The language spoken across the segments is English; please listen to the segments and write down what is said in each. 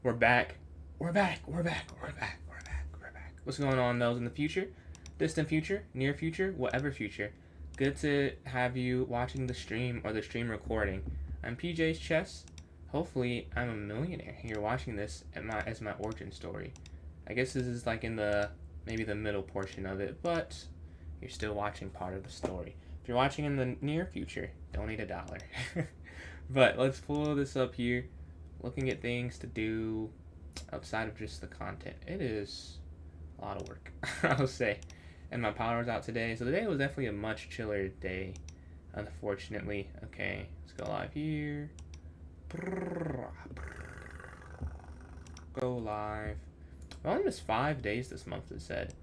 We're back. We're back. We're back. We're back. We're back. We're back. What's going on, those in the future? Distant future? Near future? Whatever future. Good to have you watching the stream or the stream recording. I'm PJ's Chess. Hopefully, I'm a millionaire. You're watching this as my origin story. I guess this is like in the maybe the middle portion of it, but you're still watching part of the story. If you're watching in the near future, donate $1. But let's pull this up here. Looking at things to do outside of just the content. It is a lot of work, I'll say. And my power's out today, so today was definitely a much chiller day, unfortunately. Okay, let's go live here. Go live. I only missed 5 days this month, it said,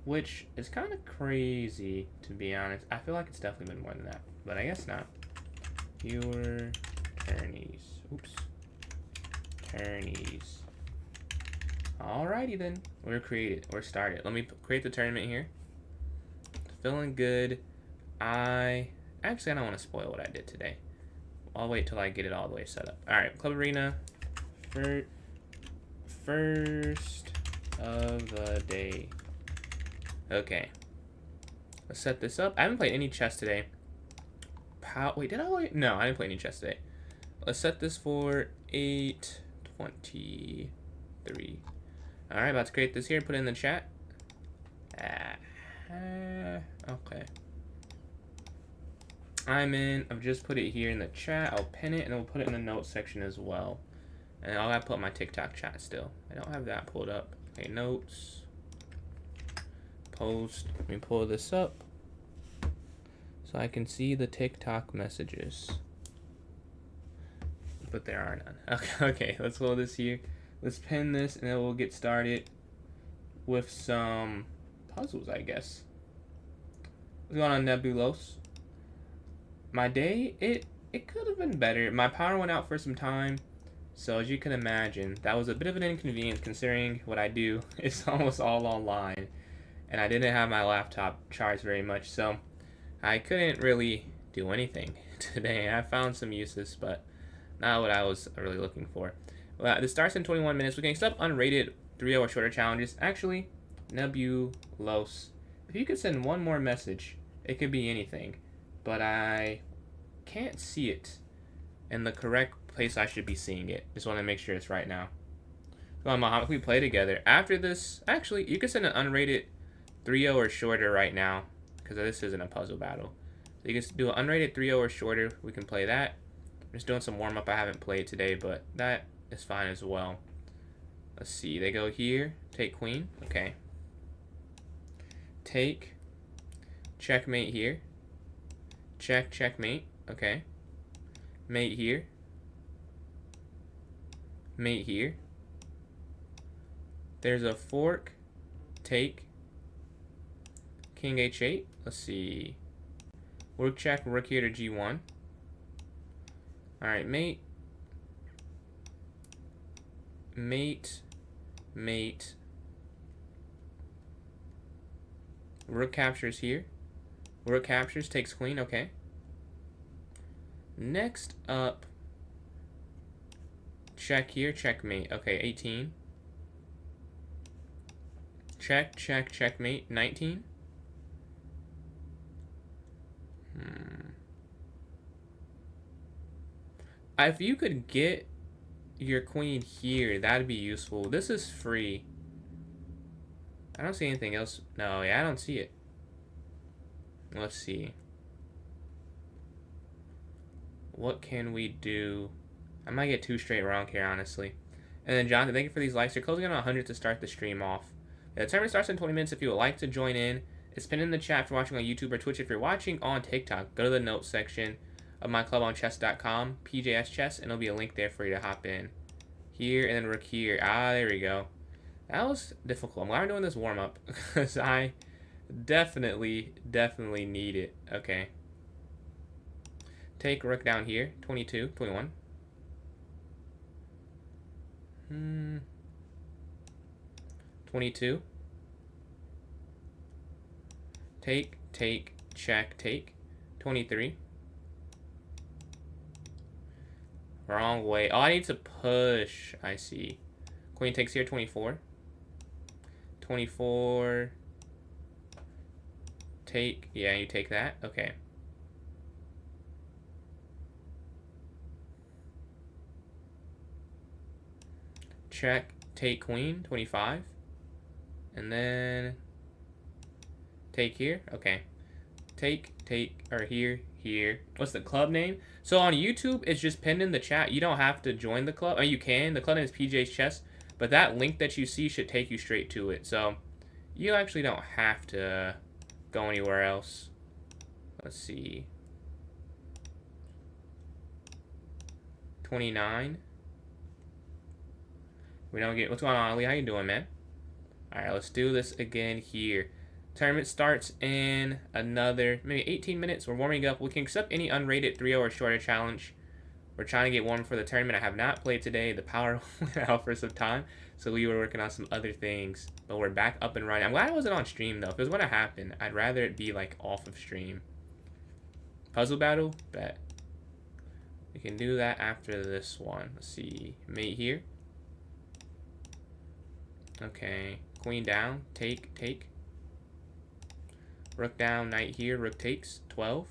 which is kind of crazy, to be honest. I feel like it's definitely been more than that, but I guess not. Viewer Tourneys. Oops. Tourneys. Alrighty then. We're created. We're started. Let me create the tournament here. Feeling good. Actually, I don't want to spoil what I did today. I'll wait till I get it all the way set up. Alright, Club Arena. First of the day. Okay. Let's set this up. I haven't played any chess today. Wait, did I? No, I didn't play any chess today. Let's set this for 8:23. Alright, about to create this here. Put it in the chat. Okay. I'm in. I've just put it here in the chat. I'll pin it and then we'll put it in the notes section as well. And I'll have to put my TikTok chat still. I don't have that pulled up. Okay, notes. Post. Let me pull this up so I can see the TikTok messages. But there are none. Okay, let's hold this here. Let's pin this and then we'll get started with some puzzles, I guess. What's going on, Nebulos? My day, it could have been better. My power went out for some time, so as you can imagine, that was a bit of an inconvenience considering what I do is almost all online, and I didn't have my laptop charged very much, so I couldn't really do anything today. I found some uses, but not what I was really looking for. Well, this starts in 21 minutes. We're getting stuff unrated 3-hour shorter challenges. Actually, Nebulos, if you could send one more message, it could be anything, but I can't see it in the correct place I should be seeing it. Just want to make sure it's right now. Come on, Mohammed, we play together. After this, actually, you can send an unrated 3-0 or shorter right now, because this isn't a puzzle battle. So you can do an unrated 3-0 or shorter. We can play that. I'm just doing some warm-up. I haven't played today, but that is fine as well. Let's see. They go here. Take queen. Okay. Take. Checkmate here. Check, checkmate. Okay. Mate here. Mate here. There's a fork. Take. King h8. Let's see. Rook check, rook here to g1. Alright, mate. Mate. Mate. Rook captures here. Rook captures, takes queen, okay. Next up, check here, checkmate. Okay, 18. Check, check, checkmate. 19. If you could get your queen here, that'd be useful. This is free. I don't see anything else. No, yeah, I don't see it. Let's see. What can we do? I might get 2 straight wrong here, honestly. And then, Jonathan, thank you for these likes. You're closing on 100 to start the stream off. Yeah, the timer starts in 20 minutes if you would like to join in. It's pinned in the chat if you're watching on YouTube or Twitch. If you're watching on TikTok, go to the notes section of myclubonchess.com, PJS Chess, and there'll be a link there for you to hop in. Here, and then rook here. Ah, there we go. That was difficult. I'm glad I'm doing this warm-up, because I definitely need it. Okay. Take rook down here. 22, 21. 22. Take, check, take. 23. Wrong way. Oh, I need to push. I see. Queen takes here, 24. 24. Take. Yeah, you take that. Okay. Check. Take queen. 25. And then take here. Okay. Take, or here, here. What's the club name? So on YouTube, it's just pinned in the chat. You don't have to join the club. Oh, you can. The club name is PJ's Chess. But that link that you see should take you straight to it. So you actually don't have to go anywhere else. Let's see. 29. We don't get... What's going on, Ali? How you doing, man? Alright, let's do this again here. Tournament starts in another, maybe 18 minutes. We're warming up. We can accept any unrated 3-0 or shorter challenge. We're trying to get warm for the tournament. I have not played today. The power went out for some time, so we were working on some other things. But we're back up and running. I'm glad I wasn't on stream, though. If it was going to happen, I'd rather it be, like, off of stream. Puzzle battle? Bet. We can do that after this one. Let's see. Mate here. Okay. Queen down. Take, take. Rook down, knight here. Rook takes. 12.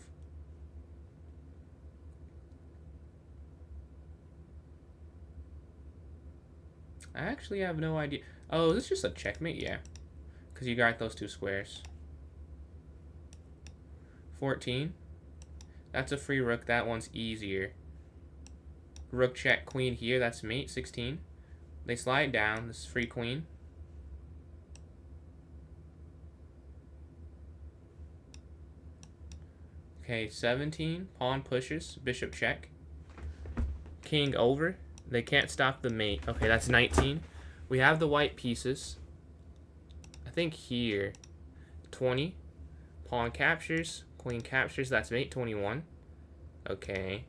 I actually have no idea. Oh, is this just a checkmate? Yeah. Because you got those two squares. 14. That's a free rook. That one's easier. Rook check queen here. That's mate. 16. They slide down. This is free queen. Okay, 17. Pawn pushes. Bishop check. King over. They can't stop the mate. Okay, that's 19. We have the white pieces. I think here. 20. Pawn captures. Queen captures. That's mate. 21. Okay.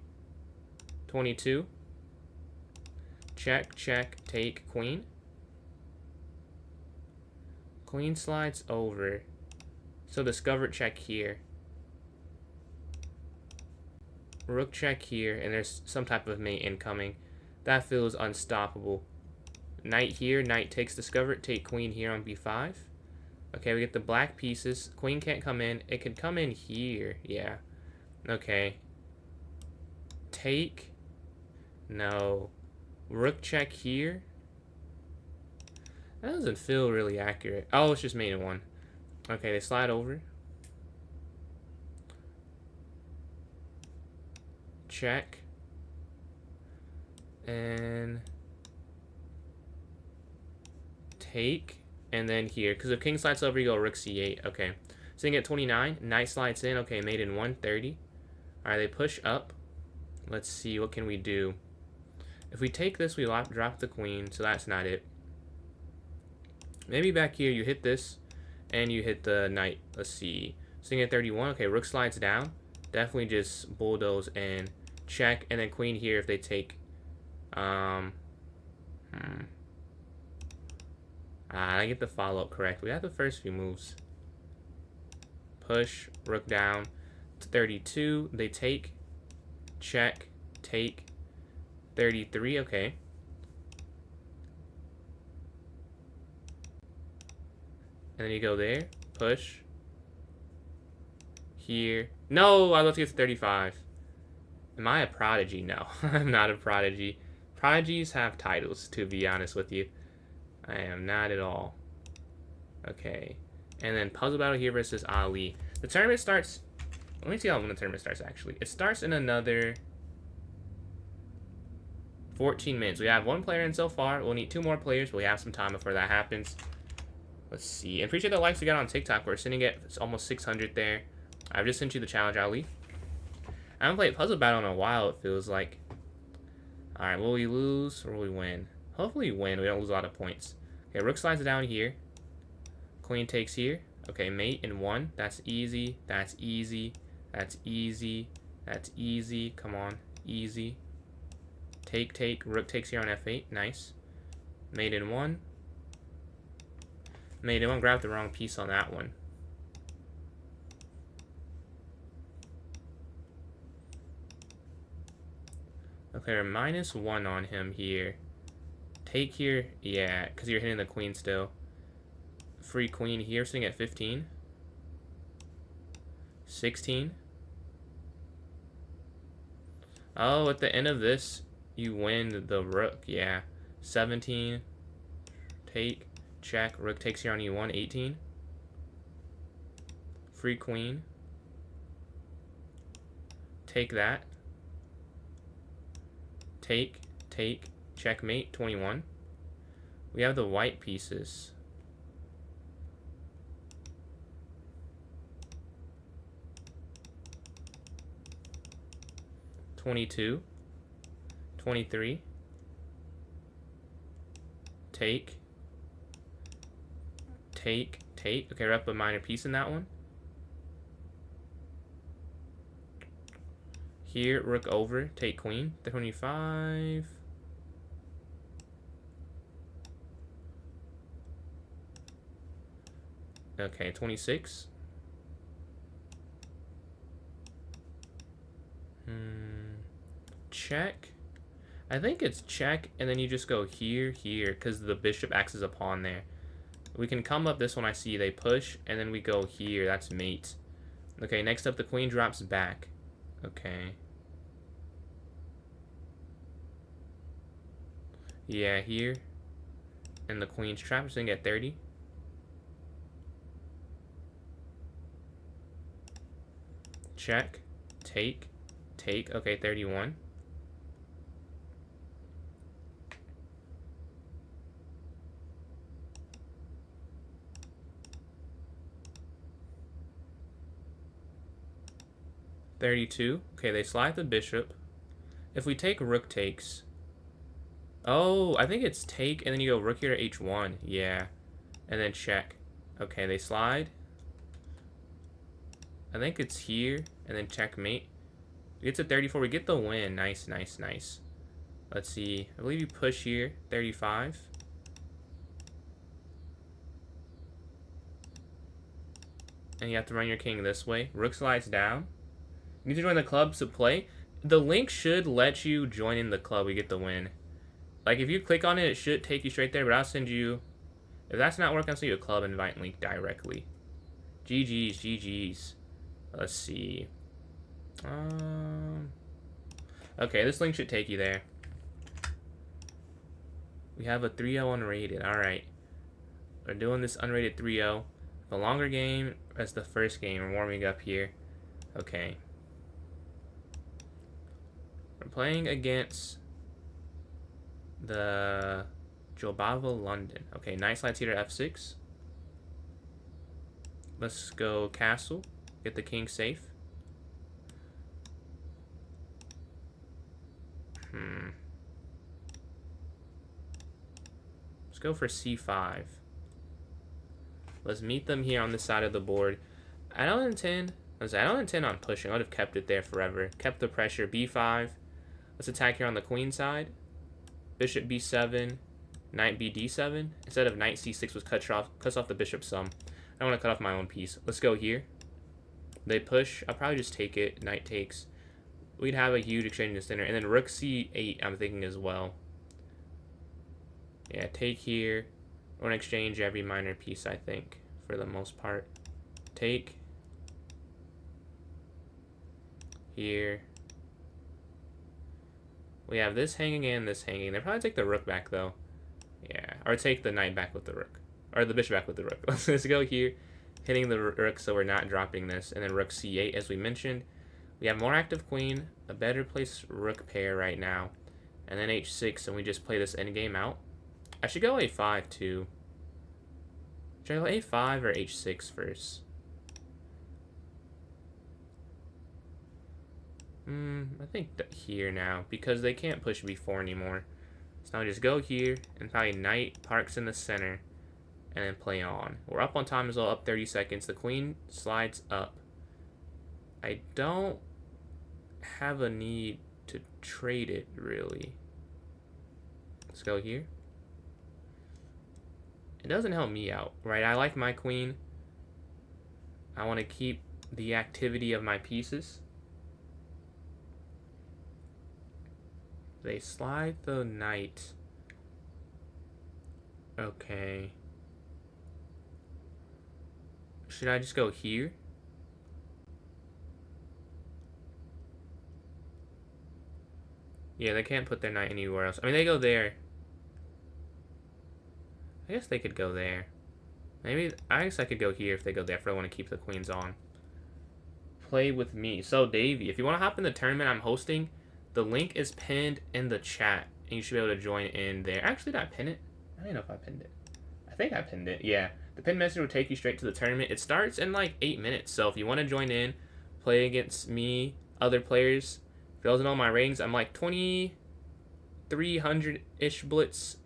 22. Check, check, take, queen. Queen slides over. So discover check here. Rook check here, and there's some type of mate incoming. That feels unstoppable. Knight here, knight takes discover, take queen here on b5. Okay, we get the black pieces. Queen can't come in. It could come in here. Yeah. Okay. Take. No. Rook check here. That doesn't feel really accurate. Oh, it's just mate in one. Okay, they slide over. Check. And take. And then here. Because if king slides over, you go rook c8. Okay. So you get 29. Knight slides in. Okay, mate in 130. Alright, they push up. Let's see. What can we do? If we take this, we drop the queen. So that's not it. Maybe back here you hit this. And you hit the knight. Let's see. So you get 31. Okay, rook slides down. Definitely just bulldoze and check. And then queen here if they take. I get the follow-up correct. We have the first few moves. Push, rook down to 32. They take, check, take, 33. Okay. And then you go there, push. Here. No, I was about to get to 35. Am I a prodigy? No, I'm not a prodigy. Prodigies have titles, to be honest with you. I am not at all. Okay. And then puzzle battle here versus Ali. The tournament starts... Let me see how when the tournament starts, actually. It starts in another 14 minutes. We have one player in so far. We'll need 2 more players, but we have some time before that happens. Let's see. I appreciate the likes we got on TikTok. We're sitting at almost 600 there. I've just sent you the challenge, Ali. I haven't played puzzle battle in a while, it feels like. Alright, will we lose or will we win? Hopefully we win. We don't lose a lot of points. Okay, rook slides down here. Queen takes here. Okay, mate in 1. That's easy. That's easy. That's easy. That's easy. Come on. Easy. Take, take. Rook takes here on f8. Nice. Mate in 1. Mate in 1. Grabbed the wrong piece on that one. Okay, we're -1 on him here. Take here. Yeah, because you're hitting the queen still. Free queen here, sitting at 15. 16. Oh, at the end of this, you win the rook. Yeah. 17. Take. Check. Rook takes here on e1. 18. Free queen. Take that. Take. Take. Checkmate. 21. We have the white pieces. (22), 23. Take. Take. Take. Okay, we're up a minor piece in that one. Here, rook over. Take queen. 25. Okay, 26. Check. I think it's check, and then you just go here, here, because the bishop acts as a pawn there. We can come up this one. I see they push, and then we go here. That's mate. Okay, next up, the queen drops back. Okay. Yeah, here. And the queen's trapped, sitting at 30. Check. Take. Take. Okay, 31. (32). Okay, they slide the bishop. If we take, rook takes. Oh, I think it's take, and then you go rook here to h1. Yeah. And then check. Okay, they slide. I think it's here, and then checkmate. We get to 34. We get the win. Nice, nice, nice. Let's see. I believe you push here. 35. And you have to run your king this way. Rook slides down. You need to join the club to play. The link should let you join in the club. We get the win. Like, if you click on it, it should take you straight there. But I'll send you... If that's not working, I'll send you a club invite link directly. GG's, GG's. Let's see. Okay, this link should take you there. We have a 3-0 unrated. Alright. We're doing this unrated 3-0. The longer game as the first game. We're warming up here. Okay. We're playing against the Jobava London. Okay, knight slides here to f6. Let's go castle. Get the king safe. Let's go for c5. Let's meet them here on this side of the board. I don't intend on pushing. I would have kept it there forever. Kept the pressure. b5. Let's attack here on the queen side. Bishop b7. Knight bd7. Instead of knight c6, was cuts off the bishop some. I don't want to cut off my own piece. Let's go here. They push. I'll probably just take it. Knight takes. We'd have a huge exchange in the center. And then rook c8, I'm thinking as well. Yeah, take here. I want to exchange every minor piece, I think, for the most part. Take. Here. We have this hanging and this hanging. They'll probably take the rook back, though. Yeah, or take the knight back with the rook. Or the bishop back with the rook. Let's go here, hitting the rook so we're not dropping this. And then rook c8, as we mentioned. We have more active queen, a better placed rook pair right now. And then h6, and we just play this endgame out. I should go a5, too. Should I go a5 or h6 first? I think here now, because they can't push b4 anymore. So now just go here, and probably knight parks in the center, and then play on. We're up on time as well, up 30 seconds. The queen slides up. I don't have a need to trade it, really. Let's go here. It doesn't help me out, right? I like my queen. I want to keep the activity of my pieces. They slide the knight. Okay. Should I just go here? Yeah, they can't put their knight anywhere else. I mean, they go there. I guess they could go there. Maybe, I guess I could go here if they go there if I want to keep the queens on. Play with me. So, Davey, if you want to hop in the tournament I'm hosting, the link is pinned in the chat. And you should be able to join in there. Actually, did I pin it? I don't know if I pinned it. I think I pinned it, yeah. The pin message will take you straight to the tournament. It starts in like 8 minutes. So, if you want to join in, play against me, other players. For those who know my ratings, I'm like 2,300-ish blitz.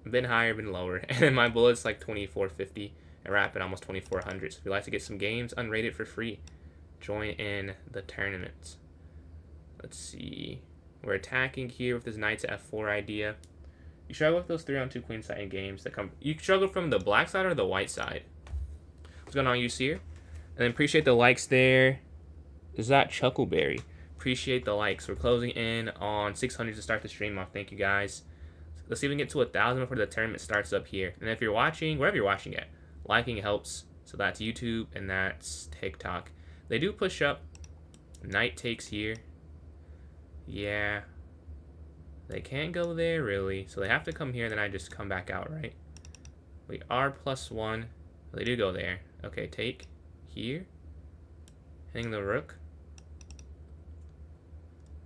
Been higher, been lower. And then my bullet's like 2,450. And rapid almost 2,400. So if you'd like to get some games unrated for free, join in the tournament. Let's see. We're attacking here with this knight to f4 idea. You struggle with those 3-on-2 queenside games that come. You struggle from the black side or the white side? What's going on, Usir? And then appreciate the likes there. Is that Chuckleberry? Appreciate the likes. We're closing in on 600 to start the stream off. Thank you guys. Let's see if we can get to 1,000 before the tournament starts up here. And if you're watching, wherever you're watching at, liking helps. So that's YouTube and that's TikTok. They do push up. Knight takes here. Yeah. They can't go there, really. So they have to come here, then I just come back out, right? We are +1. They do go there. Okay, take here. Hitting the rook.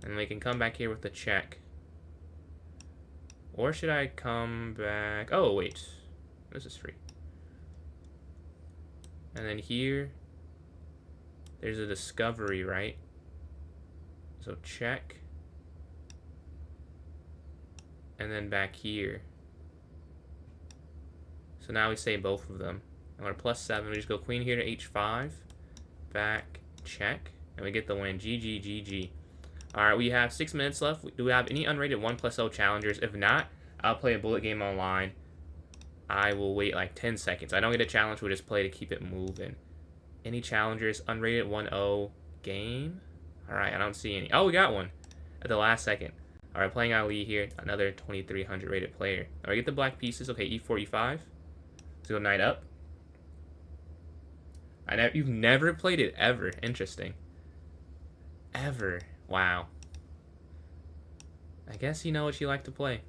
And we can come back here with the check. Or should I come back? Oh, wait. This is free. And then here, there's a discovery, right? So check. And then back here. So now we say both of them. And we're +7. We just go queen here to h5. Back, check. And we get the win. GG, GG. Alright, we have 6 minutes left. Do we have any unrated 1+0 challengers? If not, I'll play a bullet game online. I will wait like 10 seconds. I don't get a challenge, we'll just play to keep it moving. Any challengers? Unrated 1-0 game? Alright, I don't see any. Oh, we got one at the last second. Alright, playing Ali here. Another 2,300 rated player. Alright, get the black pieces. Okay, e4, e5. Let's go knight up. You've never played it ever. Interesting. Ever. Wow. I guess you know what you like to play.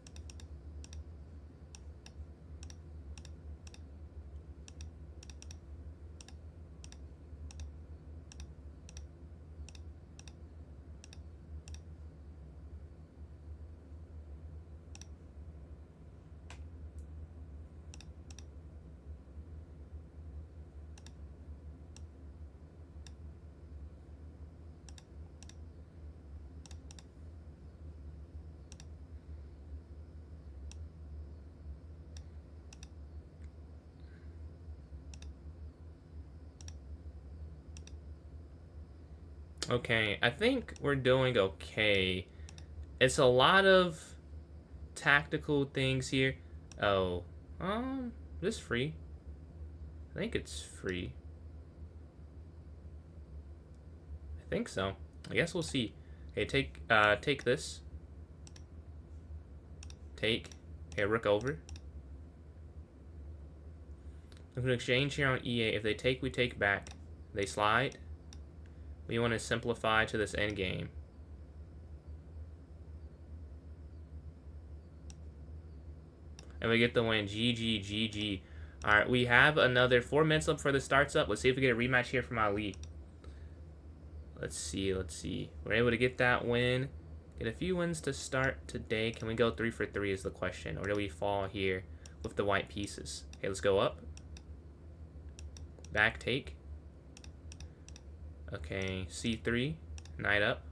Okay, I think we're doing okay. It's a lot of tactical things here. Oh, this free? I think it's free. I think so. I guess we'll see. Okay, take this. Take. Okay, rook over. I'm gonna exchange here on e8. If they take, we take back. They slide. We want to simplify to this endgame. And we get the win. GG, GG. Alright, we have another 4 minutes left before the starts up. Let's see if we get a rematch here from Ali. Let's see, let's see. We're able to get that win. Get a few wins to start today. Can we go 3 for 3 is the question. Or do we fall here with the white pieces? Okay, let's go up. Back take. Okay, c3, knight up.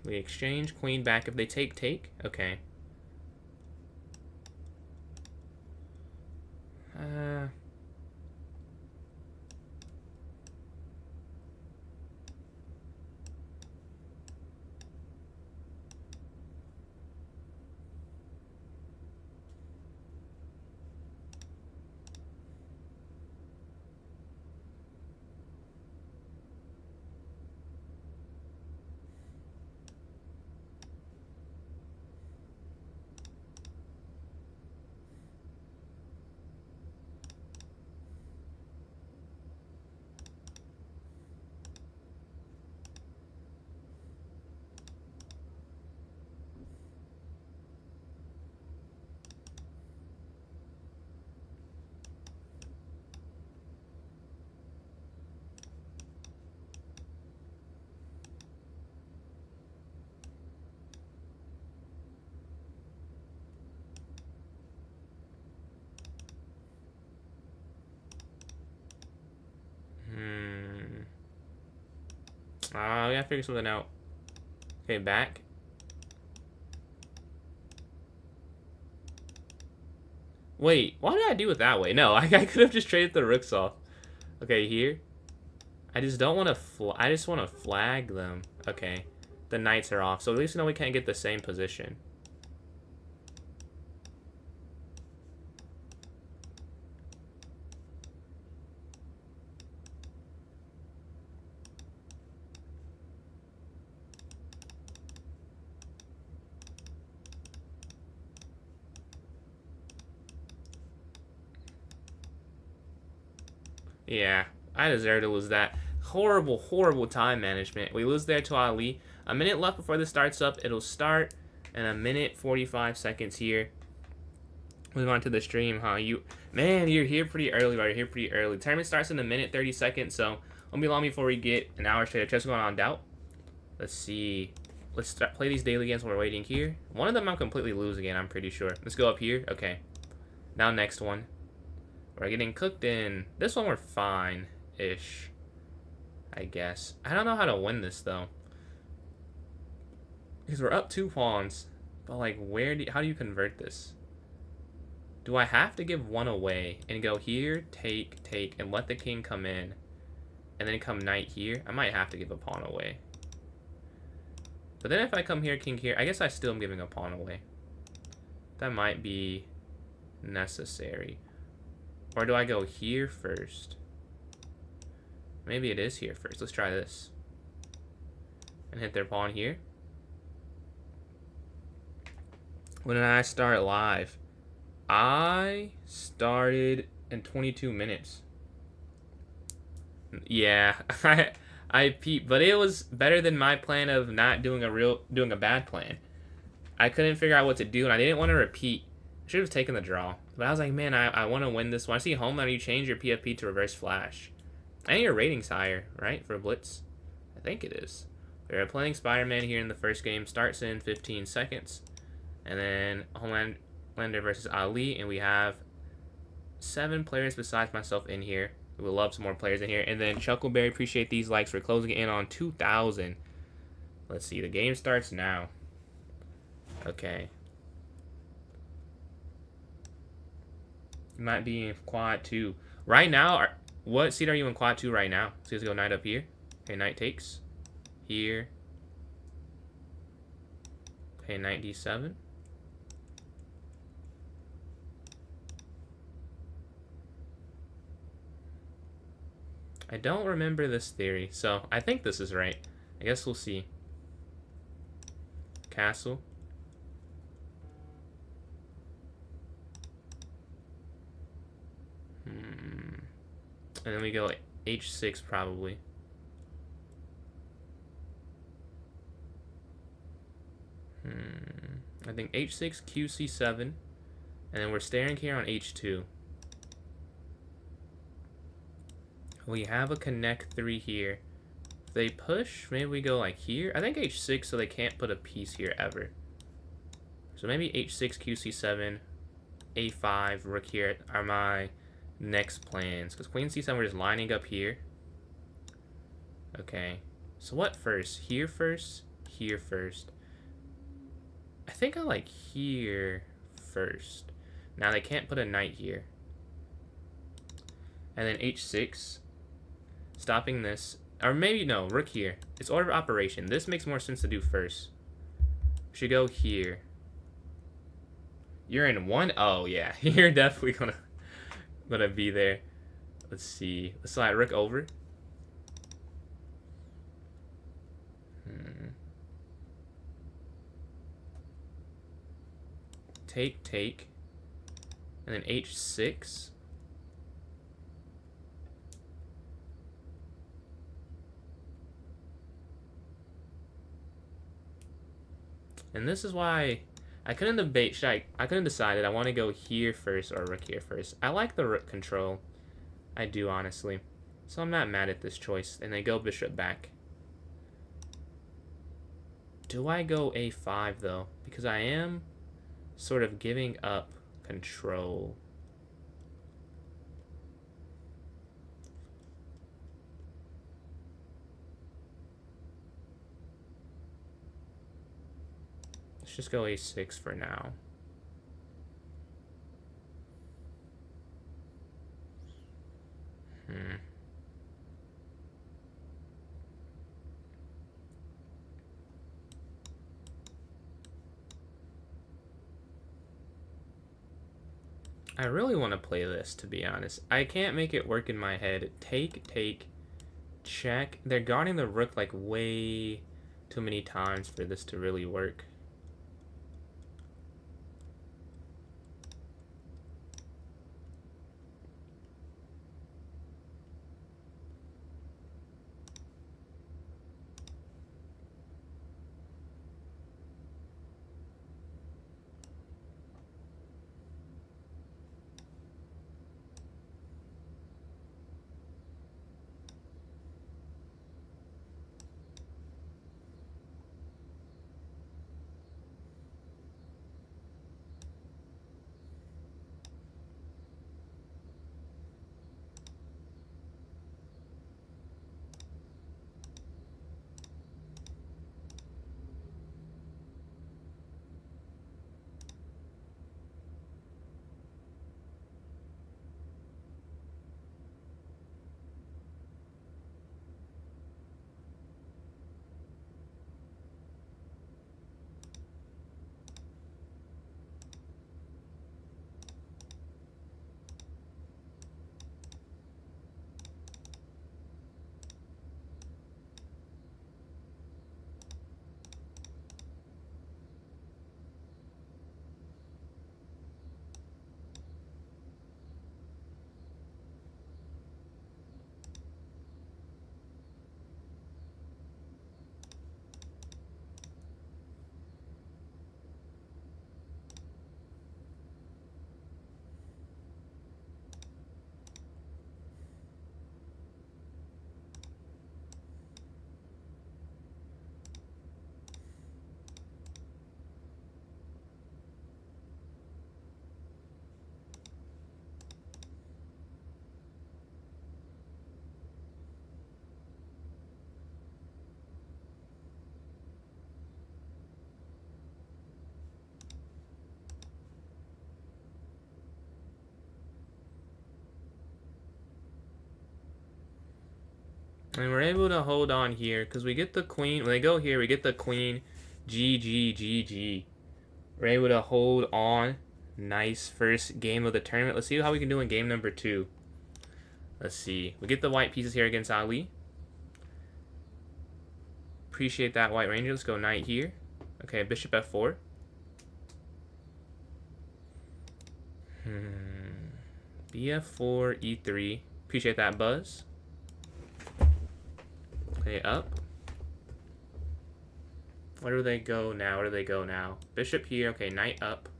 We exchange, queen back. If they take, take. Okay. We gotta figure something out. Okay, back. Wait, what did I do it that way? No, I could have just traded the rooks off. Okay, here. I just don't want to. I just want to flag them. Okay, the knights are off, so at least we know we can't get the same position. Yeah, I deserve to lose that. Horrible, horrible time management. We lose there to Ali. A minute left before this starts up. It'll start in a minute 45 seconds here. Move on to the stream, huh? Man, you're here pretty early, right? You're here pretty early. Tournament starts in a minute 30 seconds, so won't be long before we get an hour straight of chess going on doubt. Let's see. Let's play these daily games while we're waiting here. One of them I'm completely losing again, I'm pretty sure. Let's go up here. Okay. Now next one. We're getting cooked in. This one we're fine-ish, I guess. I don't know how to win this, though. Because we're up 2 pawns. But, like, how do you convert this? Do I have to give one away and go here, take, and let the king come in? And then come knight here? I might have to give a pawn away. But then if I come here, king here, I guess I still am giving a pawn away. That might be necessary. Or do I go here first? Maybe it is here first. Let's try this. And hit their pawn here. When did I start live? I started in 22 minutes. Yeah, I peeped, but it was better than my plan of not doing a bad plan. I couldn't figure out what to do, and I didn't want to repeat. I should have taken the draw. But I was like, man, I want to win this one. I see Homeland, you change your PFP to reverse flash. And your rating's higher, right, for a blitz? I think it is. We're playing Spider-Man here in the first game. Starts in 15 seconds. And then Homelander versus Ali. And we have 7 players besides myself in here. We would love some more players in here. And then Chuckleberry, appreciate these likes. We're closing in on 2,000. Let's see. The game starts now. Okay. Might be in quad 2. Right now, what seat are you in quad 2 right now? So let's go knight up here. Okay, knight takes. Here. Okay, knight d7. I don't remember this theory, so I think this is right. I guess we'll see. Castle. And then we go h6 probably. I think h6, qc7. And then we're staring here on h2. We have a connect 3 here. If they push, maybe we go like here. I think h6 so they can't put a piece here ever. So maybe h6, qc7, a5, rook here are my next plans. Because queen c7 we're just lining up here. Okay. So what first? Here first? Here first. I think I like here first. Now they can't put a knight here. And then h6. Stopping this. Or maybe no, rook here. It's order of operation. This makes more sense to do first. We should go here. You're in one? Oh yeah, you're definitely gonna be there. Let's see. Let's slide rook over. Take. And then h6. And this is why I couldn't debate. I couldn't decide it. I want to go here first or rook here first. I like the rook control. I do, honestly. So I'm not mad at this choice. And they go bishop back. Do I go a5, though? Because I am sort of giving up control. Let's just go a6 for now. I really want to play this, to be honest. I can't make it work in my head. Take, check. They're guarding the rook like way too many times for this to really work. And we're able to hold on here because we get the queen. When they go here, we get the queen. GG. We're able to hold on. Nice first game of the tournament. Let's see how we can do in game number 2. Let's see. We get the white pieces here against Ali. Appreciate that, White Ranger. Let's go knight here. Okay, bishop f4. bf4, e3. Appreciate that, Buzz. Okay, up. Where do they go now? Where do they go now? Bishop here. Okay, knight up.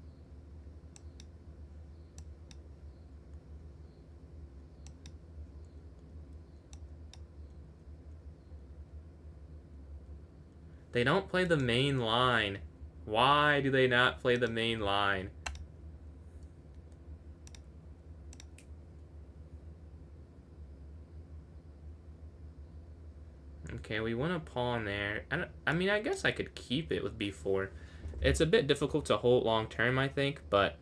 They don't play the main line. Why do they not play the main line? Okay, we want a pawn there. I mean, I guess I could keep it with b4. It's a bit difficult to hold long term, I think, but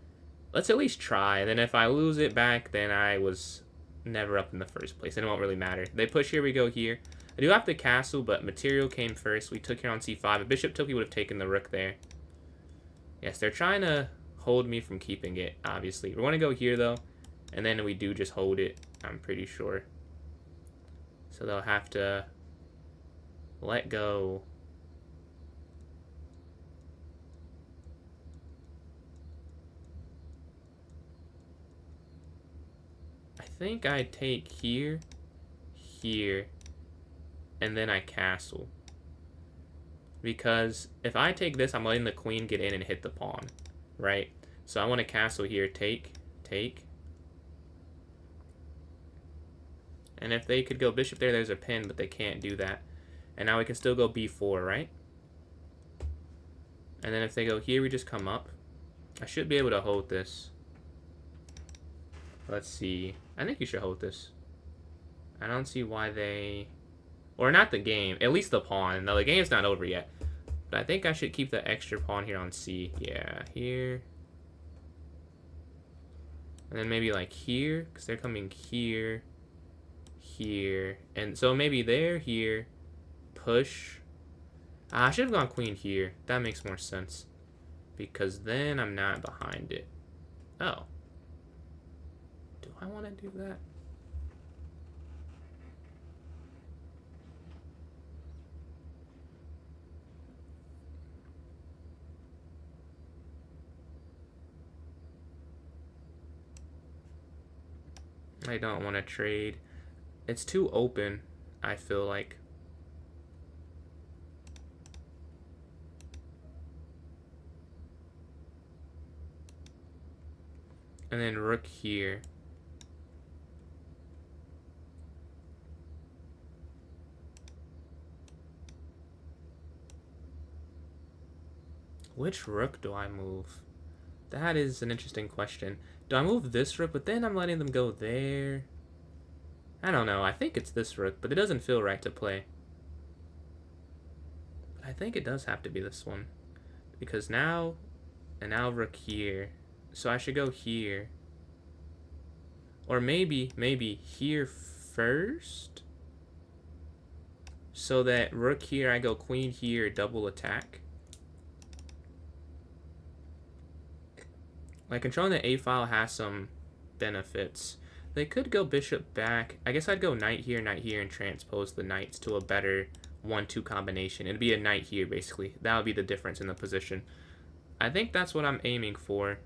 let's at least try. And then if I lose it back, then I was never up in the first place. And it won't really matter. They push here, we go here. I do have the castle, but material came first. We took here on c5. If bishop took, we would have taken the rook there. Yes, they're trying to hold me from keeping it, obviously. We want to go here, though, and then we do just hold it, I'm pretty sure. So they'll have to let go. I think I take here, here, and then I castle. Because if I take this, I'm letting the queen get in and hit the pawn, right? So I want to castle here, take. And if they could go bishop there, there's a pin, but they can't do that. And now we can still go b4, right? And then if they go here, we just come up. I should be able to hold this. Let's see. I think you should hold this. I don't see why they... Or not the game. At least the pawn. No, the game's not over yet. But I think I should keep the extra pawn here on C. Yeah, here. And then maybe like here, because they're coming here, here. And so maybe there, here, push. I should have gone queen here. That makes more sense. Because then I'm not behind it. Oh. Do I want to do that? I don't want to trade. It's too open, I feel like. And then rook here. Which rook do I move? That is an interesting question. Do I move this rook, but then I'm letting them go there? I don't know. I think it's this rook, but it doesn't feel right to play. But I think it does have to be this one. Because now, and now rook here. So I should go here. Or maybe here first? So that rook here, I go queen here, double attack. Like, controlling the A file has some benefits. They could go bishop back. I guess I'd go knight here, and transpose the knights to a better 1-2 combination. It'd be a knight here, basically. That would be the difference in the position. I think that's what I'm aiming for.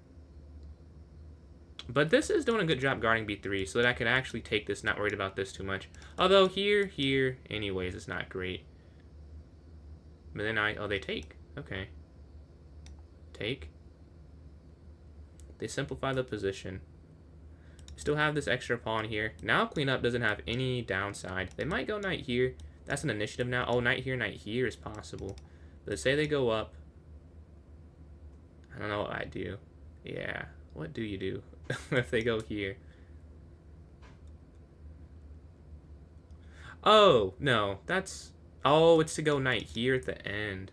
But this is doing a good job guarding b3, so that I can actually take this, not worried about this too much. Although here, anyways, it's not great. But then oh, they take. Okay. Take. They simplify the position. Still have this extra pawn here. Now queen up doesn't have any downside. They might go knight here. That's an initiative now. Oh, knight here is possible. But say they go up. I don't know what I do. Yeah. What do you do if they go here? Oh, no. That's... Oh, it's to go knight here at the end.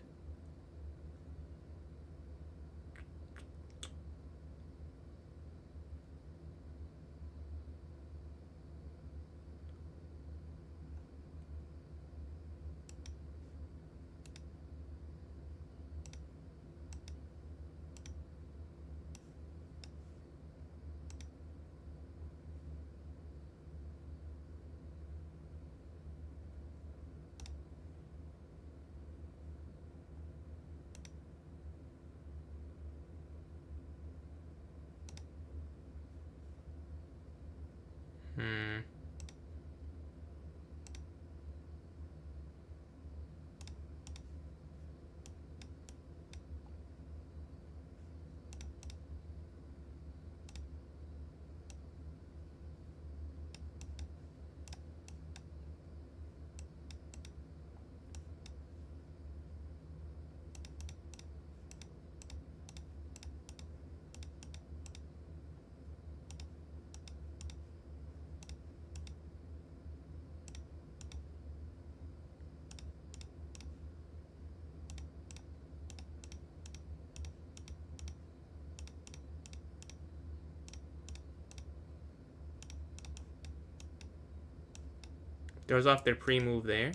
Throws off their pre-move there.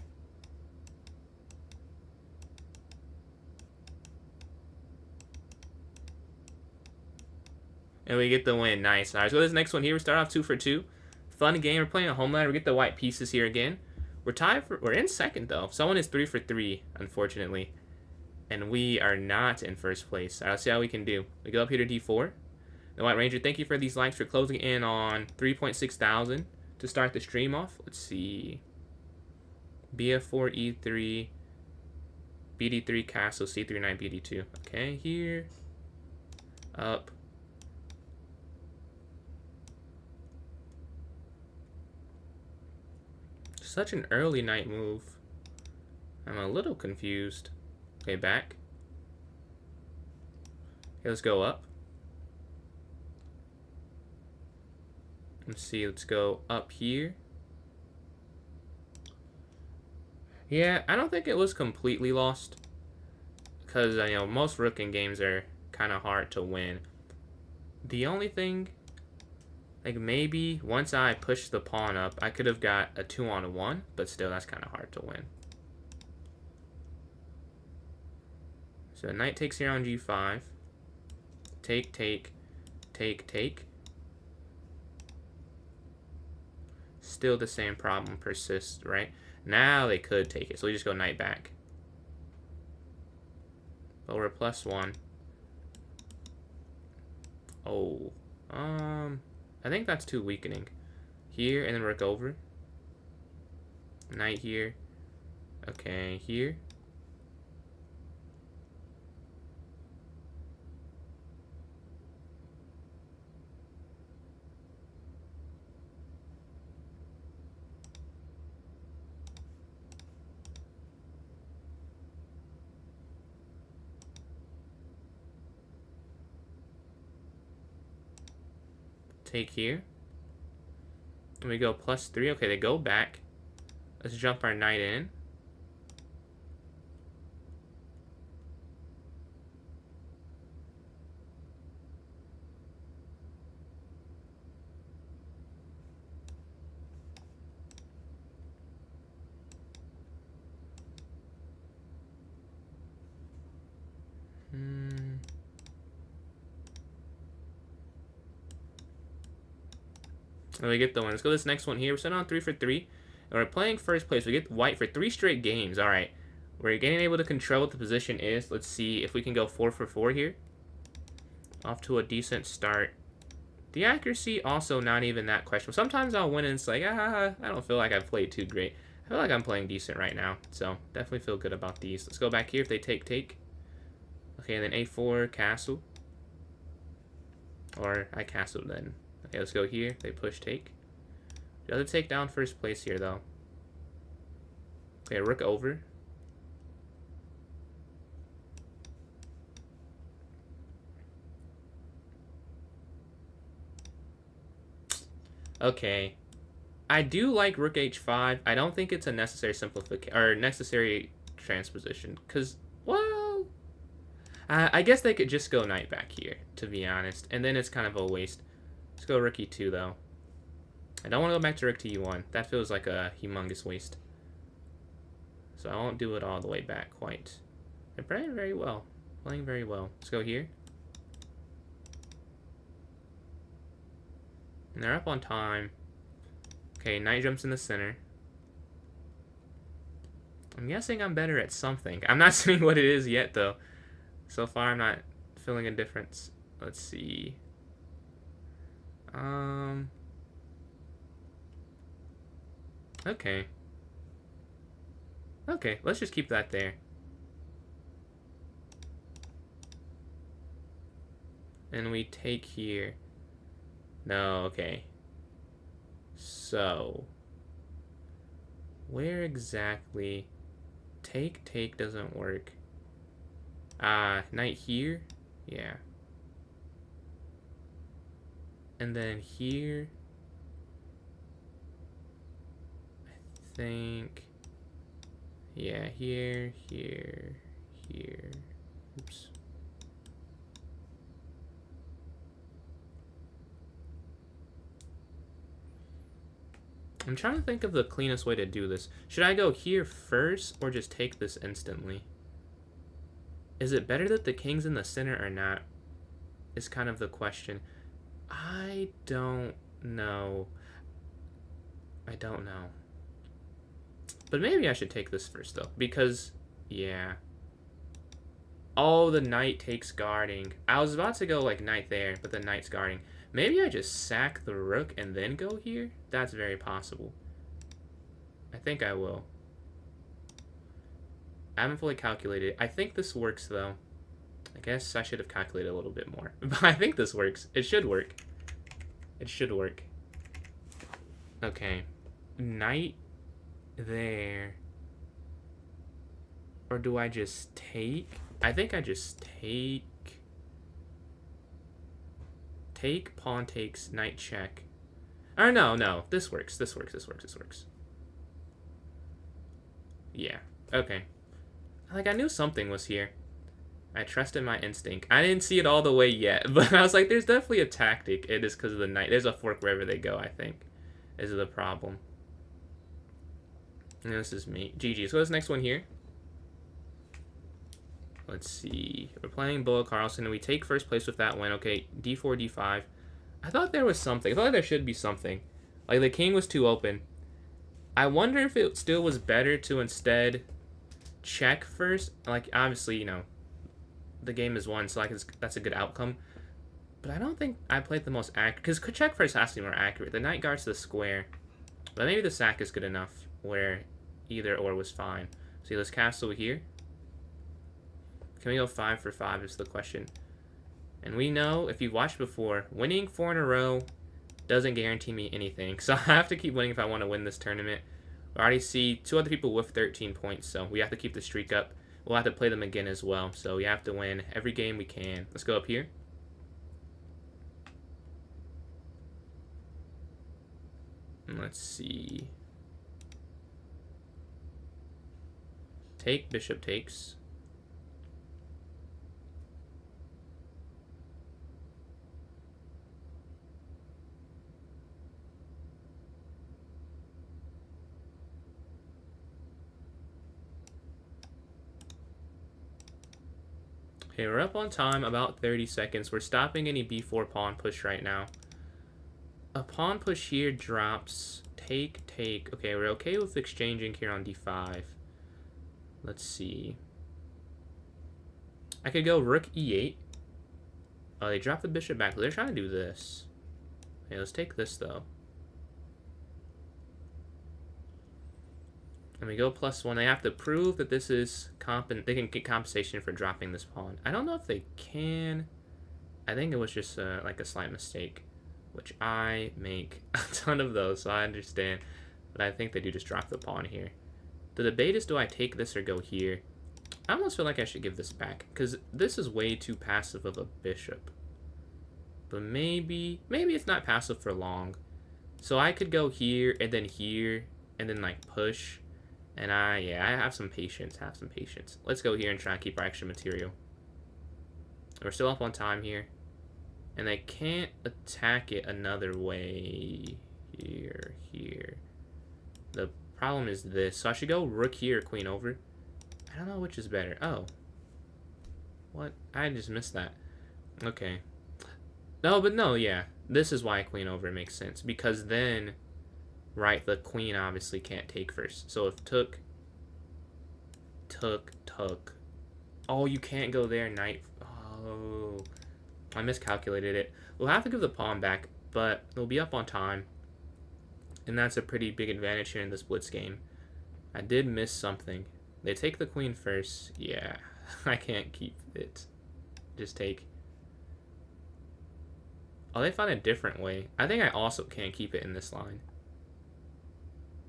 And we get the win. Nice. All right, let's go to this next one here. We start off 2 for 2. Fun game. We're playing a homeland. We get the white pieces here again. We're in second, though. Someone is 3 for 3, unfortunately. And we are not in first place. I'll see how we can do. We go up here to D4. The White Ranger, thank you for these likes. For closing in on 3.6 thousand to start the stream off. Let's see. BF4, E3, BD3, castle, C3, knight, BD2. Okay, here. Up. Such an early knight move. I'm a little confused. Okay, back. Okay, let's go up. Let's see, let's go up here. Yeah, I don't think it was completely lost. because you know most rook in games are kind of hard to win. The only thing, like maybe once I push the pawn up, I could have got a 2-on-1, but still that's kind of hard to win. So knight takes here on g5. Take, take, take, take. Still the same problem persists, right? Now they could take it, so we just go knight back. But we're +1. Oh, I think that's too weakening. Here, and then rook over. Knight here. Okay, here. Take here. And we go +3. Okay, they go back. Let's jump our knight in. And we get the win. Let's go this next one here. We're sitting on 3 for 3. And we're playing first place. We get white for 3 straight games. Alright. We're getting able to control what the position is. Let's see if we can go 4 for 4 here. Off to a decent start. The accuracy also not even that questionable. Sometimes I'll win and it's like, I don't feel like I've played too great. I feel like I'm playing decent right now. So definitely feel good about these. Let's go back here if they take, take. Okay, and then a4, castle. Or I castled then. Okay, let's go here. They push, take. The other take down first place here, though. Okay, rook over. Okay. I do like rook h5. I don't think it's a necessary simplification or necessary transposition. Because, well, I guess they could just go knight back here, to be honest. And then it's kind of a waste. Let's go rook e2, though. I don't want to go back to rook to e1. That feels like a humongous waste. So I won't do it all the way back quite. They're playing very well. Playing very well. Let's go here. And they're up on time. Okay, knight jumps in the center. I'm guessing I'm better at something. I'm not seeing what it is yet, though. So far, I'm not feeling a difference. Let's see. Okay. Okay, let's just keep that there. And we take here. No, okay. So, where exactly? Take, take doesn't work. Knight here? Yeah. And then here, I think, yeah, here, here, here. Oops. I'm trying to think of the cleanest way to do this. Should I go here first or just take this instantly? Is it better that the king's in the center or not? Is kind of the question. I don't know. I don't know. But maybe I should take this first, though. Because, yeah. Oh, the knight takes guarding. I was about to go, like, knight there, but the knight's guarding. Maybe I just sack the rook and then go here? That's very possible. I think I will. I haven't fully calculated. I think this works, though. I guess I should have calculated a little bit more. But I think this works. It should work. It should work. Okay. Knight there. Or do I just take? I think I just take. Take, pawn takes, knight check. Or no, no. This works. This works. This works. This works. Yeah. Okay. Like, I knew something was here. I trusted my instinct. I didn't see it all the way yet, but I was like, there's definitely a tactic. It is because of the knight. There's a fork wherever they go, I think, is the problem. And this is me. GG. Let's go to this next one here. Let's see. We're playing Boa Carlson, and we take first place with that win. Okay, d4, d5. I thought there was something. I thought there should be something. Like, the king was too open. I wonder if it still was better to instead check first. Like, obviously, you know, the game is won, so like that's a good outcome. But I don't think I played the most accurate. Because check first has to be more accurate. The knight guards the square. But maybe the sack is good enough where either or was fine. See this castle here? Can we go 5 for 5 is the question. And we know, if you've watched before, winning 4 in a row doesn't guarantee me anything. So I have to keep winning if I want to win this tournament. We already see 2 other people with 13 points, so we have to keep the streak up. We'll have to play them again as well, so we have to win every game we can. Let's go up here. And let's see. Take, bishop takes. Okay, we're up on time, about 30 seconds. We're stopping any b4 pawn push right now. A pawn push here drops. Take, take. Okay, we're okay with exchanging here on d5. Let's see. I could go rook e8. Oh, they dropped the bishop back. They're trying to do this. Okay, let's take this, though. And we go +1. They have to prove that this is they can get compensation for dropping this pawn. I don't know if they can. I think it was just like a slight mistake, which I make a ton of those, so I understand. But I think they do just drop the pawn here. The debate is, do I take this or go here? I almost feel like I should give this back, because this is way too passive of a bishop. But maybe it's not passive for long. So I could go here, and then like push. And I have some patience, Let's go here and try and keep our extra material. We're still up on time here. And they can't attack it another way. Here. The problem is this. So I should go rook here, queen over. I don't know which is better. Oh. What? I just missed that. Okay. No, but no, yeah. This is why queen over makes sense. Because then, right, the queen obviously can't take first. So if took. Oh, you can't go there, knight. Oh. I miscalculated it. We'll have to give the pawn back, but we'll be up on time. And that's a pretty big advantage here in this blitz game. I did miss something. They take the queen first. Yeah, I can't keep it. Just take. Oh, they found a different way. I think I also can't keep it in this line.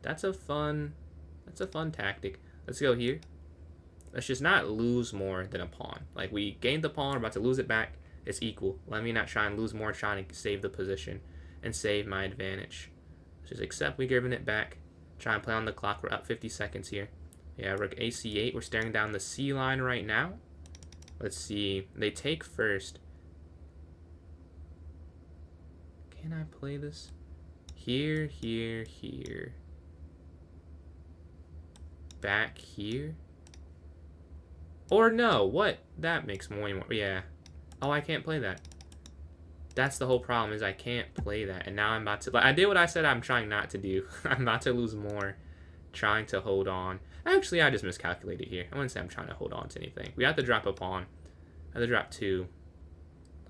That's a fun tactic. Let's go here. Let's just not lose more than a pawn. Like, we gained the pawn, we're about to lose it back. It's equal. Let me not try and lose more, trying to save the position and save my advantage. Let's just accept we're giving it back. Try and play on the clock. We're up 50 seconds here. Yeah, rook ac8. We're staring down the c line right now. Let's see. They take first. Can I play this? Here. Back here. Or no, what? That makes more, yeah. Oh, I can't play that. That's the whole problem, is I can't play that. And now I'm about to, like, I did what I said I'm trying not to do. I'm about to lose more trying to hold on. Actually, I just miscalculated here. I wouldn't say I'm trying to hold on to anything. We have to drop a pawn. I had to drop 2.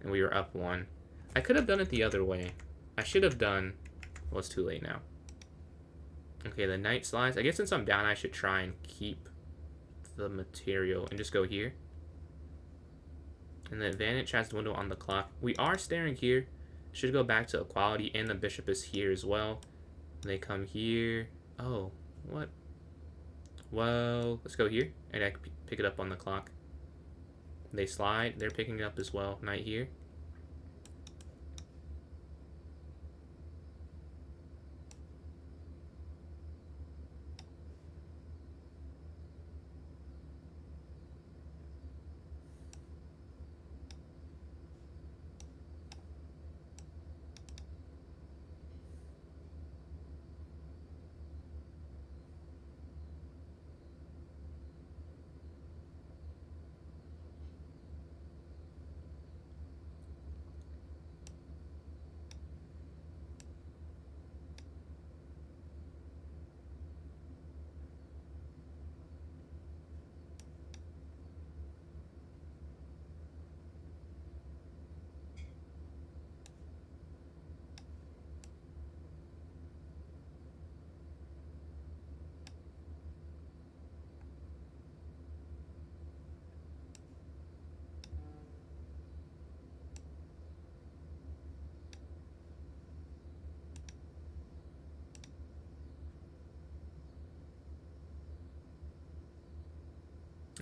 And we were up 1. I could have done it the other way. I should have done, well, it's too late now. Okay, the knight slides. I guess since I'm down, I should try and keep the material and just go here. And the advantage has dwindled on the clock. We are staring here. Should go back to equality, and the bishop is here as well. And they come here. Oh, what? Well, let's go here, and I can pick it up on the clock. They slide. They're picking it up as well. Knight here.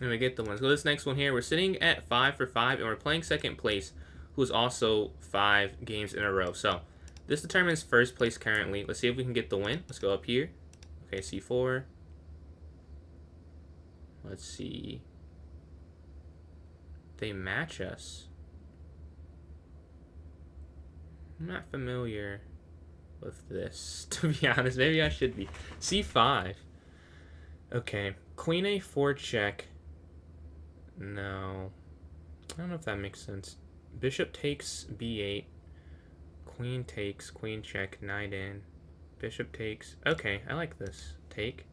And we get the one. So this next one here, we're sitting at 5 for 5, and we're playing second place, who is also 5 games in a row. So this determines first place currently. Let's see if we can get the win. Let's go up here. Okay, C4. Let's see. They match us. I'm not familiar with this, to be honest. Maybe I should be. C5. Okay. Queen A4 check. No. I don't know if that makes sense. Bishop takes B8. Queen takes. Queen check. Knight in. Bishop takes. Okay, I like this. Take.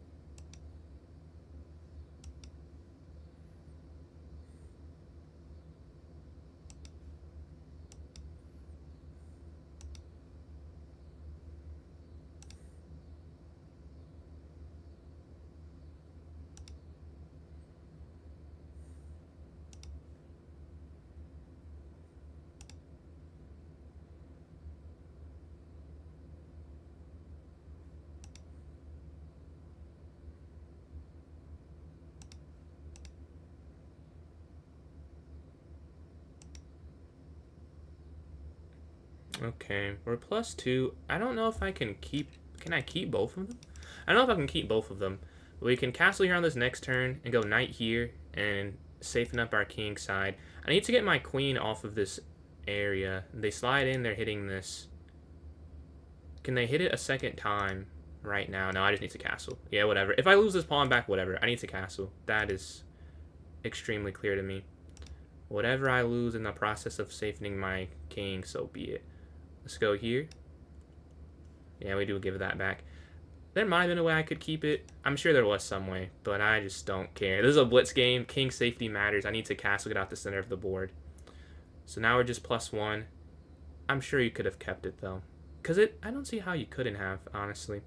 Okay, we're +2. I don't know if I can keep... Can I keep both of them? I don't know if I can keep both of them. But we can castle here on this next turn and go knight here and safeten up our king side. I need to get my queen off of this area. They slide in, they're hitting this. Can they hit it a second time right now? No, I just need to castle. Yeah, whatever. If I lose this pawn back, whatever. I need to castle. That is extremely clear to me. Whatever I lose in the process of safening my king, so be it. Let's go here. Yeah, we do give that back. There might have been a way I could keep it. I'm sure there was some way, but I just don't care. This is a blitz game. King safety matters. I need to castle, get out the center of the board. So now we're just +1. I'm sure you could have kept it, though. Because I don't see how you couldn't have, honestly.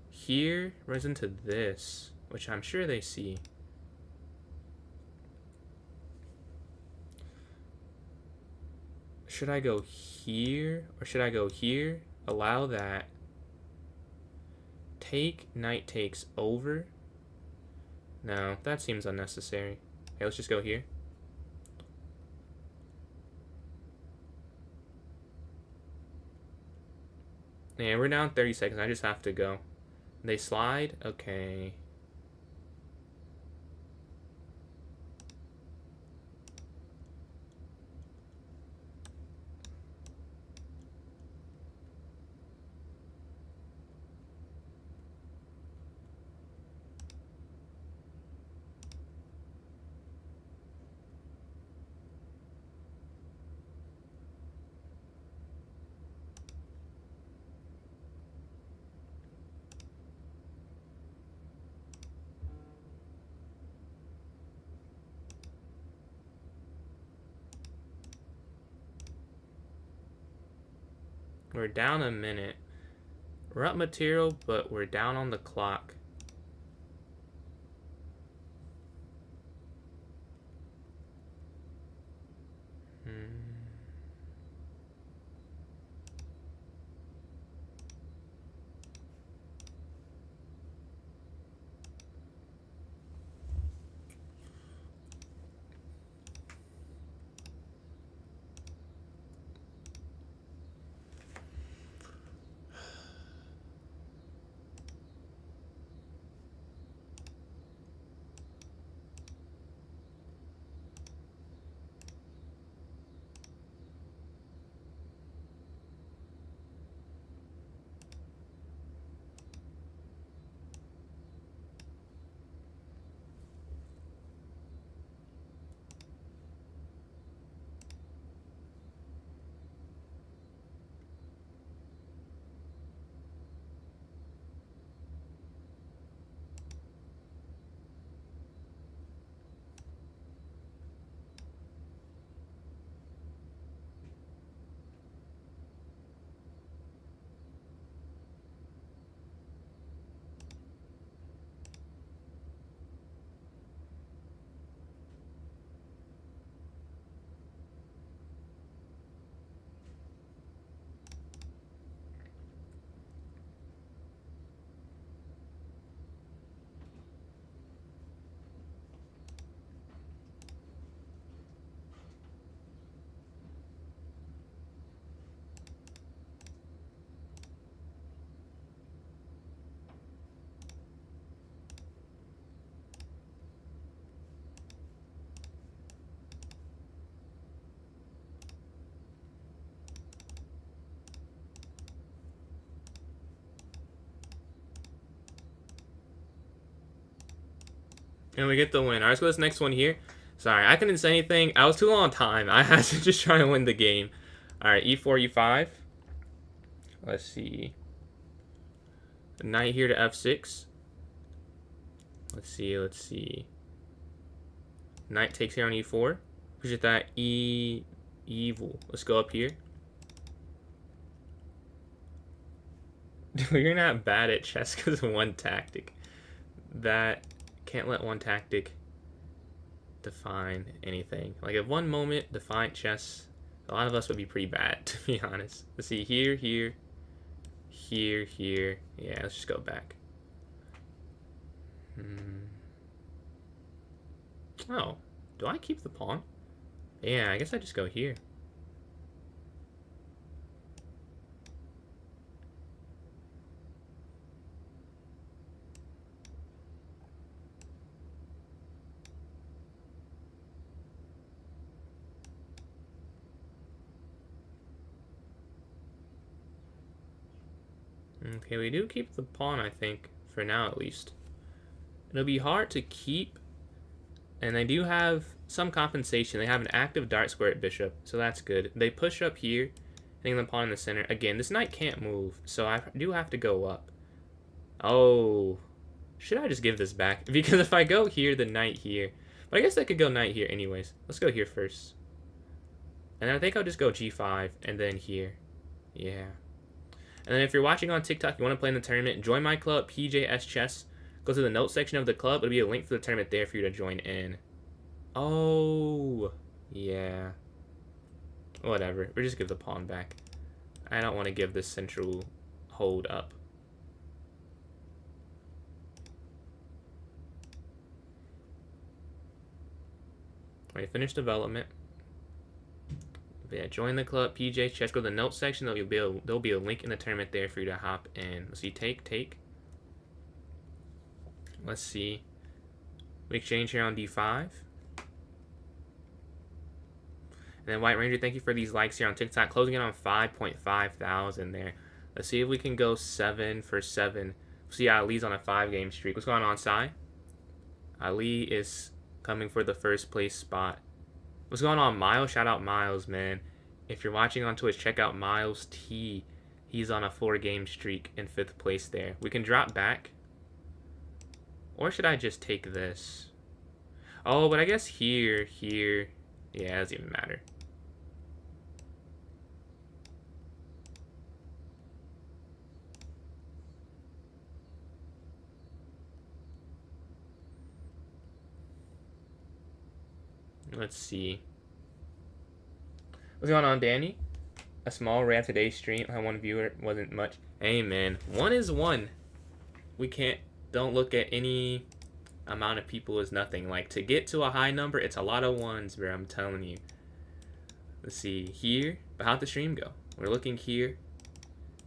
Here runs into this, which I'm sure they see. Should I go here or should I go here? Allow that. Take, knight takes over. No, that seems unnecessary. Okay, let's just go here. Yeah, we're down 30 seconds. I just have to go. They slide? Okay. We're down a minute. We're up material, but we're down on the clock. And we get the win. Alright, let's go to this next one here. Sorry, I couldn't say anything. I was too long on time. I had to just try and win the game. Alright, e4, e5. Let's see. Knight here to f6. Let's see. Knight takes here on e4. Push at that evil. Let's go up here. Dude, you're not bad at chess because of one tactic. That can't let one tactic define anything. Like if one moment defined chess, a lot of us would be pretty bad, to be honest. Let's see, here. Yeah, let's just go back. Oh, do I keep the pawn? Yeah, I guess I just go here. Okay, we do keep the pawn, I think, for now at least. It'll be hard to keep, and they do have some compensation. They have an active dart square at bishop, so that's good. They push up here, hitting the pawn in the center. Again, this knight can't move, so I do have to go up. Oh, should I just give this back? Because if I go here, the knight here. But I guess I could go knight here anyways. Let's go here first. And then I think I'll just go g5, and then here. Yeah. And then if you're watching on TikTok, you want to play in the tournament, join my club, PJS Chess. Go to the notes section of the club. It'll be a link for the tournament there for you to join in. Oh, yeah. Whatever. We'll just give the pawn back. I don't want to give this central hold up. Alright, finish development. But yeah, join the club, PJ Chess. Go to the notes section. There'll be a link in the tournament there for you to hop in. Let's see, take. Let's see. We exchange here on d5. And then White Ranger, thank you for these likes here on TikTok. Closing in on 5.5 thousand there. Let's see if we can go 7 for 7. See, Ali's on a 5-game streak. What's going on, Sai? Ali is coming for the first place spot. What's going on, Miles? Shout out Miles, man. If you're watching on Twitch, check out Miles T. He's on a 4-game streak in 5th place there. We can drop back. Or should I just take this? Oh, but I guess here. Yeah, it doesn't even matter. Let's see. What's going on, Danny? A small rant today's stream. I had one viewer, wasn't much. Hey, man. 1 is 1. Don't look at any amount of people as nothing. Like, to get to a high number, it's a lot of 1s, bro. I'm telling you. Let's see. Here. But how'd the stream go? We're looking here.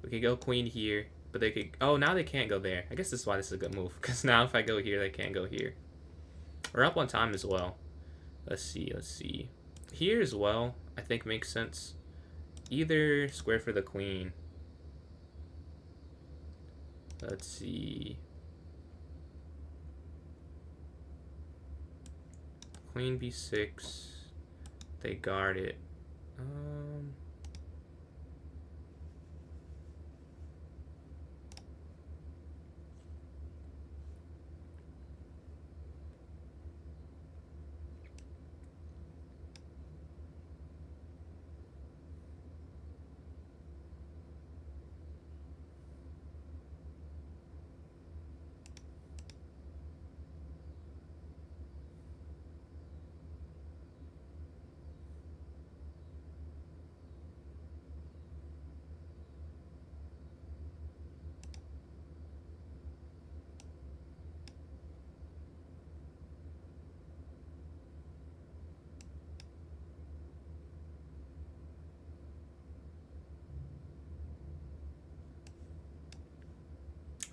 We could go queen here. But they could... Oh, now they can't go there. I guess this is why this is a good move. Because now if I go here, they can't go here. We're up on time as well. Let's see. Here as well, I think makes sense. Either square for the queen. Let's see. Queen b6. They guard it.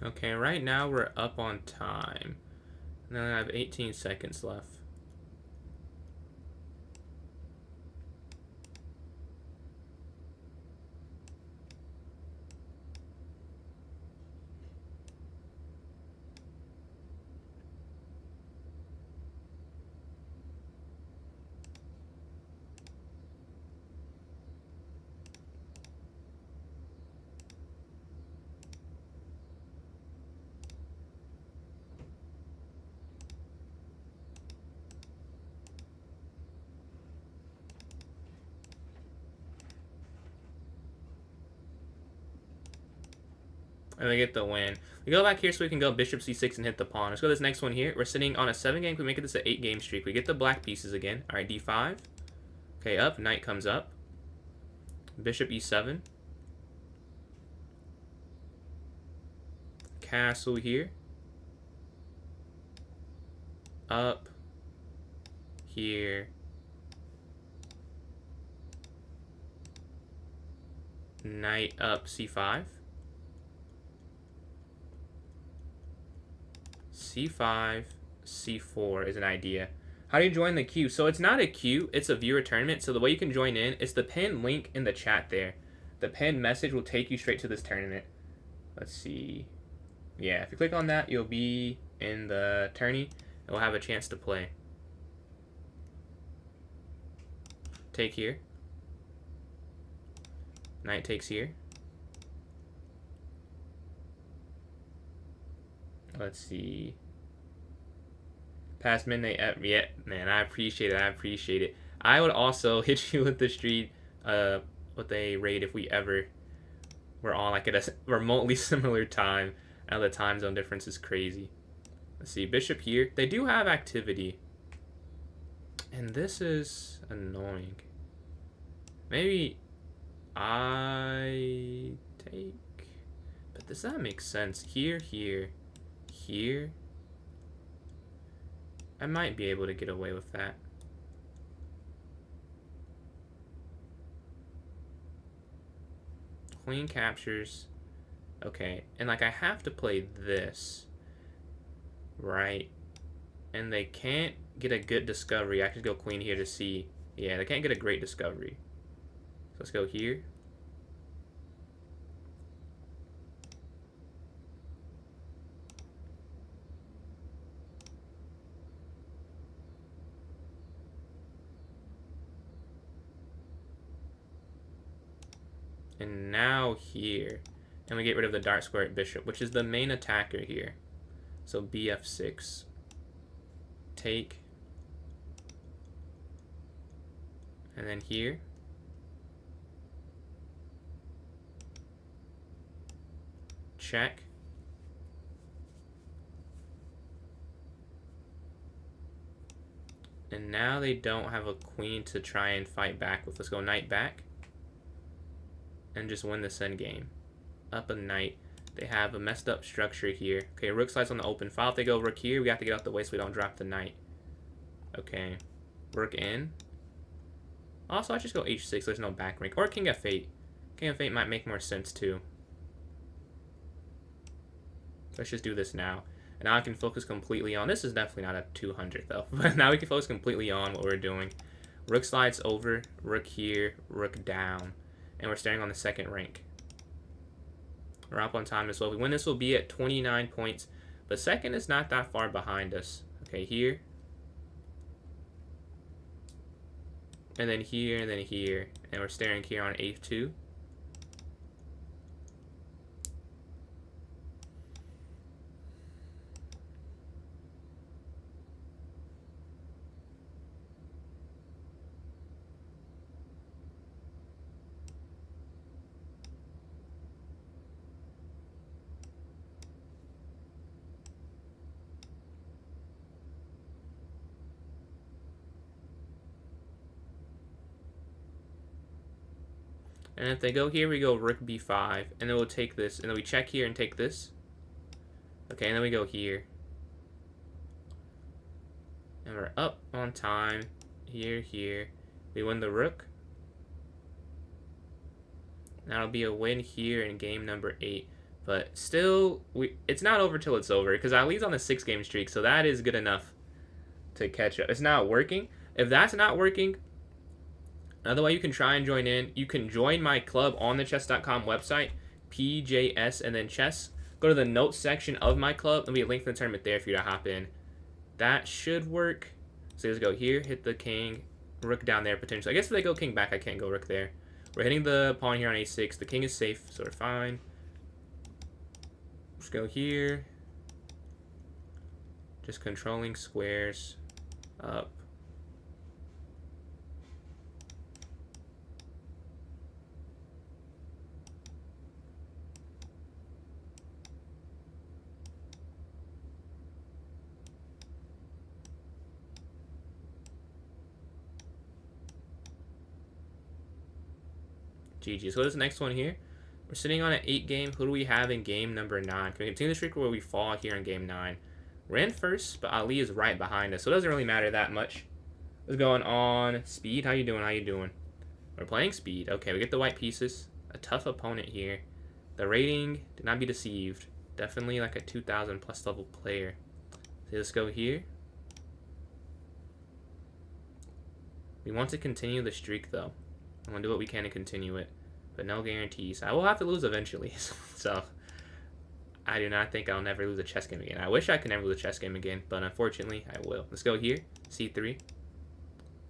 Okay, right now we're up on time. And then I have 18 seconds left. And we get the win. We go back here so we can go bishop c6 and hit the pawn. Let's go to this next one here. We're sitting on a 7-game. We make it this an 8-game streak. We get the black pieces again. All right, d5. Okay, up. Knight comes up. Bishop e7. Castle here. Up. Here. Knight up c5. c5, c4 is an idea. How do you join the queue? So it's not a queue, it's a viewer tournament. So the way you can join in is the pinned link in the chat there. The pinned message will take you straight to this tournament. Let's see. Yeah, if you click on that, you'll be in the tourney and we'll have a chance to play. Take here. Knight takes here. Let's see. Past midnight. Yeah, man, I appreciate it. I appreciate it. I would also hit you with the street, with a raid if we ever were on like at a remotely similar time. Now the time zone difference is crazy. Let's see. Bishop here. They do have activity. And this is annoying. Maybe I take. But does that make sense? Here, here. Here, I might be able to get away with that. Queen captures. Okay, and like I have to play this, right? And they can't get a good discovery. I could go queen here to see. Yeah, they can't get a great discovery. So let's go here. And now here, and we get rid of the dark square at bishop, which is the main attacker here. So bf6, take, and then here, check, and now they don't have a queen to try and fight back with. Let's go knight back. And just win this endgame. Up a knight. They have a messed up structure here. Okay, rook slides on the open file. If they go rook here, we have to get out the way so we don't drop the knight. Okay. Rook in. Also, I just go h6. There's no back rank. Or king f8. King f8 might make more sense too. Let's just do this now. And now I can focus completely on... This is definitely not a 200 though. But now we can focus completely on what we're doing. Rook slides over. Rook here. Rook down. And we're starting on the second rank. We're up on time as well. If we win, this will be at 29 points. But second is not that far behind us. Okay, here. And then here, and then here. And we're staring here on h2. And if they go here, we go rook b5, and then we'll take this, and then we check here and take this. Okay, and then we go here. And we're up on time. Here, here. We win the rook. That'll be a win here in game number 8. But still, it's not over till it's over, because I lead on a 6-game streak, so that is good enough to catch up. It's not working. If that's not working, another way you can try and join in, you can join my club on the chess.com website, PJS and then chess. Go to the notes section of my club. There'll be a link to the tournament there for you to hop in. That should work. So let's go here, hit the king, rook down there potentially. I guess if they go king back, I can't go rook there. We're hitting the pawn here on a6. The king is safe, so we're fine. Let's go here. Just controlling squares up. GG. So this next one here, we're sitting on an 8 game. Who do we have in game number 9? Can we continue the streak where we fall here in game 9? We're in first, but Ali is right behind us, so it doesn't really matter that much. What's going on? Speed, how you doing? How you doing? We're playing speed. Okay, we get the white pieces. A tough opponent here. The rating, do not be deceived. Definitely like a 2,000 plus level player. So let's go here. We want to continue the streak though. I'm gonna do what we can to continue it, but no guarantees. I will have to lose eventually, so I do not think I'll never lose a chess game again. I wish I could never lose a chess game again, but unfortunately I will. Let's go here. C3.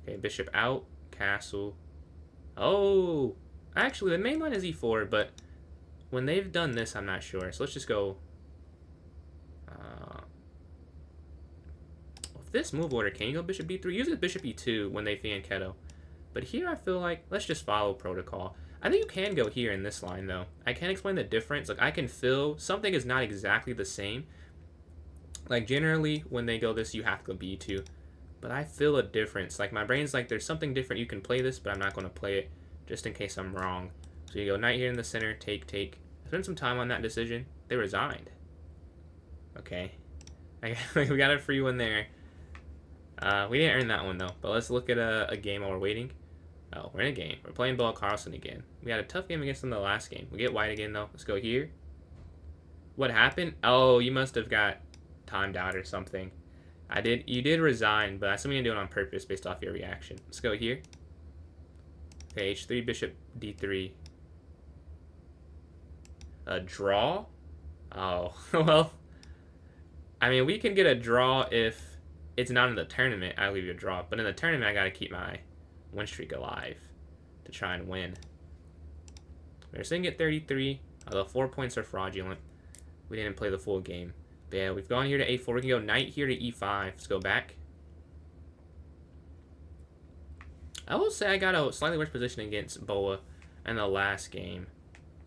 Okay, bishop out. Castle. Oh! Actually, the main line is e4, but when they've done this, I'm not sure. So let's just go... With this move order, can you go bishop b3? Usually bishop e2 when they fianchetto. But here I feel like, let's just follow protocol. I think you can go here in this line, though. I can't explain the difference. Like, I can feel something is not exactly the same. Like, generally, when they go this, you have to go b2. But I feel a difference. Like, my brain's like, there's something different. You can play this, but I'm not going to play it just in case I'm wrong. So you go knight here in the center, take, take. I spent some time on that decision. They resigned. Okay. We got a free one there. We didn't earn that one, though. But let's look at a game while we're waiting. Oh, we're in a game. We're playing Ball Carlson again. We had a tough game against them the last game. We get white again, though. Let's go here. What happened? Oh, you must have got timed out or something. You did resign, but that's something you do it on purpose based off your reaction. Let's go here. Okay, h3, bishop d3. A draw? Oh, well. I mean, we can get a draw if it's not in the tournament. I leave you a draw. But in the tournament, I got to keep my win streak alive to try and win. We're sitting at 33, although 4 points are fraudulent. We didn't play the full game. But yeah, we've gone here to a4. We can go knight here to e5. Let's go back. I will say I got a slightly worse position against Boa in the last game.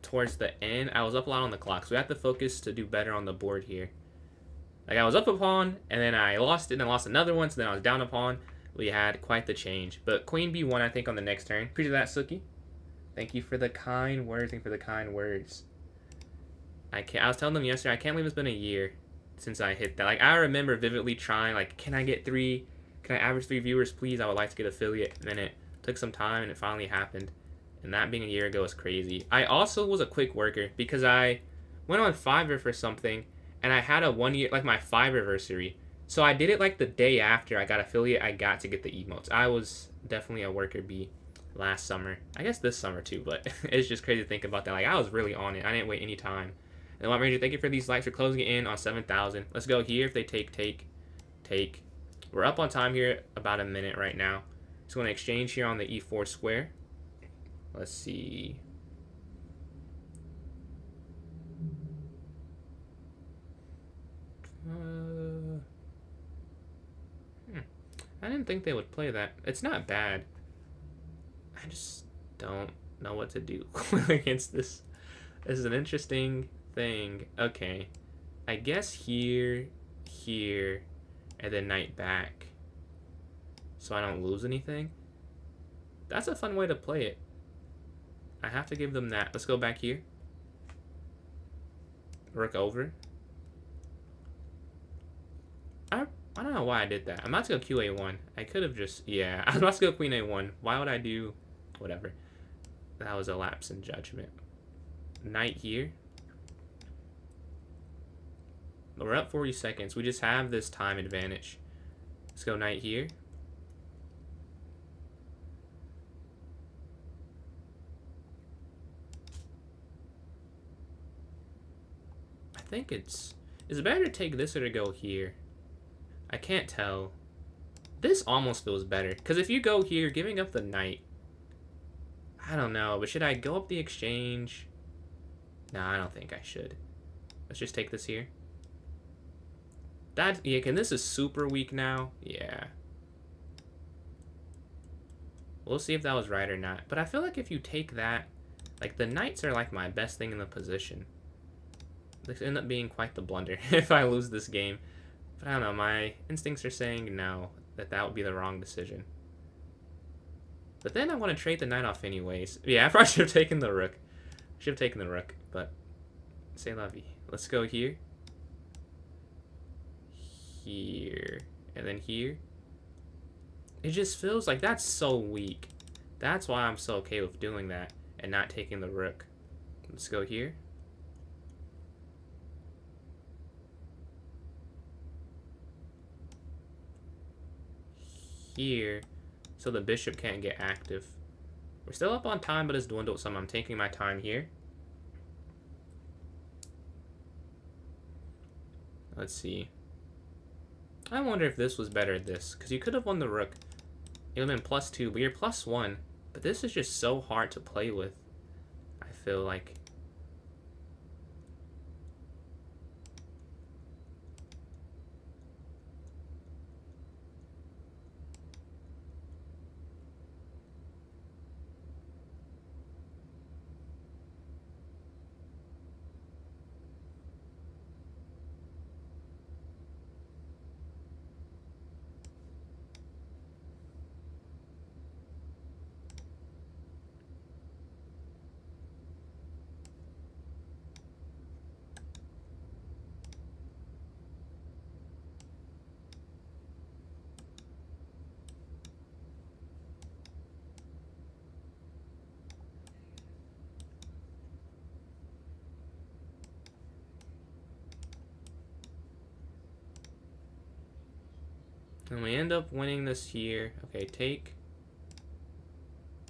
Towards the end, I was up a lot on the clock, so we have to focus to do better on the board here. Like, I was up a pawn, and then I lost it, and I lost another one, so then I was down a pawn. We had quite the change. But queen b1, I think, on the next turn. Appreciate that, Suki. Thank you for the kind words. Thank you for the kind words. I was telling them yesterday, I can't believe it's been a year since I hit that. Like, I remember vividly trying, like, can I get 3? Can I average 3 viewers, please? I would like to get affiliate. And then it took some time, and it finally happened. And that being a year ago is crazy. I also was a quick worker because I went on Fiverr for something, and I had a 1 year, like my Fiverrversary. So I did it like the day after I got affiliate, I got to get the emotes. I was definitely a worker bee last summer. I guess this summer too, but it's just crazy to think about that. Like, I was really on it. I didn't wait any time. And White Ranger, thank you for these likes. We're closing it in on 7,000. Let's go here. If they take. We're up on time here, about a minute right now. So I'm going to exchange here on the e4 square. Let's see. I didn't think they would play that. It's not bad. I just don't know what to do against this. This is an interesting thing. Okay. I guess here, and then knight back. So I don't lose anything. That's a fun way to play it. I have to give them that. Let's go back here. Rook over. I don't know why I did that. I'm about to go QA1. I could have just... Yeah, I was about to go Queen A1. Why would I do... Whatever. That was a lapse in judgment. Knight here. We're up 40 seconds. We just have this time advantage. Let's go knight here. I think it's better to take this or to go here. I can't tell. This almost feels better. Because if you go here, giving up the knight. I don't know. But should I go up the exchange? No, I don't think I should. Let's just take this here. Yeah, this is super weak now. Yeah. We'll see if that was right or not. But I feel like if you take that, like, the knights are like my best thing in the position. This end up being quite the blunder if I lose this game. But I don't know, my instincts are saying no, that would be the wrong decision. But then I want to trade the knight off anyways. Yeah, I probably should have taken the rook. Should have taken the rook, but c'est la vie. Let's go here. Here. And then here. It just feels like that's so weak. That's why I'm so okay with doing that and not taking the rook. Let's go here. Here. So the bishop can't get active. We're still up on time, but it's dwindled some. I'm taking my time here. Let's see. I wonder if this was better at this, because you could have won the rook. It would have been +2, but you're +1. But this is just so hard to play with, I feel like. And we end up winning this here. Okay, take.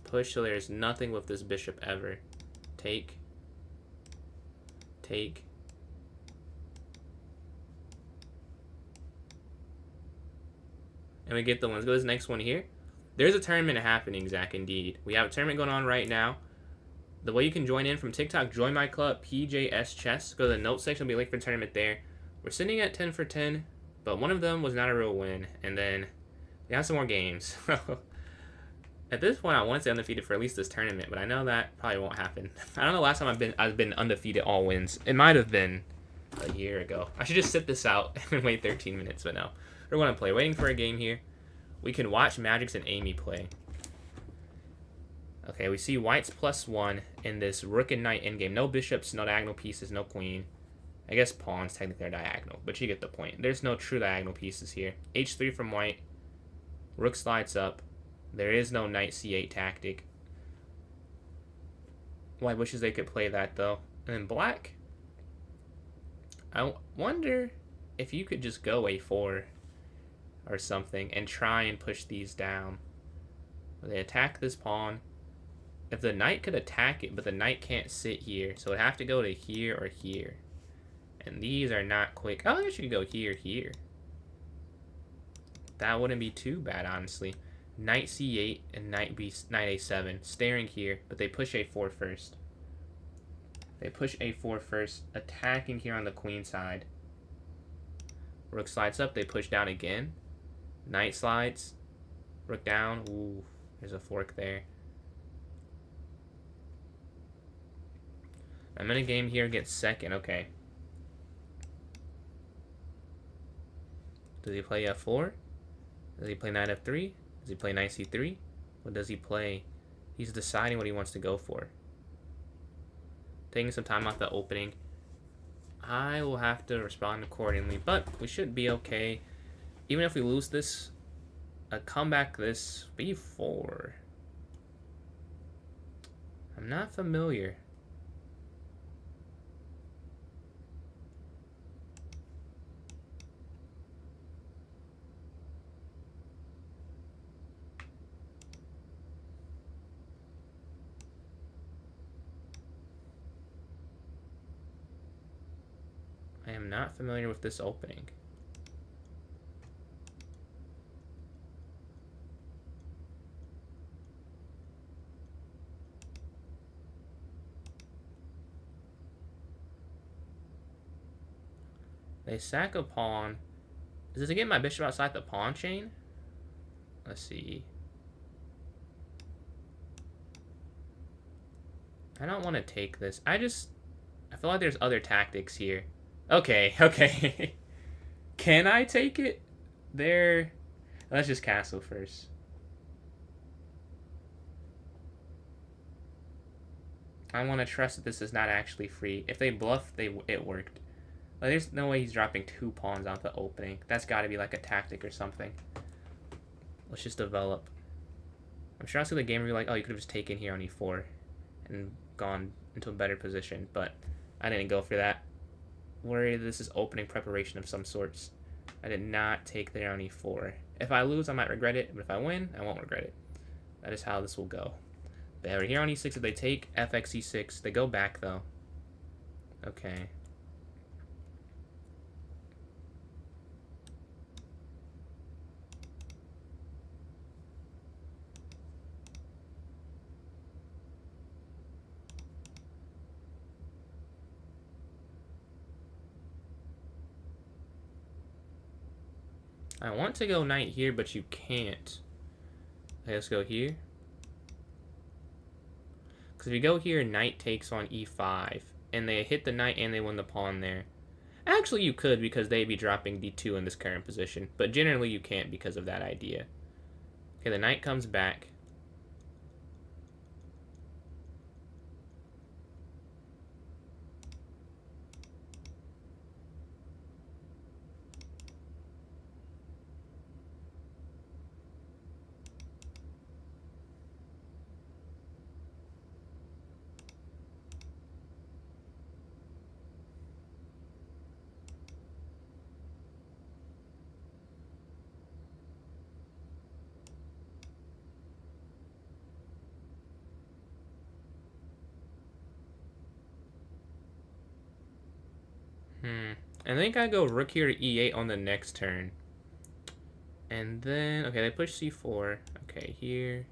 Push, so there's nothing with this bishop ever. Take. Take. And we get the one. Let's go to this next one here. There's a tournament happening, Zach, indeed. We have a tournament going on right now. The way you can join in from TikTok, join my club, PJS Chess. Go to the notes section, there'll be a link for the tournament there. We're sitting at 10 for 10. But one of them was not a real win, and then we have some more games. At this point, I want to stay undefeated for at least this tournament, but I know that probably won't happen. I don't know the last time I've been undefeated all wins. It might have been a year ago. I should just sit this out and wait 13 minutes, but no. We're going to play. Waiting for a game here. We can watch Magix and Amy play. Okay, we see White's +1 in this rook and knight endgame. No bishops, no diagonal pieces, no queen. I guess pawns technically are diagonal, but you get the point. There's no true diagonal pieces here. H3 from white. Rook slides up. There is no knight c8 tactic. White wishes they could play that, though. And then black. I wonder if you could just go a4 or something and try and push these down. They attack this pawn. If the knight could attack it, but the knight can't sit here, so it'd have to go to here or here. And these are not quick. Oh, I guess you could go here, here. That wouldn't be too bad, honestly. Knight c8 and knight a7. Staring here, but they push a4 first. They push a4 first, attacking here on the queen side. Rook slides up, they push down again. Knight slides. Rook down. Ooh, there's a fork there. I'm in a game here, gets second. Okay. Does he play f4? Does he play knight f3? Does he play knight c3? What does he play? He's deciding what he wants to go for. Taking some time off the opening. I will have to respond accordingly, but we should be okay. Even if we lose this, a comeback this b4. I'm not familiar. I am not familiar with this opening. They sack a pawn. Is this to get my bishop outside the pawn chain? Let's see. I don't want to take this. I feel like there's other tactics here. Okay, okay. Can I take it? There. Let's just castle first. I want to trust that this is not actually free. If they bluff, it worked. Like, there's no way he's dropping 2 pawns onto the opening. That's got to be like a tactic or something. Let's just develop. I'm sure I'll see the game where you're like, oh, you could have just taken here on e4 and gone into a better position, but I didn't go for that. Worried this is opening preparation of some sorts. I did not take there on e4. If I lose, I might regret it, but if I win, I won't regret it. That is how this will go. They are here on e6 if they take fx e6. They go back, though. Okay. I want to go knight here, but you can't. Okay, let's go here. Because if you go here, knight takes on e5. And they hit the knight and they win the pawn there. Actually, you could because they'd be dropping d2 in this current position. But generally, you can't because of that idea. Okay, the knight comes back. I think I go rook here to e8 on the next turn. And then, okay, they push c4. Okay, here.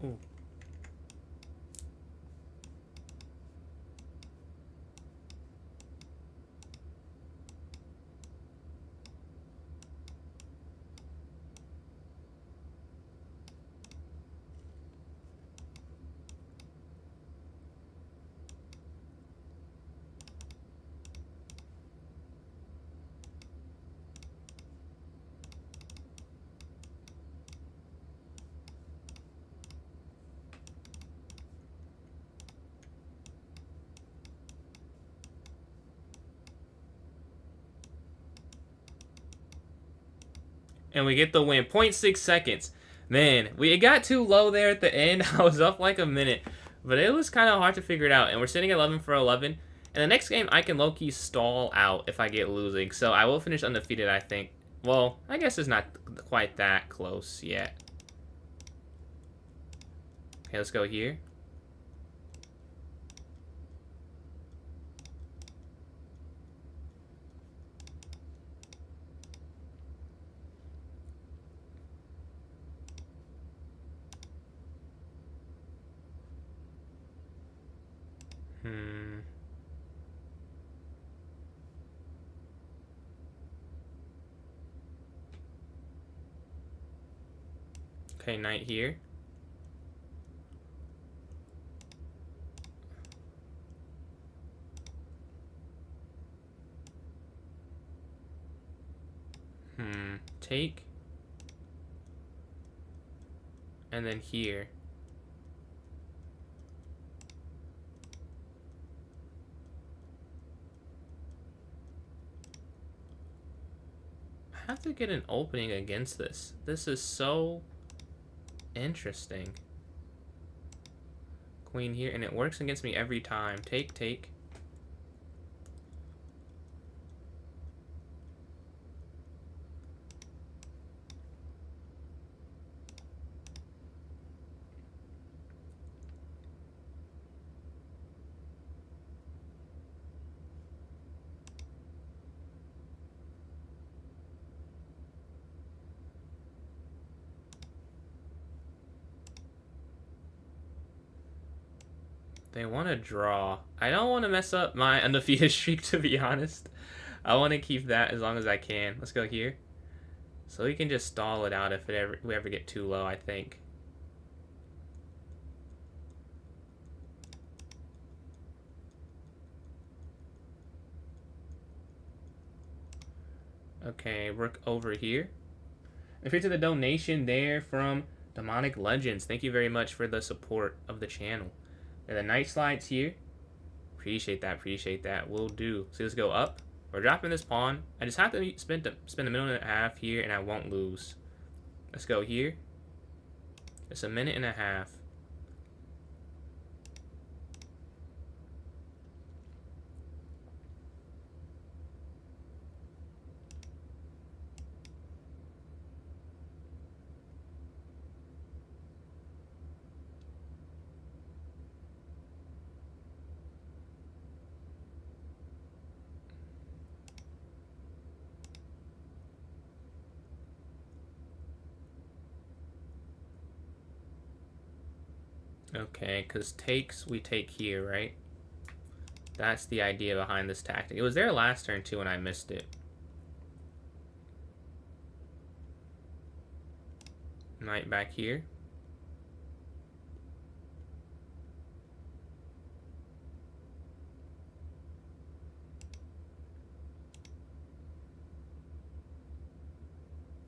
Ooh. And we get the win. 0.6 seconds. Man, it got too low there at the end. I was up like a minute. But it was kind of hard to figure it out. And we're sitting 11 for 11. And the next game, I can low-key stall out if I get losing. So I will finish undefeated, I think. Well, I guess it's not quite that close yet. Okay, let's go here. Okay, knight here. Take. And then here. I have to get an opening against this. This is so interesting. Queen here, and it works against me every time. Take, take. They want to draw. I don't want to mess up my undefeated streak, to be honest. I want to keep that as long as I can. Let's go here. So we can just stall it out if we ever get too low, I think. Okay, rook over here. Appreciate the donation there from Demonic Legends. Thank you very much for the support of the channel. And the knight slides here. Appreciate that, appreciate that. Will do. So let's go up. We're dropping this pawn. I just have to spend a minute and a half here, and I won't lose. Let's go here. It's a minute and a half. Okay, because takes, we take here, right? That's the idea behind this tactic. It was there last turn, too, and I missed it. Knight back here.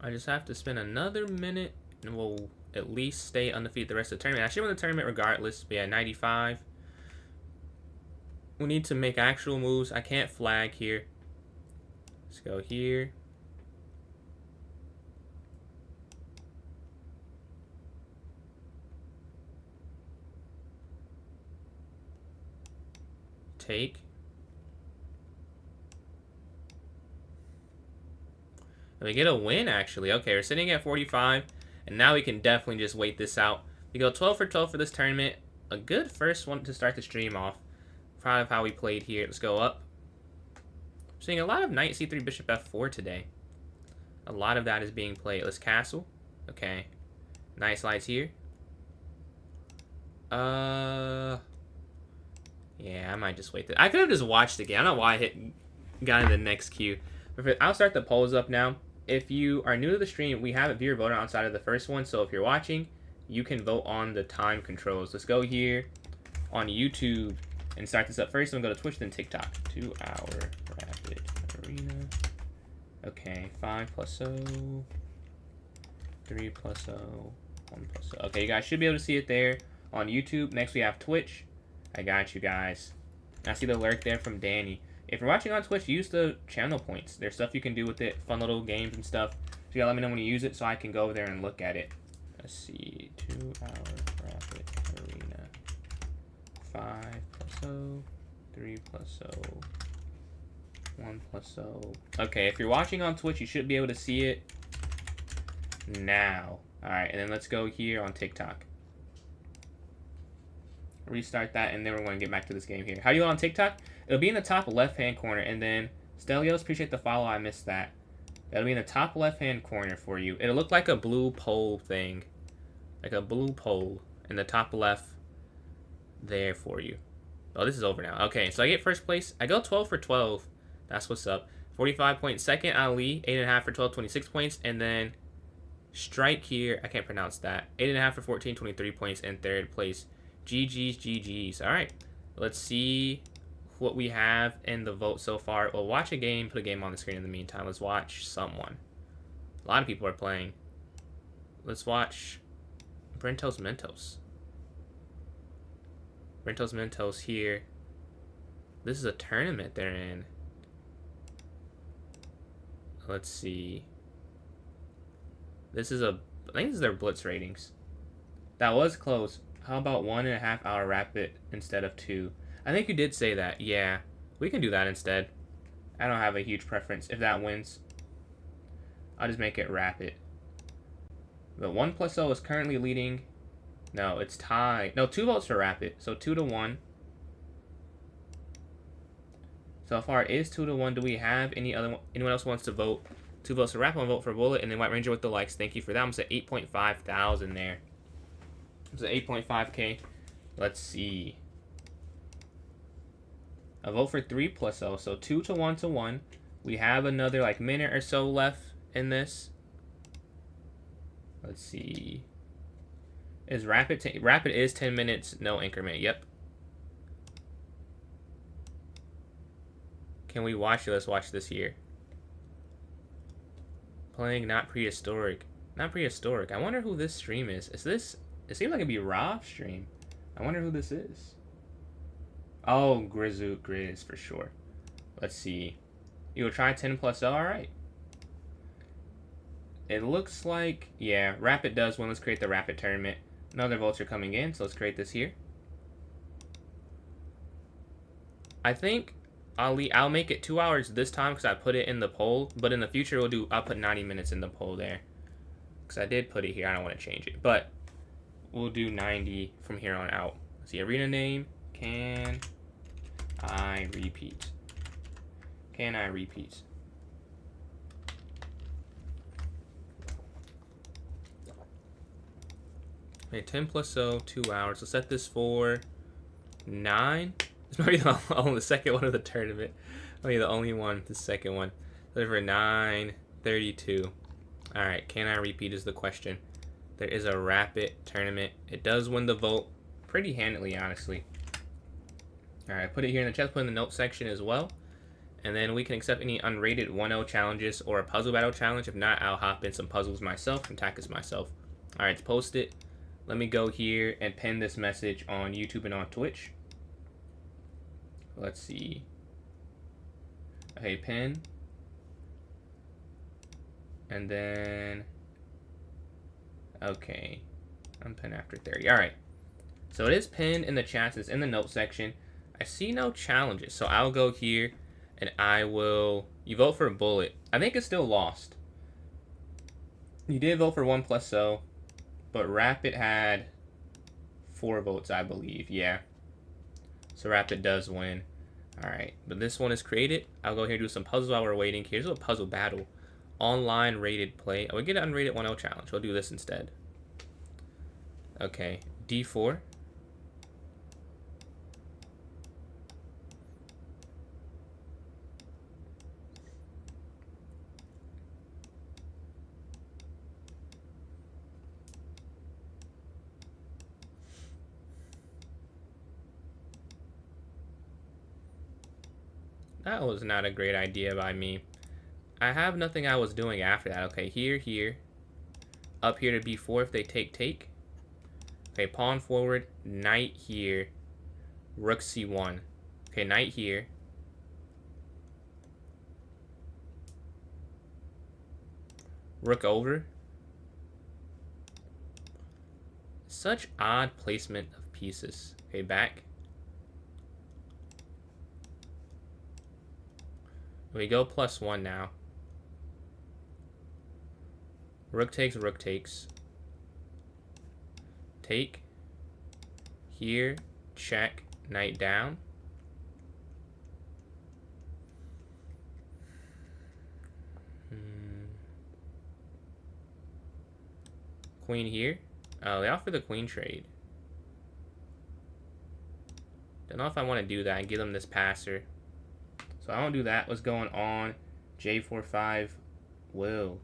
I just have to spend another minute, and we'll at least stay undefeated the rest of the tournament. I should win the tournament regardless. But yeah, 95. We need to make actual moves. I can't flag here. Let's go here. Take. And we get a win, actually. Okay, we're sitting at 45. And now we can definitely just wait this out. We go 12 for 12 for this tournament. A good first one to start the stream off. Proud of how we played here. Let's go up. I'm seeing a lot of knight c3, bishop f4 today. A lot of that is being played. Let's castle. Okay. Knight slides here. Yeah, I might just wait. I could have just watched the game. I don't know why I got in the next queue. I'll start the polls up now. If you are new to the stream, we have a viewer voter outside of the first one. So if you're watching, you can vote on the time controls. Let's go here on YouTube and start this up first. I'm going to go to Twitch, then TikTok. 2 hour rapid arena. Okay, 5 plus 0. 3 plus 0. 1 plus 0. Okay, you guys should be able to see it there on YouTube. Next, we have Twitch. I got you guys. I see the lurk there from Danny. If you're watching on Twitch, use the channel points. There's stuff you can do with it, fun little games and stuff. So you gotta let me know when you use it so I can go over there and look at it. Let's see, 2 hour rapid arena. 5 plus O, 3 plus O, 1 plus O. Okay, if you're watching on Twitch, you should be able to see it now. Alright, and then let's go here on TikTok. Restart that, and then we're going to get back to this game here. How do you go on TikTok? It'll be in the top left-hand corner, and then Stelios, appreciate the follow. I missed that. It'll be in the top left-hand corner for you. It'll look like a blue poll thing. Like a blue poll in the top left there for you. Oh, this is over now. Okay, so I get first place. I go 12 for 12. That's what's up. 45 points. Second, Ali. 8.5 for 12, 26 points. And then Strike here. I can't pronounce that. 8.5 for 14, 23 points. And third place. GG's. All right. Let's see what we have in the vote so far. We'll watch a game. Put a game on the screen in the meantime. Let's watch someone. A lot of people are playing. Let's watch Brentos Mentos. Brentos Mentos here. This is a tournament they're in. Let's see. This is I think this is their Blitz ratings. That was close. How about 1.5 hour rapid instead of 2? I think you did say that. Yeah, we can do that instead. I don't have a huge preference. If that wins, I'll just make it rapid. The 1 plus O is currently leading. No, it's tied. No, 2 votes for rapid. So 2-1. So far it is 2-1. Do we have anyone else who wants to vote? 2 votes for rapid, 1 vote for bullet, and then White Ranger with the likes. Thank you for that. I'm at 8.5 thousand there. It's at 8.5K. Let's see. A vote for 3 plus O. So 2-1. We have another like minute or so left in this. Let's see. Is rapid is 10 minutes, no increment. Yep. Can we watch it? Let's watch this here. Playing not prehistoric. Not prehistoric. I wonder who this stream is. Is this? It seems like it'd be Rob's stream. I wonder who this is. Oh, Grizz for sure. Let's see. You will try 10 plus O. All right. It looks like, yeah, rapid does win. Let's create the rapid tournament. Another votes are coming in, so let's create this here. I think I'll make it 2 hours this time because I put it in the poll, but in the future I'll put 90 minutes in the poll there because I did put it here. I don't want to change it, but we'll do 90 from here on out. Let's see, arena name. Can I repeat? Can I repeat? Okay, 10 plus O, 2 hours. Let's set this for 9. This might be the second one of the tournament. Maybe the only one, the second one. Set it for 9:32. Alright, can I repeat is the question. There is a rapid tournament. It does win the vote pretty handily, honestly. Alright, put it here in the chat, put in the notes section as well. And then we can accept any unrated 1-0 challenges or a puzzle battle challenge. If not, I'll hop in some puzzles myself and tactics myself. Alright, it's posted. Let me go here and pin this message on YouTube and on Twitch. Let's see. Okay, pin. And then, okay. Unpin after 30. All right. So it is pinned in the chats. It's in the notes section. I see no challenges. So I'll go here and you vote for a bullet. I think it's still lost. You did vote for 1 plus O. But Rapid had 4 votes, I believe. Yeah. So Rapid does win. Alright. But this one is created. I'll go here and do some puzzles while we're waiting. Here's a puzzle battle. Online rated play. I would get an unrated 1-0 challenge. We'll do this instead. Okay. D4. That was not a great idea by me. I have nothing I was doing after that. Okay, here. Up here to B4 if they take. Okay, pawn forward, knight here. Rook C1. Okay, knight here. Rook over. Such odd placement of pieces. Okay, back. We go +1 now. Rook takes, rook takes. Take. Here. Check. Knight down. Queen here. Oh, they offer the queen trade. Don't know if I want to do that and give them this passer. So I won't do that. What's going on? J45 will.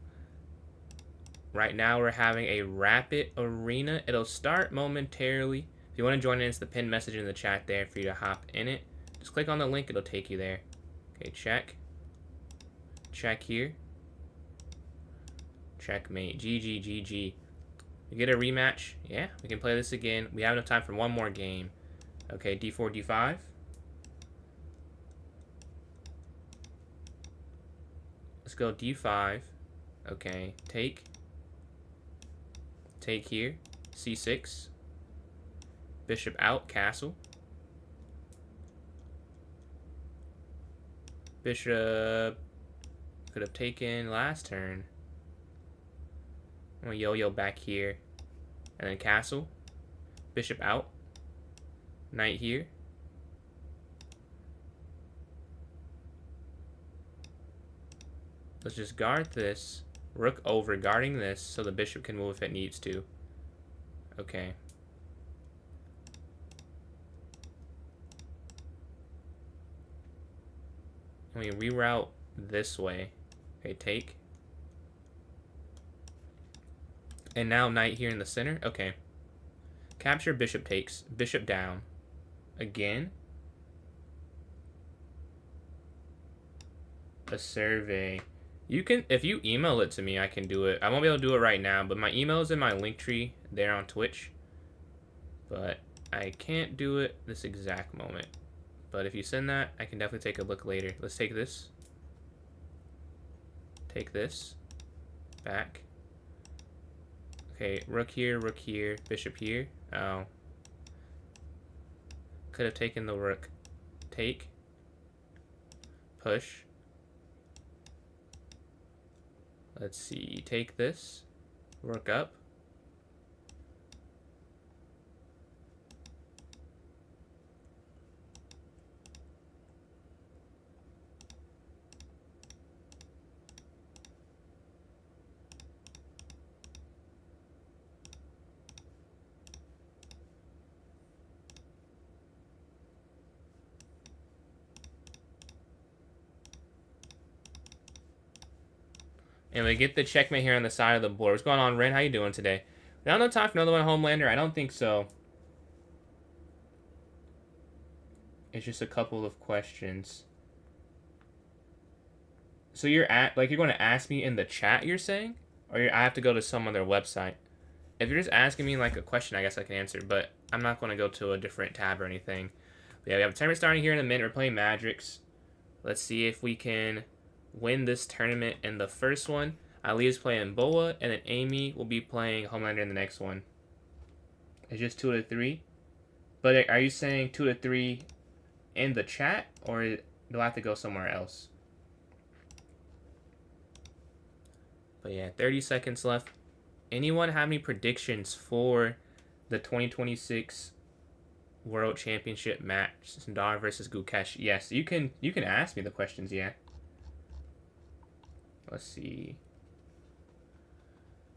Right now we're having a rapid arena. It'll start momentarily. If you want to join in, it's the pinned message in the chat there for you to hop in it. Just click on the link. It'll take you there. Okay, check. Check here. Checkmate. GG, GG. We get a rematch. Yeah, we can play this again. We have enough time for one more game. Okay, D4, D5. Let's go D5. Okay, take. Take here. C6. Bishop out, castle. Bishop could have taken last turn. I'm gonna yo-yo back here. And then castle. Bishop out. Knight here. Let's just guard this. Rook over, guarding this, so the bishop can move if it needs to. Okay. And we reroute this way. Okay, take. And now knight here in the center. Okay. Capture, bishop takes. Bishop down. Again. A survey. You can, if you email it to me, I can do it. I won't be able to do it right now, but my email is in my link tree there on Twitch. But I can't do it this exact moment. But if you send that, I can definitely take a look later. Let's take this. Take this. Back. Okay, rook here, bishop here. Oh. Could have taken the rook. Take. Push. Let's see, take this. Rook up. And we get the checkmate here on the side of the board. What's going on, Ren? How you doing today? We don't have time for another one, Homelander. I don't think so. It's just a couple of questions. So you're going to ask me in the chat, you're saying? Or I have to go to some other website? If you're just asking me like a question, I guess I can answer. But I'm not going to go to a different tab or anything. But yeah, we have a tournament starting here in a minute. We're playing Madrix. Let's see if we can win this tournament in the first one. Ali is playing Boa, and then Amy will be playing Homelander in the next one. It's just 2 to 3. But are you saying 2 to 3 in the chat, or do I have to go somewhere else? But yeah, 30 seconds left. Anyone have any predictions for the 2026 World Championship match? Sundar versus Gukesh. Yes, you can ask me the questions, yeah. Let's see.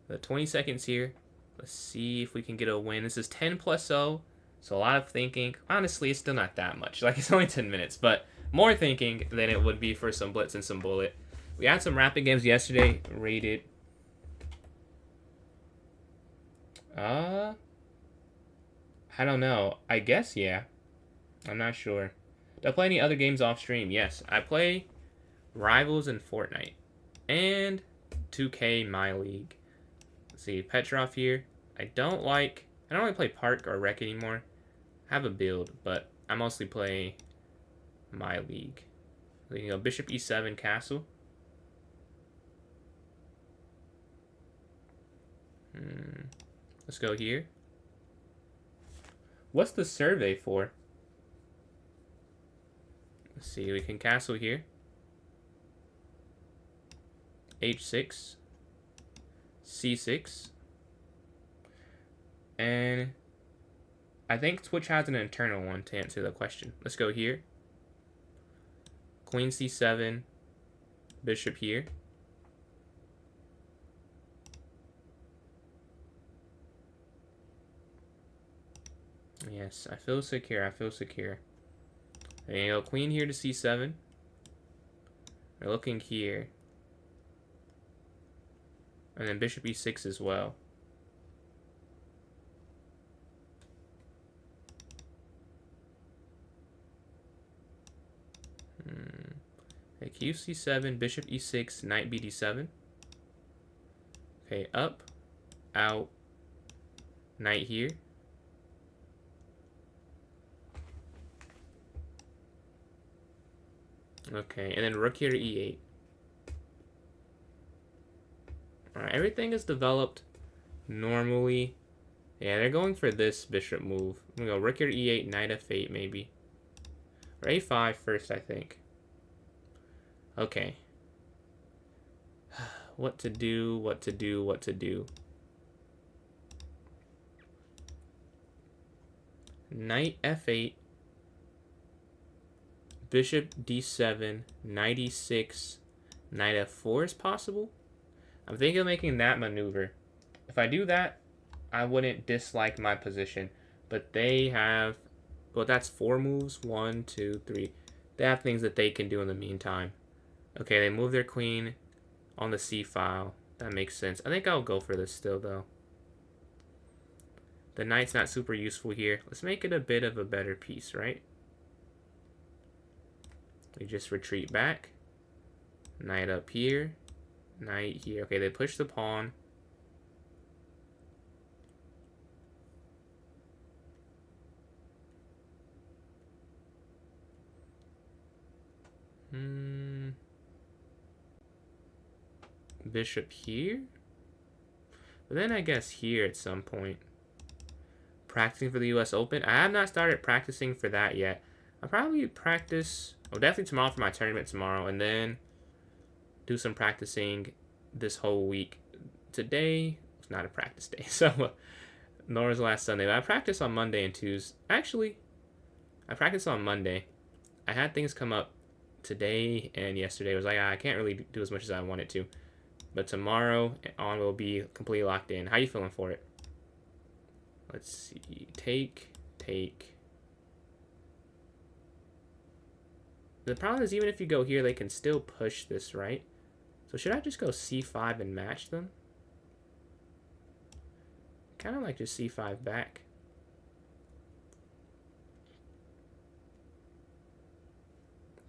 The 20 seconds here. Let's see if we can get a win. This is 10+0, so a lot of thinking. Honestly, it's still not that much. Like, it's only 10 minutes, but more thinking than it would be for some Blitz and some Bullet. We had some rapid games yesterday, rated. I don't know. I guess, yeah. I'm not sure. Do I play any other games off stream? Yes. I play Rivals and Fortnite. And 2K My League. Let's see, Petrov here. I don't really play Park or Rec anymore. I have a build, but I mostly play My League. We can go Bishop E7, Castle. Let's go here. What's the survey for? Let's see, we can castle here. h6, c6, and I think Twitch has an internal one to answer the question. Let's go here. Queen c7, bishop here. Yes, I feel secure. I feel secure. There you go. Queen here to c7. We're looking here. And then bishop e6 as well. Okay, q c7, bishop e6, knight bd7. Okay, up, out, knight here. Okay, and then rook here to e8. Alright, everything is developed normally. Yeah, they're going for this bishop move. I'm gonna go rook here to e8, knight f8 maybe. Or a5 first, I think. Okay. What to do, what to do, what to do. Knight f8. Bishop d7, knight e6, knight f4 is possible. I'm thinking of making that maneuver. If I do that, I wouldn't dislike my position. But they have, well, that's 4 moves. 1, 2, 3. They have things that they can do in the meantime. Okay, they move their queen on the c file. That makes sense. I think I'll go for this still, though. The knight's not super useful here. Let's make it a bit of a better piece, right? We just retreat back. Knight up here. Knight here. Okay, they push the pawn. Bishop here. But then I guess here at some point. Practicing for the US Open. I have not started practicing for that yet. I'll probably practice, well, definitely tomorrow for my tournament tomorrow, and then do some practicing this whole week. Today was not a practice day, so nor was last Sunday, but I practiced on Monday and Tuesday. Actually, I practiced on Monday. I had things come up today and yesterday. It was like, I can't really do as much as I wanted to. But tomorrow on will be completely locked in. How you feeling for it? Let's see. Take. The problem is, even if you go here, they can still push this, right? So should I just go c5 and match them? Kind of like just c5 back.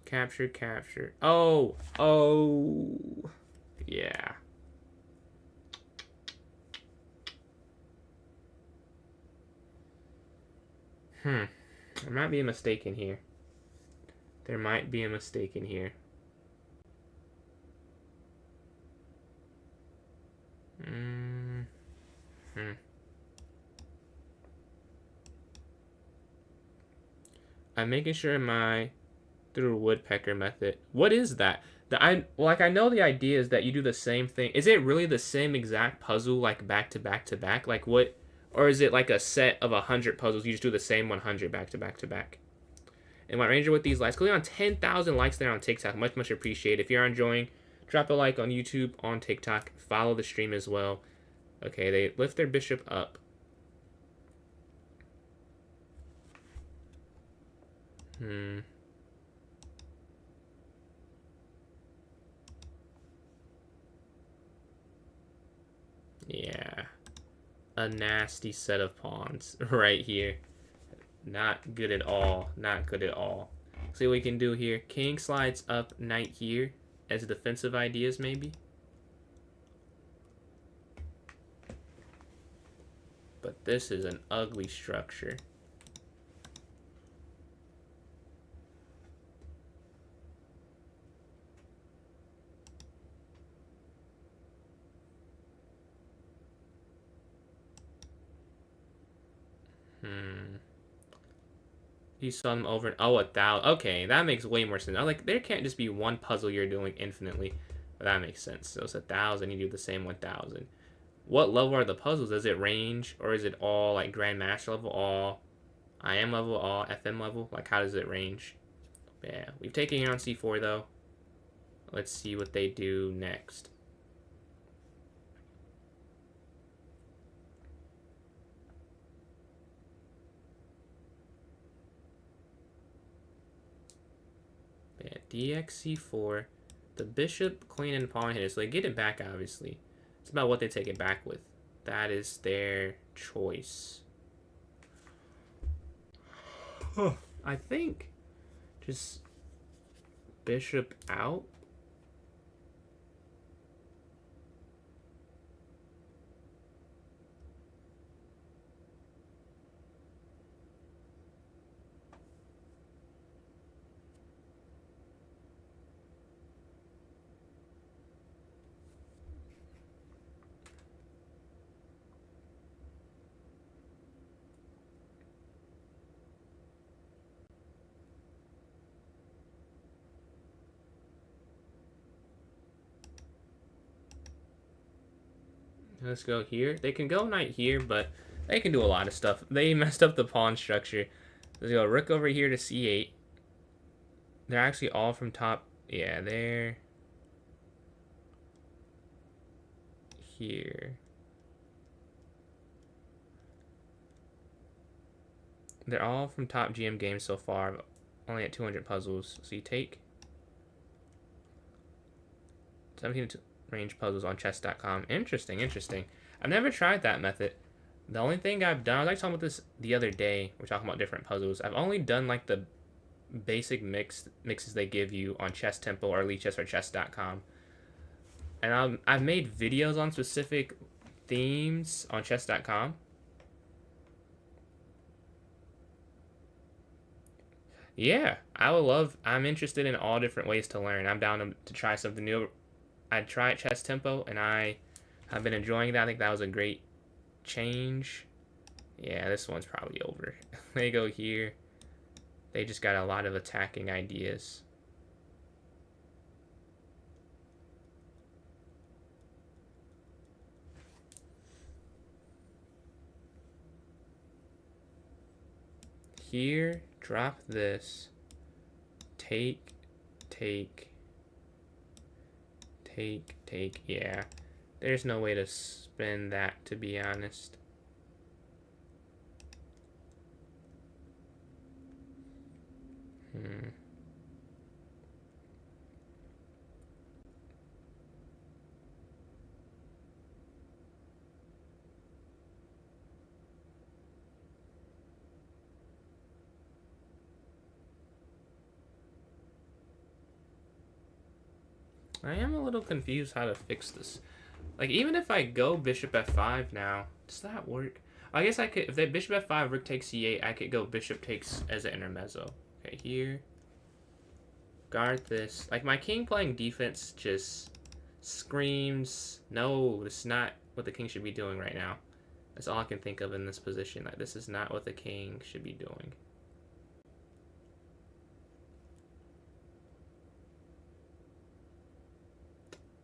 Capture. Oh! Yeah. There might be a mistake in here. There might be a mistake in here. I'm making sure my through woodpecker method. What is that? I know the idea is that you do the same thing. Is it really the same exact puzzle, like back to back to back? Like what? Or is it like a set of 100 puzzles? You just do the same 100 back to back to back. And my ranger with these likes. Click on 10,000 likes there on TikTok. Much appreciated. If you're enjoying, drop a like on YouTube, on TikTok. Follow the stream as well. Okay, they lift their bishop up. Yeah. A nasty set of pawns right here. Not good at all. Not good at all. See what we can do here. King slides up, knight here as defensive ideas maybe. But this is an ugly structure. You saw them over. Oh, 1,000. Okay, that makes way more sense. I like, there can't just be one puzzle you're doing infinitely. But that makes sense. So it's 1,000. You do the same 1,000. What level are the puzzles? Does it range, or is it all like Grandmaster level, all IM level, all FM level? Like, how does it range? Yeah, we've taken here on C4 though. Let's see what they do next. Yeah, DXC4. The bishop, queen, and pawn hit it, so they get it back, obviously. It's about what they take it back with. That is their choice. I think just bishop out. Let's go here. They can go knight here, but they can do a lot of stuff. They messed up the pawn structure. Let's go rook over here to c8. They're actually all from top. Yeah, they're here. They're all from top GM games so far, only at 200 puzzles. So you take 17 range puzzles on chess.com. Interesting, interesting. I've never tried that method. The only thing I've done, I was like talking about this the other day. We're talking about different puzzles. I've only done like the basic mixes they give you on Chess Temple or Elite Chess or chess.com. And I've made videos on specific themes on chess.com. Yeah, I would love. I'm interested in all different ways to learn. I'm down to try something new. I tried Chess Tempo, and I have been enjoying that. I think that was a great change. Yeah, this one's probably over. They go here. They just got a lot of attacking ideas. Here, drop this. Take. Yeah. There's no way to spin that, to be honest. I am a little confused how to fix this. Like, even if I go bishop f5 now, does that work? I guess I could, if they bishop f5, rook takes c8, I could go bishop takes as an intermezzo. Okay, here. Guard this. Like, my king playing defense just screams, no, this is not what the king should be doing right now. That's all I can think of in this position. Like, this is not what the king should be doing.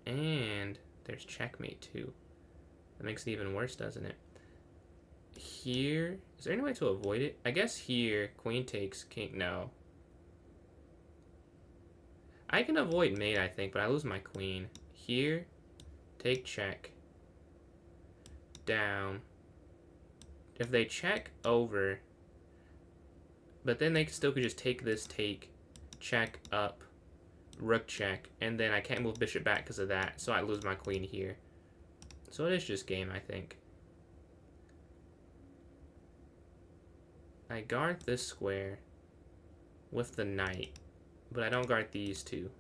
And there's checkmate too. That makes it even worse, doesn't it? Here, is there any way to avoid it? I guess here, queen takes, king, no. I can avoid mate, I think, but I lose my queen. Here, take check. Down. If they check over, but then they still could just take this take, check up, rook check, and then I can't move bishop back because of that, so I lose my queen here. So it is just game, I think. I guard this square with the knight, but I don't guard these two.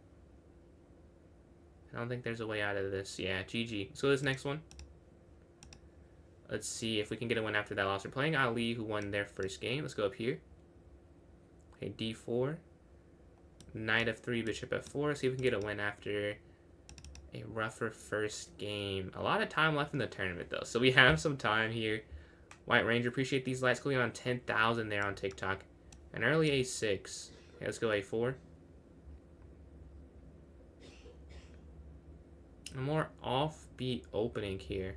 I don't think there's a way out of this. Yeah, GG. So this next one. Let's see if we can get a win after that loss. We're playing Ali, who won their first game. Let's go up here. Okay, d4. Knight f3, bishop f4. See if we can get a win after a rougher first game. A lot of time left in the tournament, though. So we have some time here. White Ranger, appreciate these likes. Clicking on 10,000 there on TikTok. An early a6. Okay, let's go a4. A more offbeat opening here.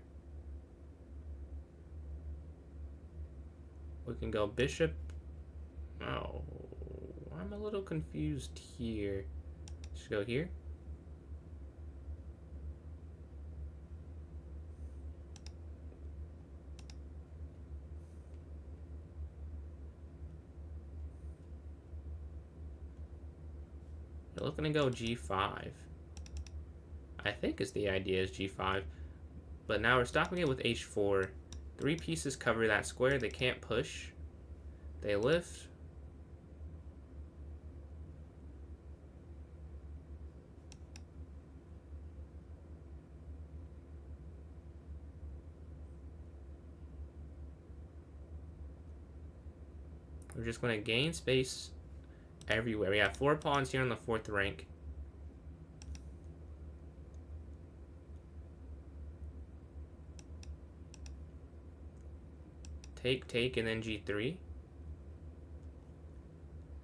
We can go bishop. Oh, I'm a little confused here. Just go here. We're looking to go g5. I think is the idea is g5. But now we're stopping it with h4. 3 pieces cover that square. They can't push. They lift. We're just going to gain space everywhere. We have 4 pawns here on the 4th rank. Take, and then g3.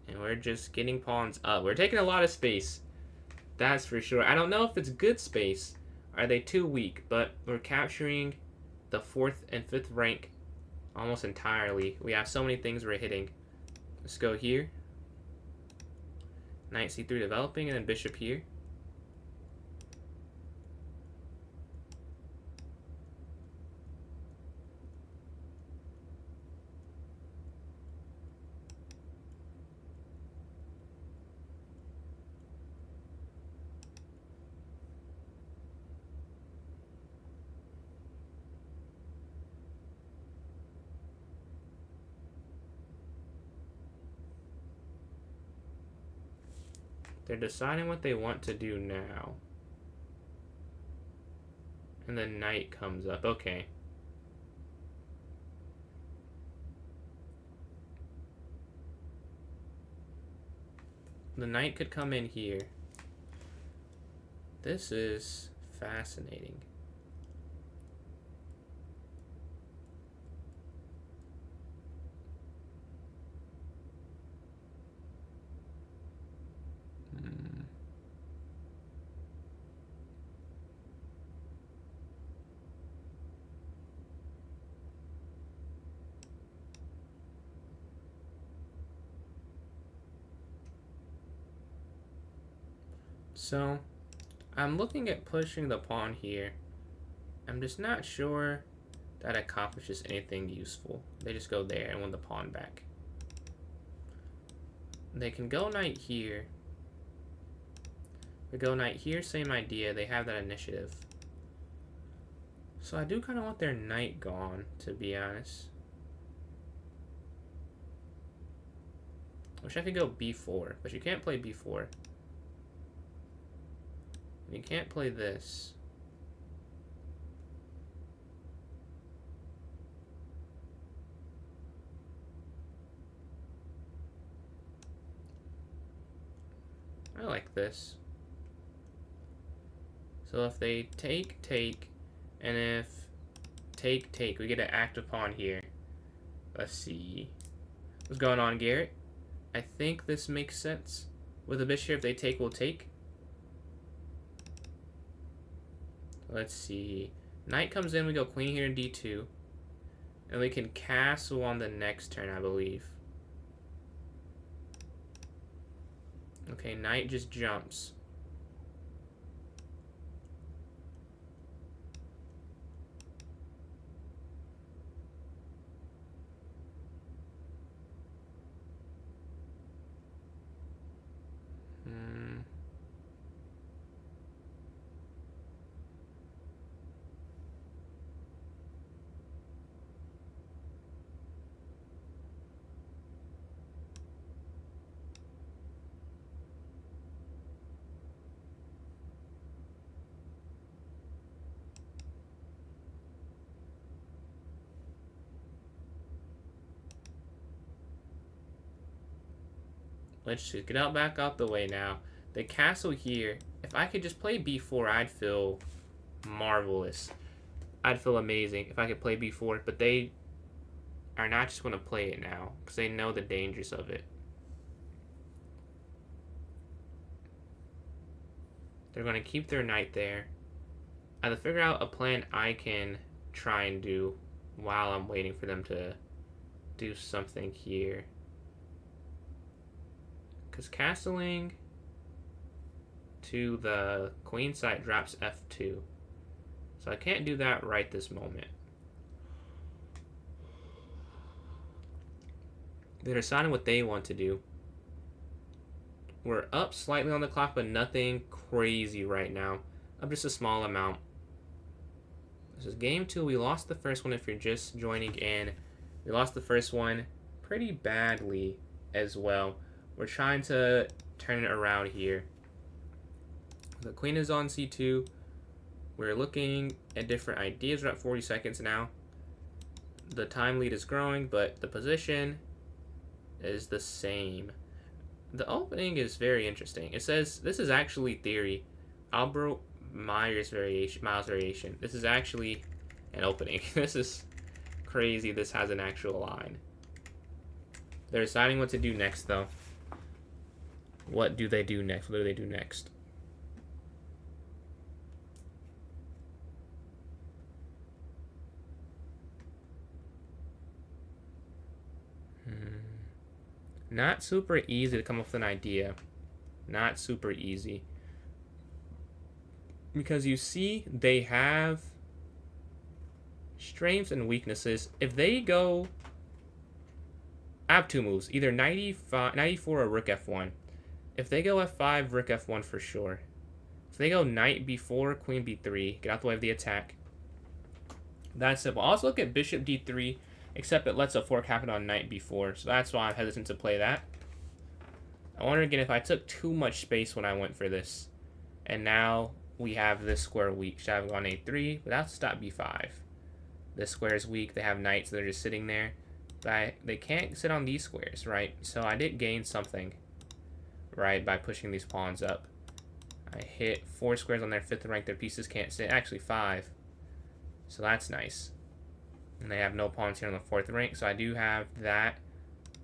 And we're just getting pawns up. We're taking a lot of space. That's for sure. I don't know if it's good space. Are they too weak? But we're capturing the 4th and 5th rank almost entirely. We have so many things we're hitting. Let's go here. Knight c3 developing, and then bishop here. They're deciding what they want to do now. And the knight comes up. Okay. The knight could come in here. This is fascinating. So, I'm looking at pushing the pawn here. I'm just not sure that accomplishes anything useful. They just go there and win the pawn back. They can go knight here. We go knight here, same idea. They have that initiative. So I do kind of want their knight gone, to be honest. Wish I could go b4, but you can't play b4. You can't play this. I like this. So if they take, and if take, we get an active pawn here. Let's see. What's going on, Garrett? I think this makes sense. With the bishop, if they take, we'll take. Let's see. Knight comes in, we go queen here in d2. And we can castle on the next turn, I believe. Okay, knight just jumps. Let's just get back out the way now. The castle here, if I could just play b4, I'd feel marvelous. I'd feel amazing if I could play b4, but they are not just going to play it now because they know the dangers of it. They're going to keep their knight there. I have to figure out a plan I can try and do while I'm waiting for them to do something here. Because castling to the queen side drops f2. So I can't do that right this moment. They're deciding what they want to do. We're up slightly on the clock, but nothing crazy right now. Up just a small amount. This is game 2. We lost the first one if you're just joining in. We lost the first one pretty badly as well. We're trying to turn it around here. The queen is on c2. We're looking at different ideas. We're at 40 seconds now. The time lead is growing, but the position is the same. The opening is very interesting. It says this is actually theory. Albert Miles variation. This is actually an opening. This is crazy. This has an actual line. They're deciding what to do next, though. What do they do next? What do they do next? Not super easy to come up with an idea. Not super easy. Because you see, they have strengths and weaknesses. If they go... I have two moves. Either 94 or rook f1. If they go f5, rook f1 for sure. If they go knight b4, queen b3, get out the way of the attack. That's simple. Also look at bishop d3, except it lets a fork happen on knight b4, so that's why I'm hesitant to play that. I wonder again if I took too much space when I went for this. And now we have this square weak. Should I have gone a3? But that's stop b5. This square is weak. They have knights, so they're just sitting there. But they can't sit on these squares, right? So I did gain something, right, by pushing these pawns up. I hit 4 squares on their 5th rank. Their pieces can't sit. Actually, 5. So that's nice. And they have no pawns here on the 4th rank, so I do have that.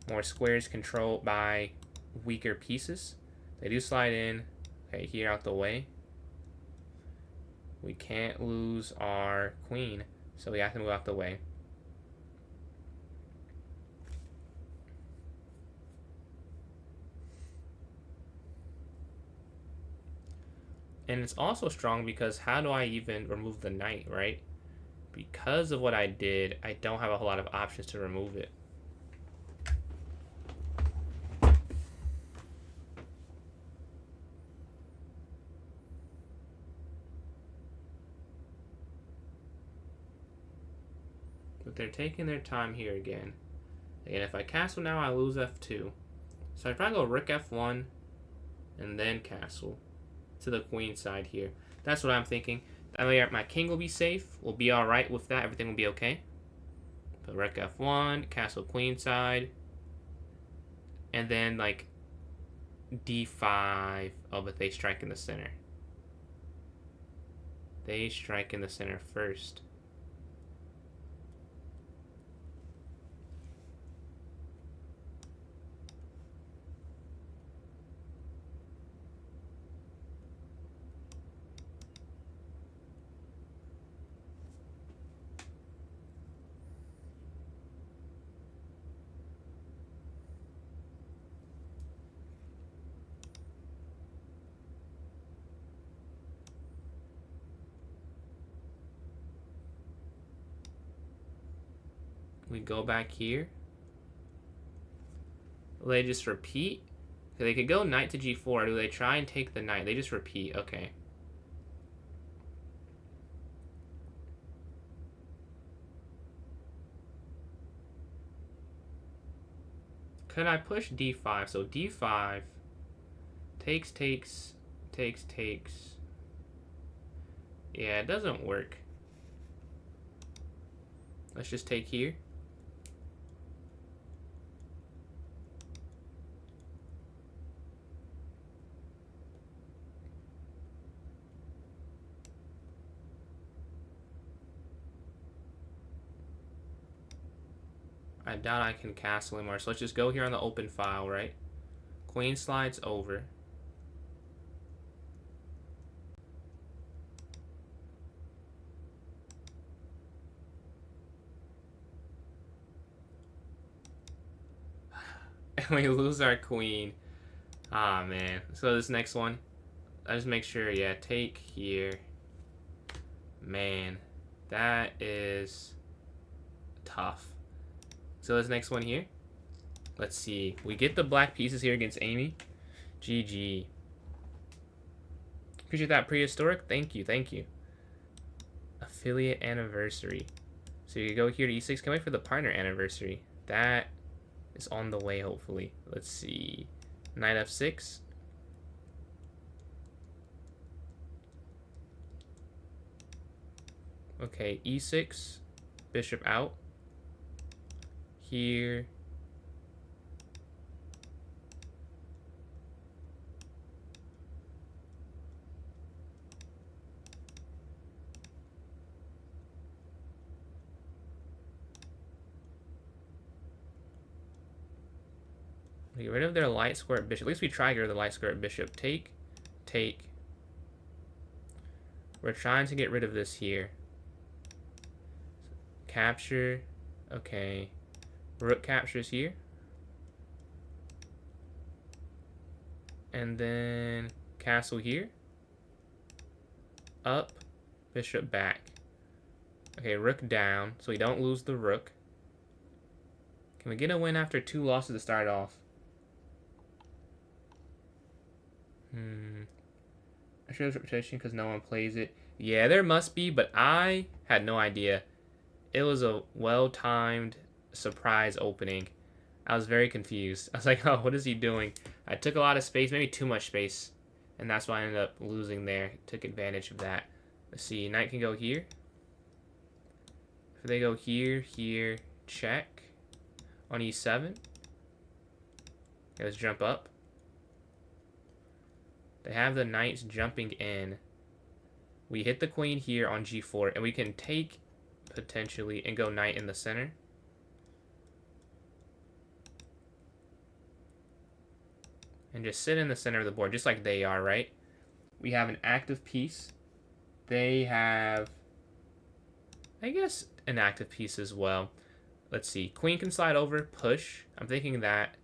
More squares controlled by weaker pieces. They do slide in. Okay, here out the way. We can't lose our queen, so we have to move out the way. And it's also strong because how do I even remove the knight, right? Because of what I did, I don't have a whole lot of options to remove it. But they're taking their time here again. And if I castle now, I lose f2. So I'd probably go rook f1 and then castle to the queen side here. That's what I'm thinking. That way my king will be safe. We'll be alright with that. Everything will be okay. But rook f1, castle queen side. And then like d5. Oh, but they strike in the center. They strike in the center first. We go back here. Will they just repeat? They could go knight to g4. Do they try and take the knight? They just repeat. Okay. Could I push d5? So d5 takes. Yeah, it doesn't work. Let's just take here. I doubt I can castle anymore, so let's just go here on the open file, right? Queen slides over. we lose our queen. Ah, man. So this next one, I just make sure, yeah, take here. Man, that is tough. So this next one here, let's see. We get the black pieces here against Amy. GG. Appreciate that, prehistoric. Thank you, thank you. Affiliate anniversary. So you go here to E6. Can wait for the partner anniversary. That is on the way, hopefully. Let's see. Knight F6. Okay, E6. Bishop out. Here. Get rid of their light square bishop. At least we try to get rid of the light square bishop. Take, take. We're trying to get rid of this here. Capture. Okay. Rook captures here. And then castle here. Up. Bishop back. Okay, rook down. So we don't lose the rook. Can we get a win after 2 losses to start off? I sure there's reputation because no one plays it. Yeah, there must be, but I had no idea. It was a well-timed surprise opening. I was very confused. I was like, oh, what is he doing? I took a lot of space, maybe too much space, and that's why I ended up losing there. Took advantage of that. Let's see, knight can go here. If they go here, here, check. On E7. Okay, let's jump up. They have the knights jumping in. We hit the queen here on G4, and we can take, potentially, and go knight in the center. And just sit in the center of the board, just like they are, right? We have an active piece. They have, I guess, an active piece as well. Let's see. Queen can slide over, push. I'm thinking that,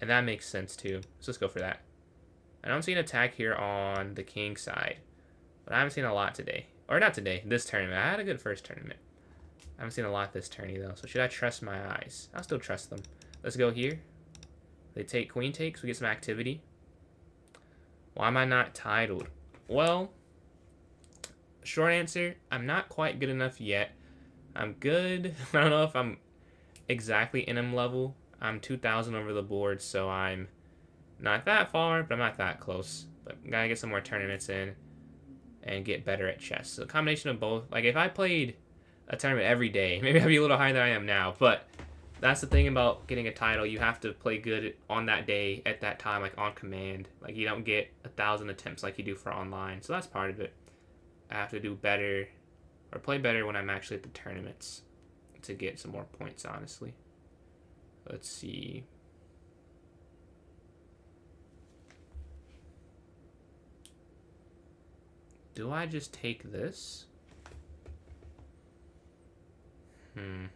and that makes sense too. So let's go for that. I don't see an attack here on the king side, but I haven't seen a lot today. Or not today, this tournament. I had a good first tournament. I haven't seen a lot this tourney though, so should I trust my eyes? I'll still trust them. Let's go here. They take queen takes, we get some activity. Why am I not titled? Well, short answer, I'm not quite good enough yet. I'm good. I don't know if I'm exactly NM level. I'm 2,000 over the board, so I'm not that far, but I'm not that close. But gotta get some more tournaments in and get better at chess. So a combination of both. Like if I played a tournament every day, maybe I'd be a little higher than I am now. But that's the thing about getting a title. You have to play good on that day, at that time, like on command. Like you don't get 1,000 attempts like you do for online. So that's part of it. I have to do better or play better when I'm actually at the tournaments to get some more points, honestly. Let's see. Do I just take this? I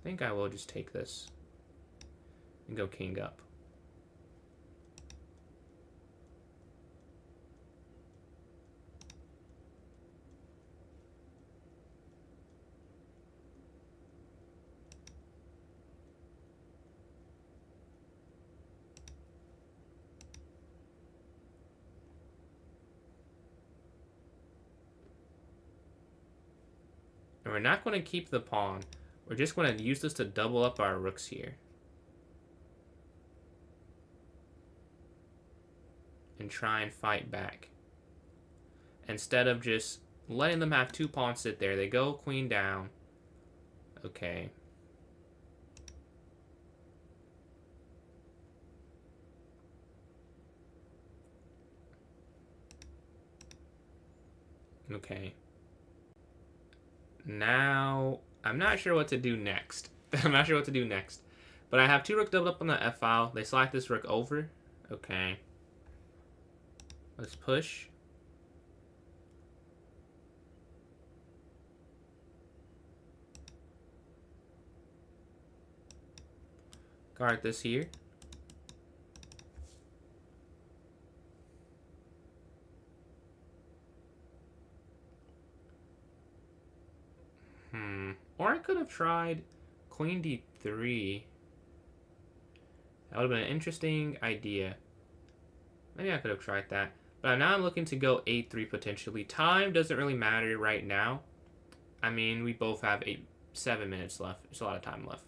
think I will just take this and go king up. And we're not going to keep the pawn. We're just going to use this to double up our rooks here. And try and fight back. Instead of just letting them have 2 pawns sit there. They go queen down. Okay. Okay. Now, I'm not sure what to do next. I'm not sure what to do next. But I have 2 rook doubled up on the F-file. They slide this rook over. Okay. Let's push. Guard this here. Or I could have tried Queen D3. That would have been an interesting idea. Maybe I could have tried that. But now I'm looking to go A3 potentially. Time doesn't really matter right now. I mean, we both have 7 minutes left. There's a lot of time left,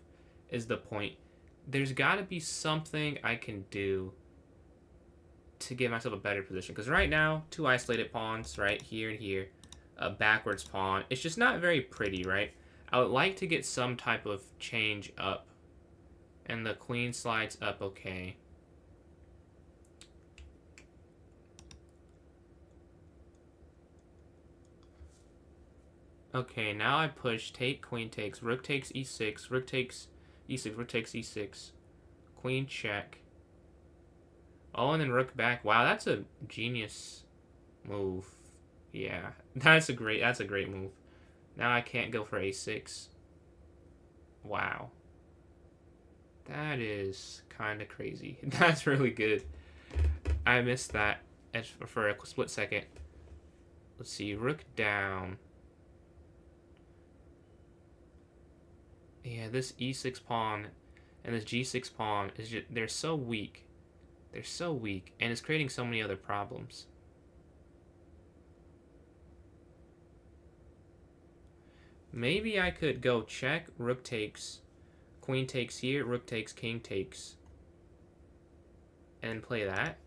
is the point. There's got to be something I can do to give myself a better position. Because right now, 2 isolated pawns, right, here and here. A backwards pawn. It's just not very pretty, right? I would like to get some type of change up. And the queen slides up, okay. Okay, now I push, take, queen takes, rook takes e6, rook takes e6, rook takes e6, queen check. Oh, and then rook back. Wow, that's a genius move. Yeah, that's a great move. Now I can't go for a6. Wow. That is kind of crazy. That's really good. I missed that for a split second. Let's see, rook down. Yeah, this e6 pawn and this g6 pawn is just, they're so weak. They're so weak, and it's creating so many other problems. Maybe I could go check, rook takes, queen takes here, rook takes, king takes, and play that.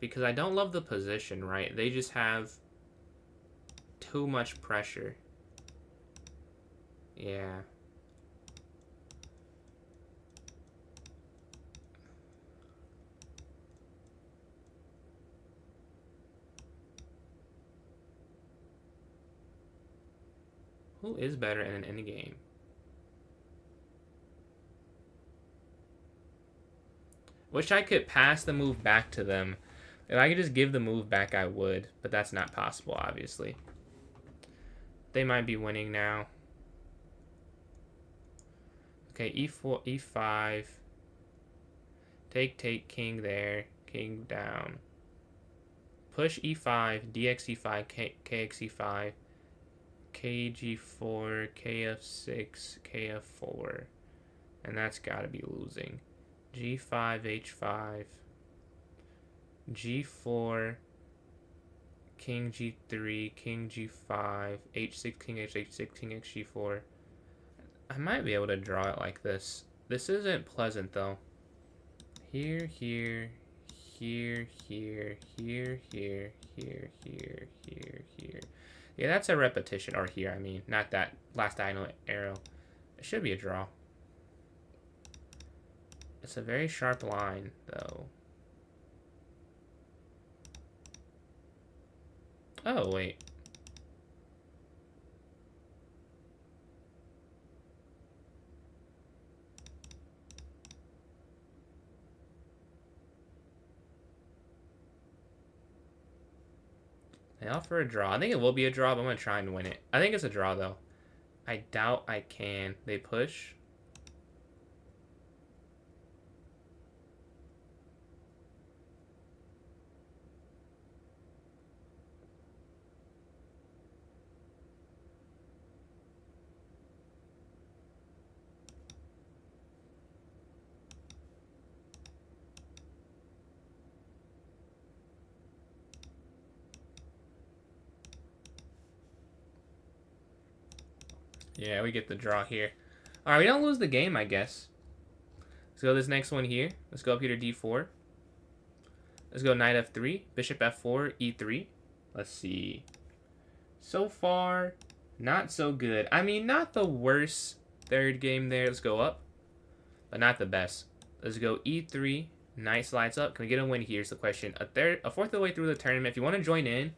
Because I don't love the position, right? They just have too much pressure. Yeah. Who is better in an endgame? Wish I could pass the move back to them. If I could just give the move back, I would. But that's not possible, obviously. They might be winning now. Okay, e4, e5. Take, king there. King down. Push e5, dx e5, kx e5. kg4, kf6, kf4. And that's gotta be losing. g5, h5. g4. King g3, king g5, h6, king h6, king xg4. I might be able to draw it like this. This isn't pleasant though. Here, here, here, here, here, here, here, here, here. Yeah, that's a repetition. Or here, I mean. Not that last diagonal arrow. It should be a draw. It's a very sharp line, though. Oh, wait. They offer a draw. I think it will be a draw, but I'm going to try and win it. I think it's a draw, though. I doubt I can. They push. Yeah, we get the draw here. Alright, we don't lose the game, I guess. Let's go this next one here. Let's go up here to d4. Let's go knight f3, bishop f4, e3. Let's see. So far, not so good. I mean, not the worst third game there. Let's go up, but not the best. Let's go e3, knight slides up. Can we get a win here is the question. A fourth of the way through the tournament. If you want to join in,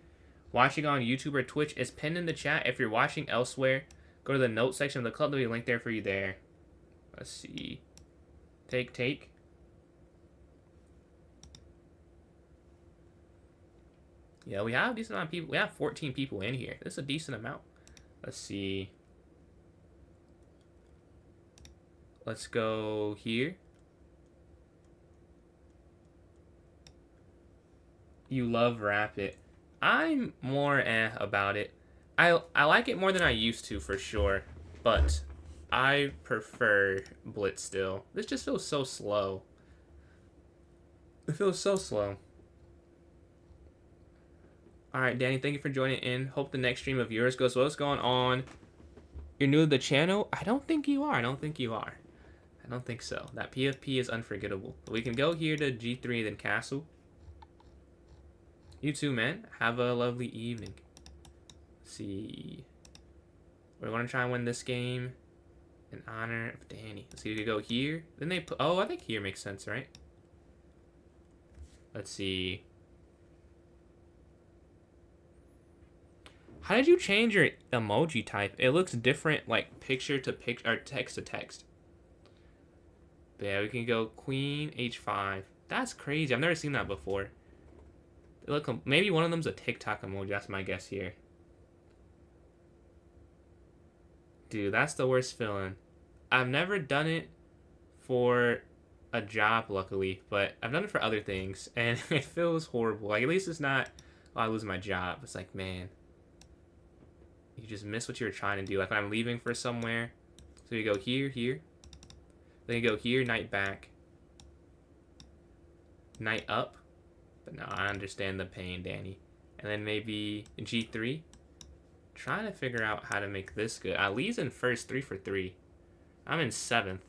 watching on YouTube or Twitch, it's pinned in the chat. If you're watching elsewhere, go to the notes section of the club. There'll be a link there for you there. Let's see. Take. Yeah, we have a decent amount of people. We have 14 people in here. This is a decent amount. Let's see. Let's go here. You love rapid. I'm more about it. I like it more than I used to for sure, but I prefer blitz still. This just feels so slow. It feels so slow. All right, Danny, thank you for joining in. Hope the next stream of yours goes well. What's going on? You're new to the channel? I don't think you are. I don't think you are. I don't think so. That PFP is unforgettable. But we can go here to G3, then castle. You too, man. Have a lovely evening. Let's see. We're going to try and win this game in honor of Danny. Let's see, we could go here. Then they put... Oh, I think here makes sense, right? Let's see. How did you change your emoji type? It looks different, like picture to picture, or text to text. But yeah, we can go Queen H5. That's crazy. I've never seen that before. Look, maybe one of them's a TikTok emoji. That's my guess here. Dude, that's the worst feeling. I've never done it for a job, luckily, but I've done it for other things, and it feels horrible. Like, at least it's not, oh, I lose my job. It's like, man, you just miss what you were trying to do. Like when I'm leaving for somewhere, so you go here, here, then you go here, night back, night up. But no, I understand the pain, Danny. And then maybe G3. Trying to figure out how to make this good. Lee's in first, 3 for 3. I'm in 7th.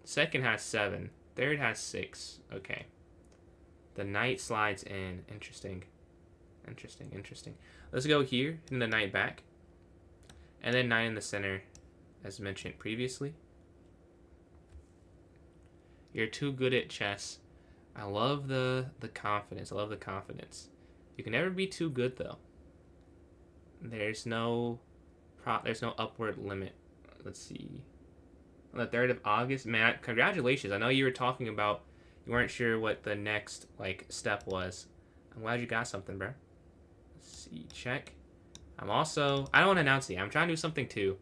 Second has 7. Third has 6. Okay. The knight slides in. Interesting. Interesting, interesting. Let's go here, in the knight back. And then knight in the center, as mentioned previously. You're too good at chess. I love the confidence. I love the confidence. You can never be too good, though. There's no upward limit. Let's see. On the 3rd of August, man, congratulations. I know you were talking about you weren't sure what the next step was. I'm glad you got something, bro. Let's see, check. I don't want to announce it. I'm trying to do something too,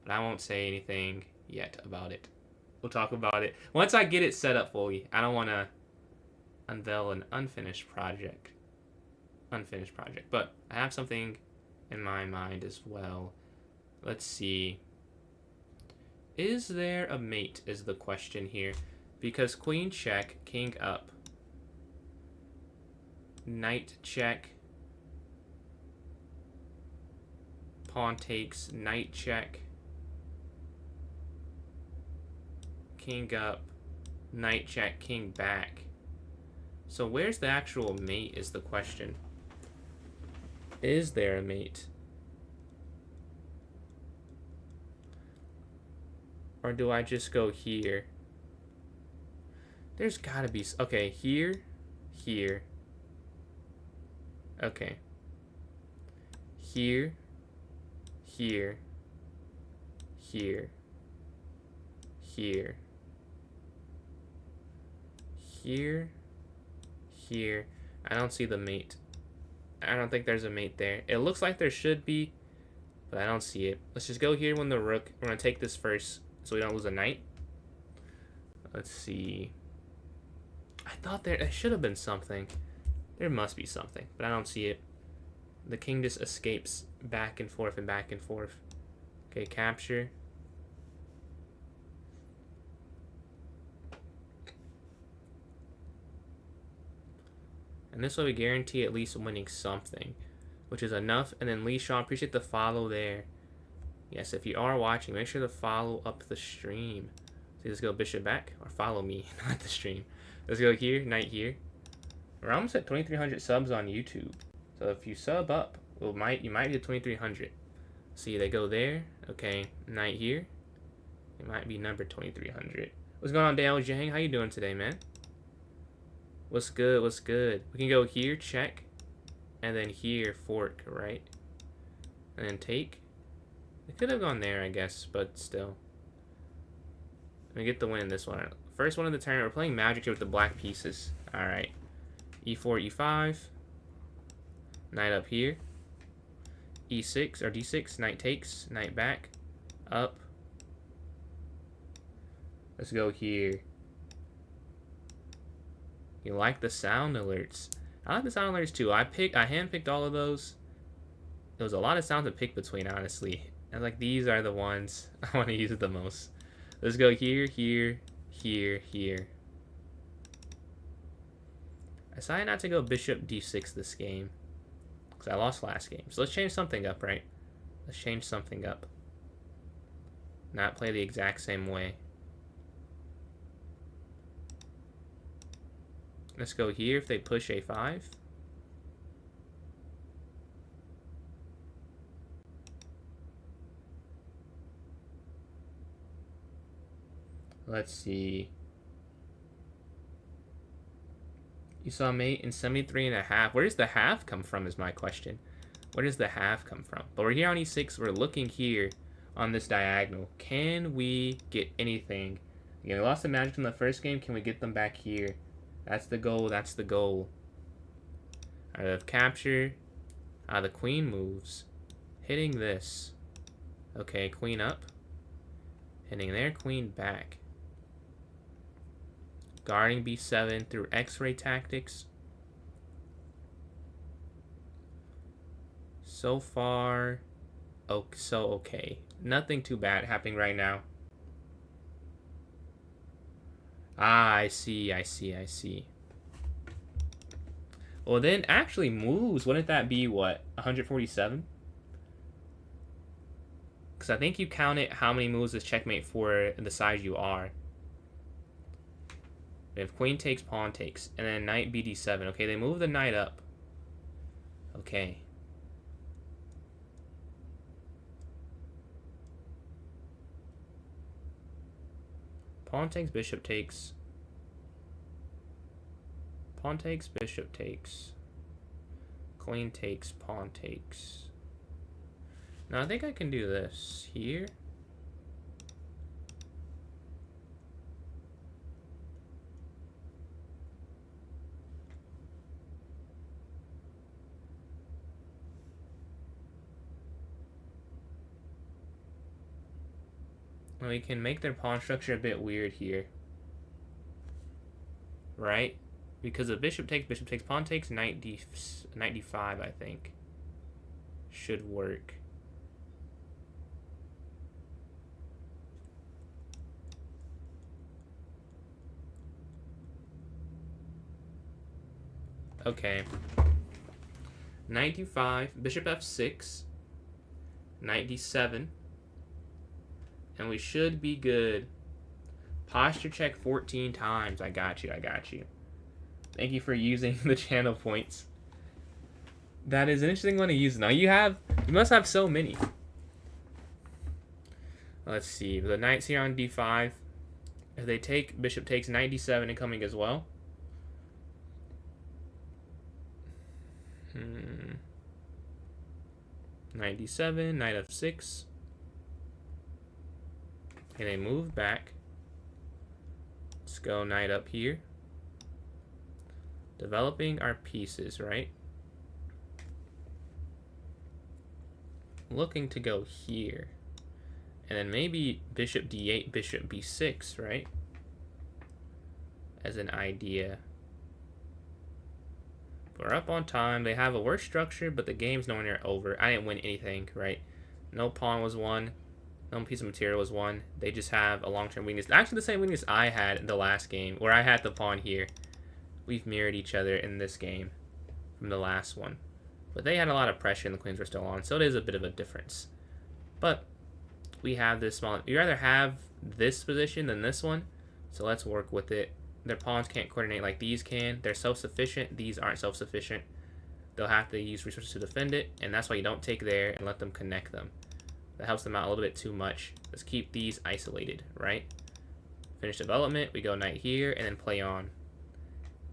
but I won't say anything yet about it. We'll talk about it once I get it set up fully. I don't want to unveil an unfinished project, but I have something in my mind as well. Let's see. Is there a mate is the question here, because queen check, king up, knight check, pawn takes, knight check, king up, knight check, king back. So where's the actual mate is the question. Is there a mate? Or do I just go here? There's gotta be... Okay, here, here. Okay. Here, here, here, here, here, here. I don't see the mate. I don't think there's a mate there. It looks like there should be, but I don't see it. Let's just go here when the rook. We're going to take this first so we don't lose a knight. Let's see. I thought there should have been something. There must be something, but I don't see it. The king just escapes back and forth and back and forth. Okay, capture. And this way we guarantee at least winning something, which is enough. And then Lee Shaw, appreciate the follow there. Yes, if you are watching, make sure to follow up the stream. So let's go bishop back, or follow me, not the stream. Let's go here, knight here. We're almost at 2,300 subs on YouTube. So if you sub up, you might be at 2,300. See, they go there. Okay, knight here. It might be number 2,300. What's going on, Dale Jang? How you doing today, man? What's good? What's good? We can go here, check, and then here, fork, right? And then take. It could have gone there, I guess, but still. Let me get the win in this one. First one of the turn. We're playing Magic here with the black pieces. All right. E4, E5. Knight up here. E6 or D6. Knight takes. Knight back. Up. Let's go here. You like the sound alerts? I like the sound alerts too. I handpicked all of those. There was a lot of sounds to pick between, honestly. I was like, these are the ones I want to use the most. Let's go here, here, here, here. I decided not to go bishop d6 this game, because I lost last game. So let's change something up, right? Let's change something up. Not play the exact same way. Let's go here if they push a5. Let's see. You saw mate in 73.5. Where does the half come from is my question. Where does the half come from? But we're here on e6. We're looking here on this diagonal. Can we get anything? Again, we lost the magic in the first game. Can we get them back here? That's the goal. That's the goal. Out of capture. The queen moves. Hitting this. Okay, queen up. Hitting there, queen back. Guarding b7 through x-ray tactics. So far, okay. Nothing too bad happening right now. I see. Well, then actually moves. Wouldn't that be, what, 147? Because I think you count it how many moves is checkmate for the size you are. We have queen takes, pawn takes, and then knight bd7. Okay, they move the knight up. Okay. Pawn takes, bishop takes. Pawn takes, bishop takes. Queen takes, pawn takes. Now I think I can do this here. We can make their pawn structure a bit weird here. Right? Because the bishop takes, pawn takes, knight d5, I think. Should work. Okay. Knight d5, bishop f6, knight d7. And we should be good. Posture check 14 times. I got you. Thank you for using the channel points. That is an interesting one to use. Now you must have so many. Let's see. The knight's here on d5. If they take, bishop takes, knight d7 incoming as well. Knight d7, knight f6. Okay, they move back. Let's go knight up here. Developing our pieces, right? Looking to go here. And then maybe bishop d8, bishop b6, right? As an idea. We're up on time. They have a worse structure, but the game's nowhere near over. I didn't win anything, right? No pawn was won. No piece of material was won. They just have a long-term weakness. Actually, the same weakness I had in the last game, where I had the pawn here. We've mirrored each other in this game from the last one. But they had a lot of pressure and the queens were still on, so it is a bit of a difference. But we have this small... You'd rather have this position than this one, so let's work with it. Their pawns can't coordinate like these can. They're self-sufficient. These aren't self-sufficient. They'll have to use resources to defend it, and that's why you don't take there and let them connect them. That helps them out a little bit too much. Let's keep these isolated, right? Finish development. We go knight here, and then play on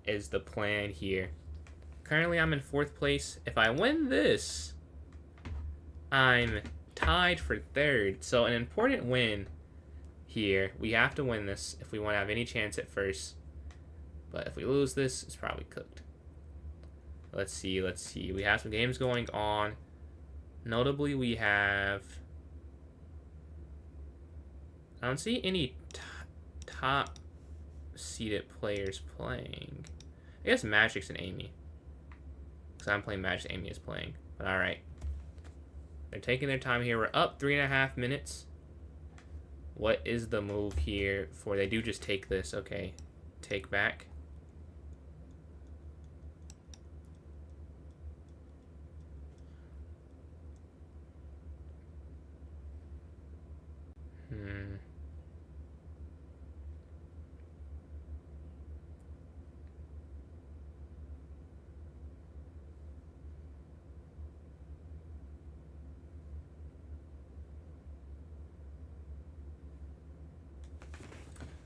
is the plan here. Currently, I'm in 4th place. If I win this, I'm tied for 3rd. So an important win here. We have to win this if we want to have any chance at first. But if we lose this, it's probably cooked. Let's see. We have some games going on. Notably, we have... I don't see any top seeded players playing? I guess Magic's and Amy. Because I'm playing Magic, Amy is playing. But alright. They're taking their time here. We're up 3.5 minutes. What is the move here for? They do just take this. Okay. Take back.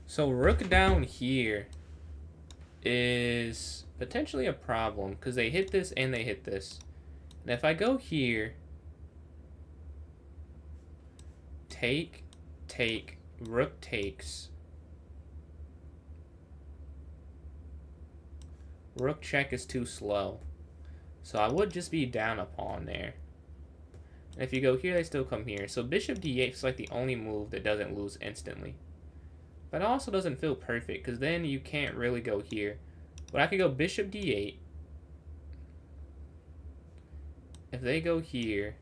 So rook down here is potentially a problem because they hit this and they hit this. And if I go here, take, rook takes. Rook check is too slow. So I would just be down a pawn there. And if you go here, they still come here. So bishop d8 is like the only move that doesn't lose instantly. But it also doesn't feel perfect, because then you can't really go here. But I could go bishop d8. If they go here,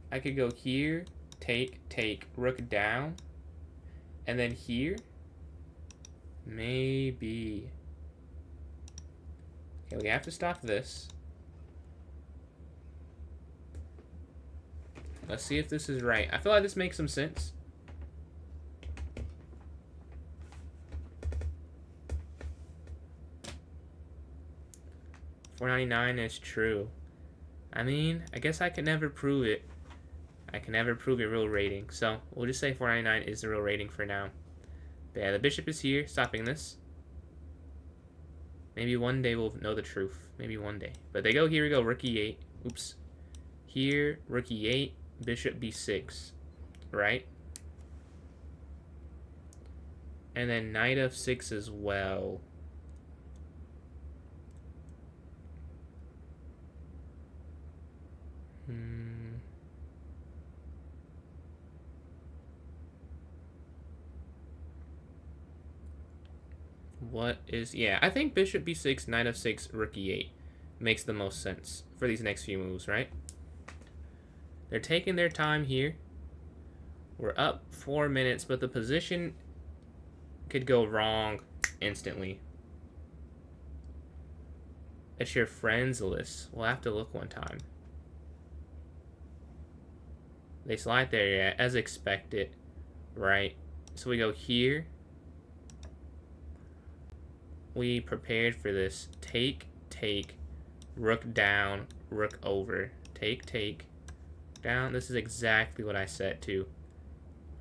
I could go here, take, rook down. And then here, maybe. Okay, we have to stop this. Let's see if this is right. I feel like this makes some sense. $4.99 is true. I mean, I guess I can never prove it. I can never prove a real rating. So we'll just say $4.99 is the real rating for now. But yeah, the bishop is here, stopping this. Maybe one day we'll know the truth. Maybe one day. But they go, here we go, rook e8. Oops. Here, rook e8. Bishop b6, right? And then knight f6 as well. What is... Yeah, I think bishop b6, knight f6, rook e8 makes the most sense for these next few moves, right? They're taking their time here. We're up 4 minutes, but the position could go wrong instantly. It's your friends list. We'll have to look one time. They slide there, yeah, as expected, right? So we go here. We prepared for this. Take, rook down, rook over. Take, down. This is exactly what I set to.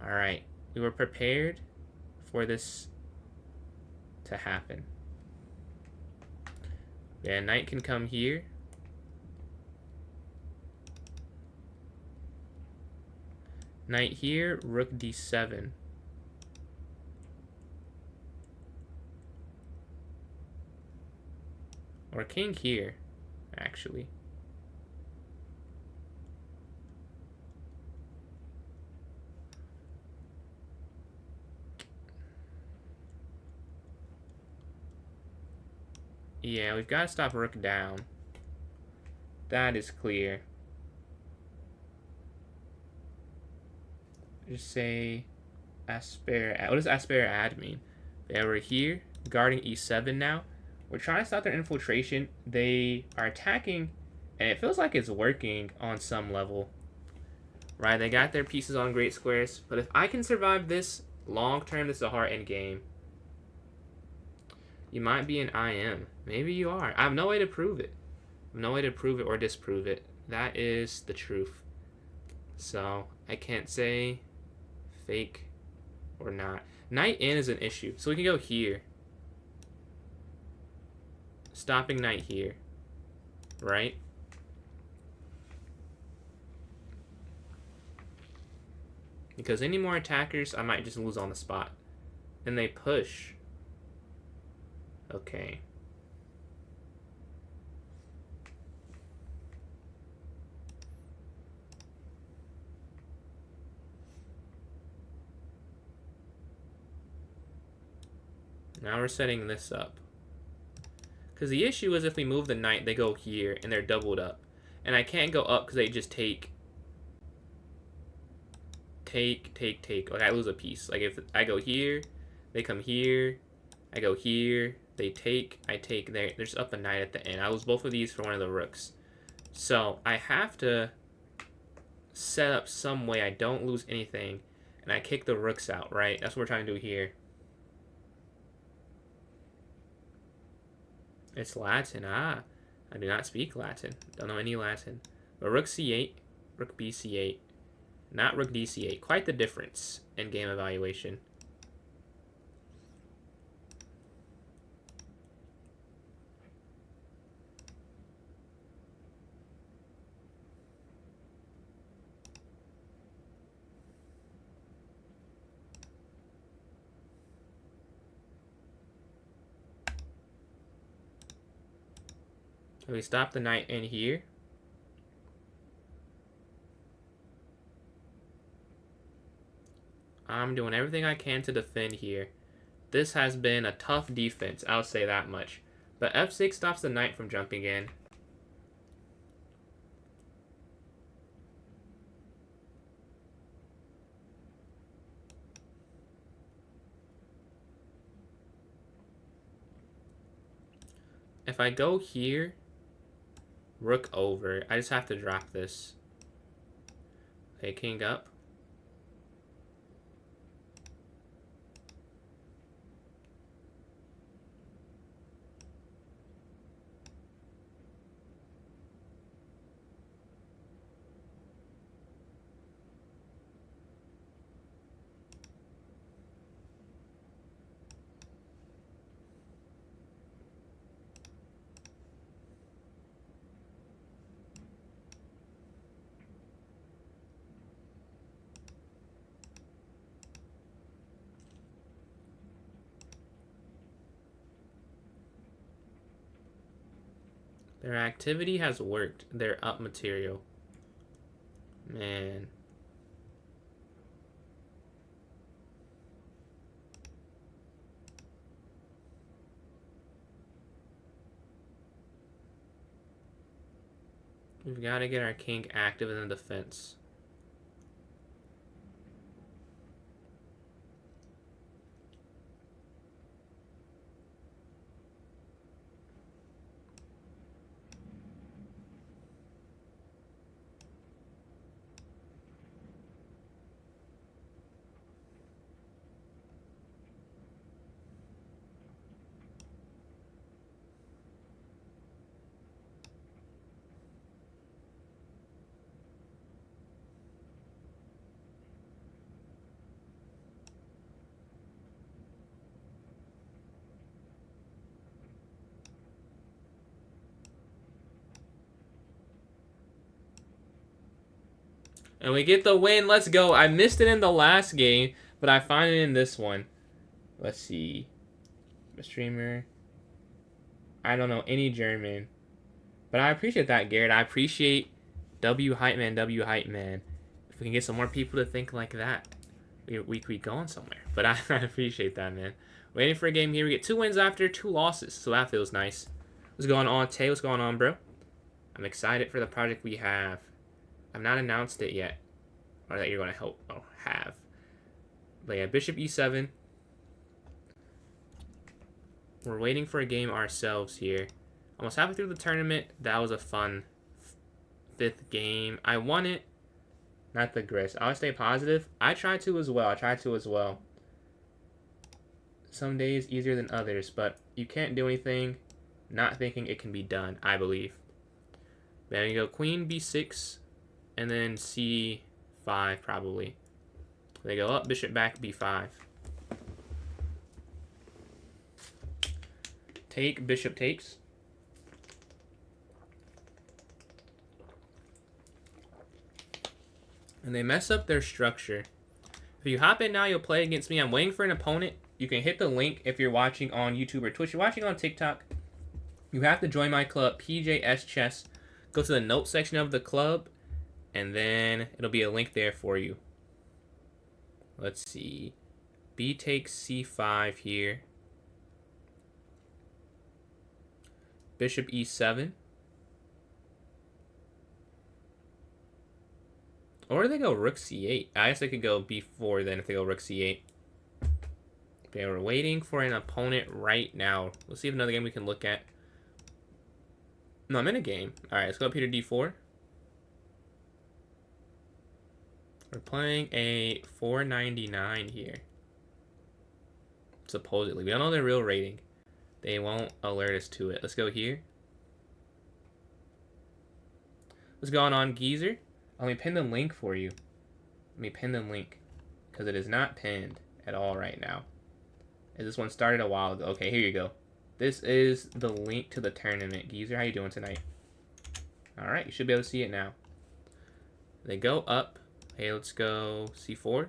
Alright. We were prepared for this to happen. Yeah, knight can come here. Knight here, rook d7. Or king here, actually. Yeah, we've got to stop rook down. That is clear. Just say aspire. What does aspire ad mean? Yeah, we're here, guarding e7 now. We're trying to stop their infiltration. They are attacking, and it feels like it's working on some level. Right, they got their pieces on great squares. But if I can survive this long term, this is a hard end game. You might be an IM. Maybe you are. I have no way to prove it. I have no way to prove it or disprove it. That is the truth. So I can't say fake or not. Knight in is an issue. So we can go here. Stopping knight here. Right? Because any more attackers, I might just lose on the spot. And they push. Okay. Now we're setting this up. Because the issue is if we move the knight, they go here, and they're doubled up. And I can't go up because they just take. Like, I lose a piece. Like, if I go here, they come here. I go here, they take, I take. There's up a knight at the end. I lose both of these for one of the rooks. So, I have to set up some way I don't lose anything. And I kick the rooks out, right? That's what we're trying to do here. It's Latin. I do not speak Latin. Don't know any Latin. But rook c8, rook b c8, not rook d c8. Quite the difference in game evaluation. So we stop the knight in here. I'm doing everything I can to defend here. This has been a tough defense, I'll say that much. But f6 stops the knight from jumping in. If I go here, rook over, I just have to drop this. Okay, king up. Their activity has worked. They're up material. Man. We've got to get our king active in the defense. And we get the win. Let's go. I missed it in the last game, but I find it in this one. Let's see. A streamer. I don't know any German. But I appreciate that, Garrett. I appreciate W Hype Man, W Hype Man. If we can get some more people to think like that, we could be going somewhere. But I appreciate that, man. Waiting for a game here. We get 2 wins after 2 losses, so that feels nice. What's going on, Tay? What's going on, bro? I'm excited for the project we have. I've not announced it yet. Or that you're going to help have. But yeah, bishop e7. We're waiting for a game ourselves here. Almost halfway through the tournament. That was a fun 5th game. I won it. Not the grist. I always stay positive. I try to as well. Some days easier than others, but you can't do anything not thinking it can be done, I believe. Then you go queen b6 and then c5 probably. They go up, bishop back, b5. Take, bishop takes. And they mess up their structure. If you hop in now, you'll play against me. I'm waiting for an opponent. You can hit the link if you're watching on YouTube or Twitch. If you're watching on TikTok, you have to join my club, PJS Chess. Go to the notes section of the club, and then it'll be a link there for you. Let's see. B takes c5 here. Bishop e7. Or they go rook c8. I guess they could go b4 then if they go rook c8. Okay, we're waiting for an opponent right now. Let's see if another game we can look at. No, I'm in a game. Alright, let's go up here to d4. We're playing a 499 here. Supposedly. We don't know their real rating. They won't alert us to it. Let's go here. What's going on, Geezer? Let me pin the link for you. Let me pin the link. Because it is not pinned at all right now. And this one started a while ago. Okay, here you go. This is the link to the tournament. Geezer, how you doing tonight? Alright, you should be able to see it now. They go up. Hey, let's go c4.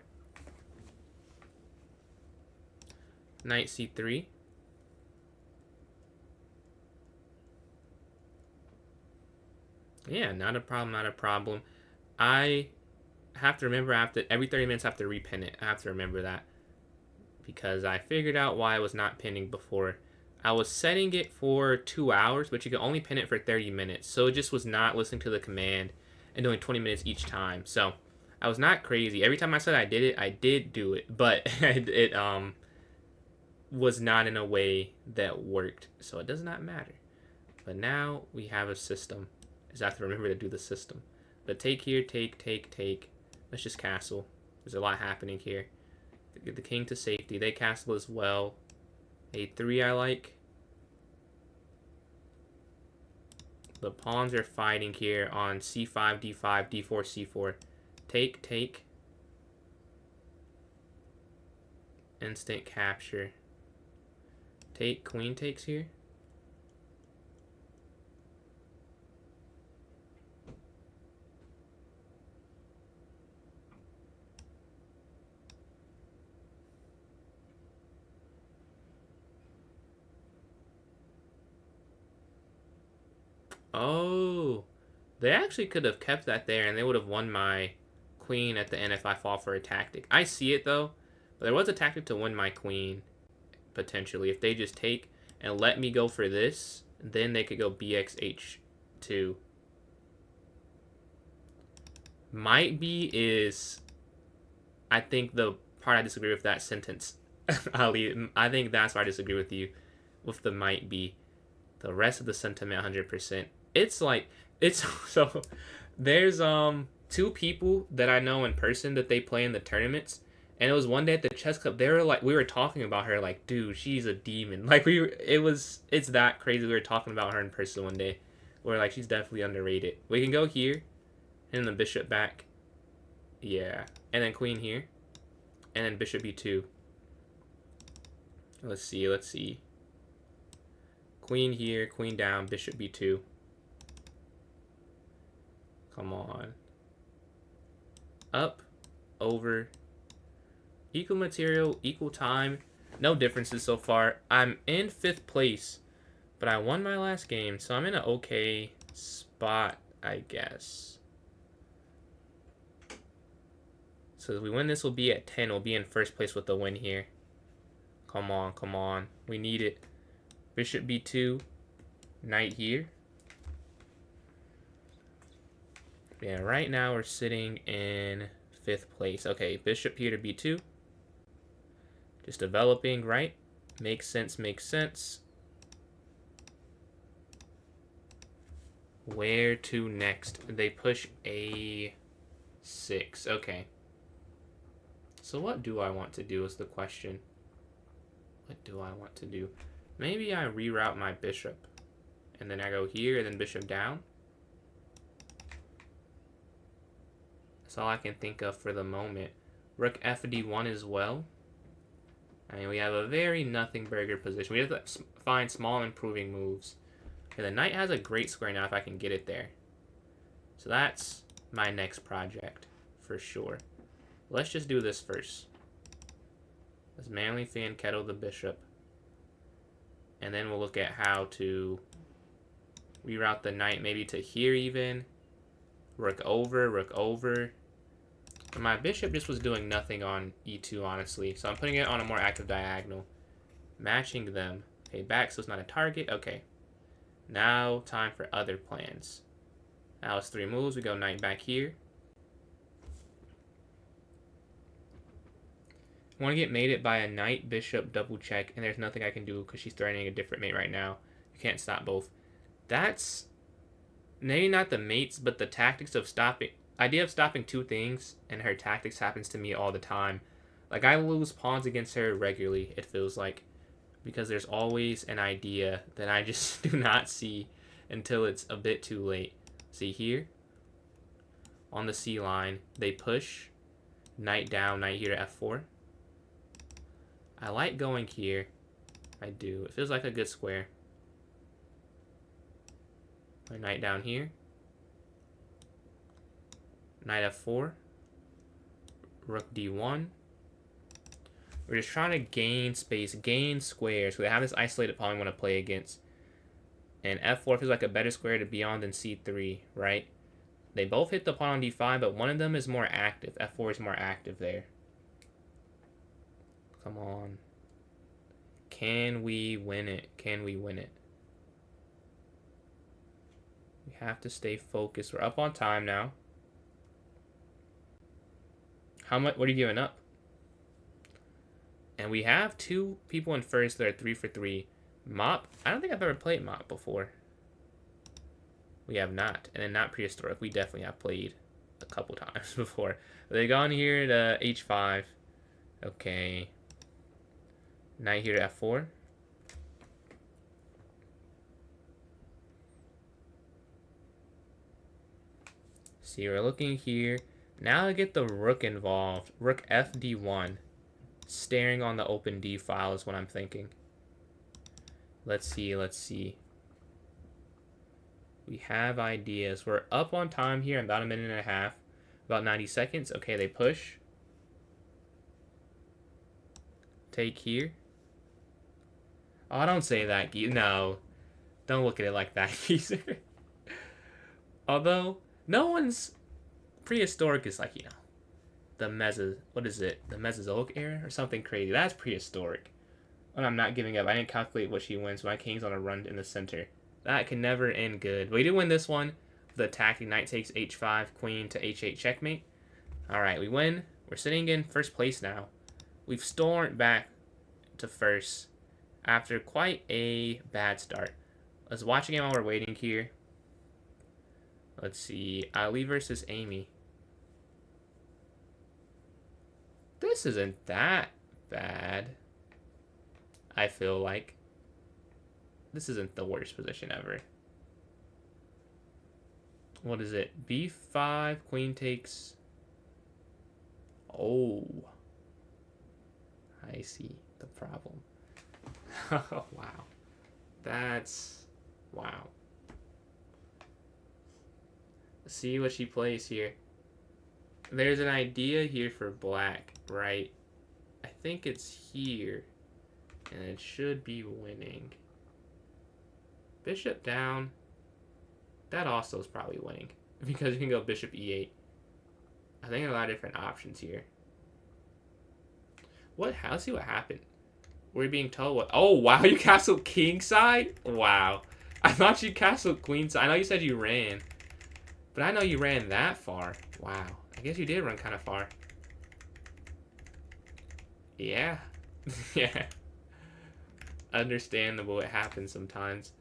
Knight c3. Yeah, not a problem, not a problem. I have to remember every 30 minutes I have to repin it. I have to remember that. Because I figured out why I was not pinning before. I was setting it for 2 hours, but you can only pin it for 30 minutes. So it just was not listening to the command and doing 20 minutes each time. So I was not crazy. Every time I said I did it, I did do it. But it was not in a way that worked. So it does not matter. But now we have a system. I have to remember to do the system. But take here, take. Let's just castle. There's a lot happening here. Get the king to safety. They castle as well. A3 I like. The pawns are fighting here on c5, d5, d4, c4. Take. Instant capture. Take, queen takes here. Oh, they actually could have kept that there and they would have won my queen at the end if I fall for a tactic. I see it though, but there was a tactic to win my queen, potentially. If they just take and let me go for this, then they could go bxh2. Might be is, I think the part I disagree with that sentence. I think that's why I disagree with you with the might be. The rest of the sentiment 100%. It's like, so there's 2 people that I know in person that they play in the tournaments, and it was one day at the chess club. They were like, we were talking about her like, dude, she's a demon. Like it's that crazy. We were talking about her in person one day. We're like, she's definitely underrated. We can go here, and then the bishop back. Yeah, and then queen here, and then bishop b2. Let's see. Queen here, queen down, bishop b2. Come on. Up, over. Equal material, equal time. No differences so far. I'm in 5th place, but I won my last game, so I'm in an okay spot, I guess. So if we win this, we'll be at 10. We'll be in 1st place with the win here. Come on. We need it. Bishop b2, knight here. Yeah, right now we're sitting in 5th place. Okay, bishop here to b2. Just developing, right? Makes sense. Where to next? They push a6. Okay. So what do I want to do is the question. What do I want to do? Maybe I reroute my bishop. And then I go here, and then bishop down. That's all I can think of for the moment. Rook fd1 as well. I mean, we have a very nothing burger position. We have to find small improving moves. Okay, the knight has a great square now if I can get it there. So that's my next project, for sure. Let's just do this first. Let's manly fan kettle the bishop. And then we'll look at how to reroute the knight maybe to here even. Rook over. My bishop just was doing nothing on e2, honestly. So I'm putting it on a more active diagonal. Matching them. Okay, back, so it's not a target. Okay. Now, time for other plans. Now it's 3 moves. We go knight back here. I want to get mated by a knight, bishop, double check, and there's nothing I can do because she's threatening a different mate right now. You can't stop both. That's maybe not the mates, but the tactics of stopping. Idea of stopping two things, and her tactics happens to me all the time. Like, I lose pawns against her regularly, it feels like, because there's always an idea that I just do not see until it's a bit too late. See here? On the C line, they push. Knight down, knight here to F4. I like going here. I do. It feels like a good square. My knight down here. Knight F4. Rook D1. We're just trying to gain space, gain squares. We have this isolated pawn we want to play against. And F4 feels like a better square to be on than C3, right? They both hit the pawn on D5, but one of them is more active. F4 is more active there. Come on. Can we win it? Can we win it? We have to stay focused. We're up on time now. How much? What are you giving up? And we have 2 people in first that are 3 for 3. Mop? I don't think I've ever played Mop before. We have not. And then not prehistoric. We definitely have played a couple times before. They gone here to H5. Okay. Knight here to F4. See, we're looking here. Now I get the rook involved. Rook FD1. Staring on the open D file is what I'm thinking. Let's see, let's see. We have ideas. We're up on time here in about a minute and a half. About 90 seconds. Okay, they push. Take here. Oh, don't say that, no. Don't look at it like that, geezer. Although, no one's... Prehistoric is like, you know, what is it? The Mesozoic era or something crazy. That's prehistoric. And I'm not giving up. I didn't calculate what she wins. My king's on a run in the center. That can never end good. We did win this one. The attacking knight takes H5, queen to H8 checkmate. Alright, we win. We're sitting in first place now. We've stormed back to first after quite a bad start. Let's watch a game while we're waiting here. Let's see. Ali versus Amy. This isn't that bad. I feel like. This isn't the worst position ever. What is it? B5, queen takes... Oh. I see the problem. Wow. That's... Wow. Let's see what she plays here. There's an idea here for black, right? I think it's here. And it should be winning. Bishop down. That also is probably winning. Because you can go bishop e8. I think there are a lot of different options here. What? Let's see what happened. We're being told what... Oh, wow. You castled king side? Wow. I thought you castled queen side. I know you said you ran. But I know you ran that far. Wow. I guess you did run kind of far. Yeah. Yeah. Understandable. It happens sometimes.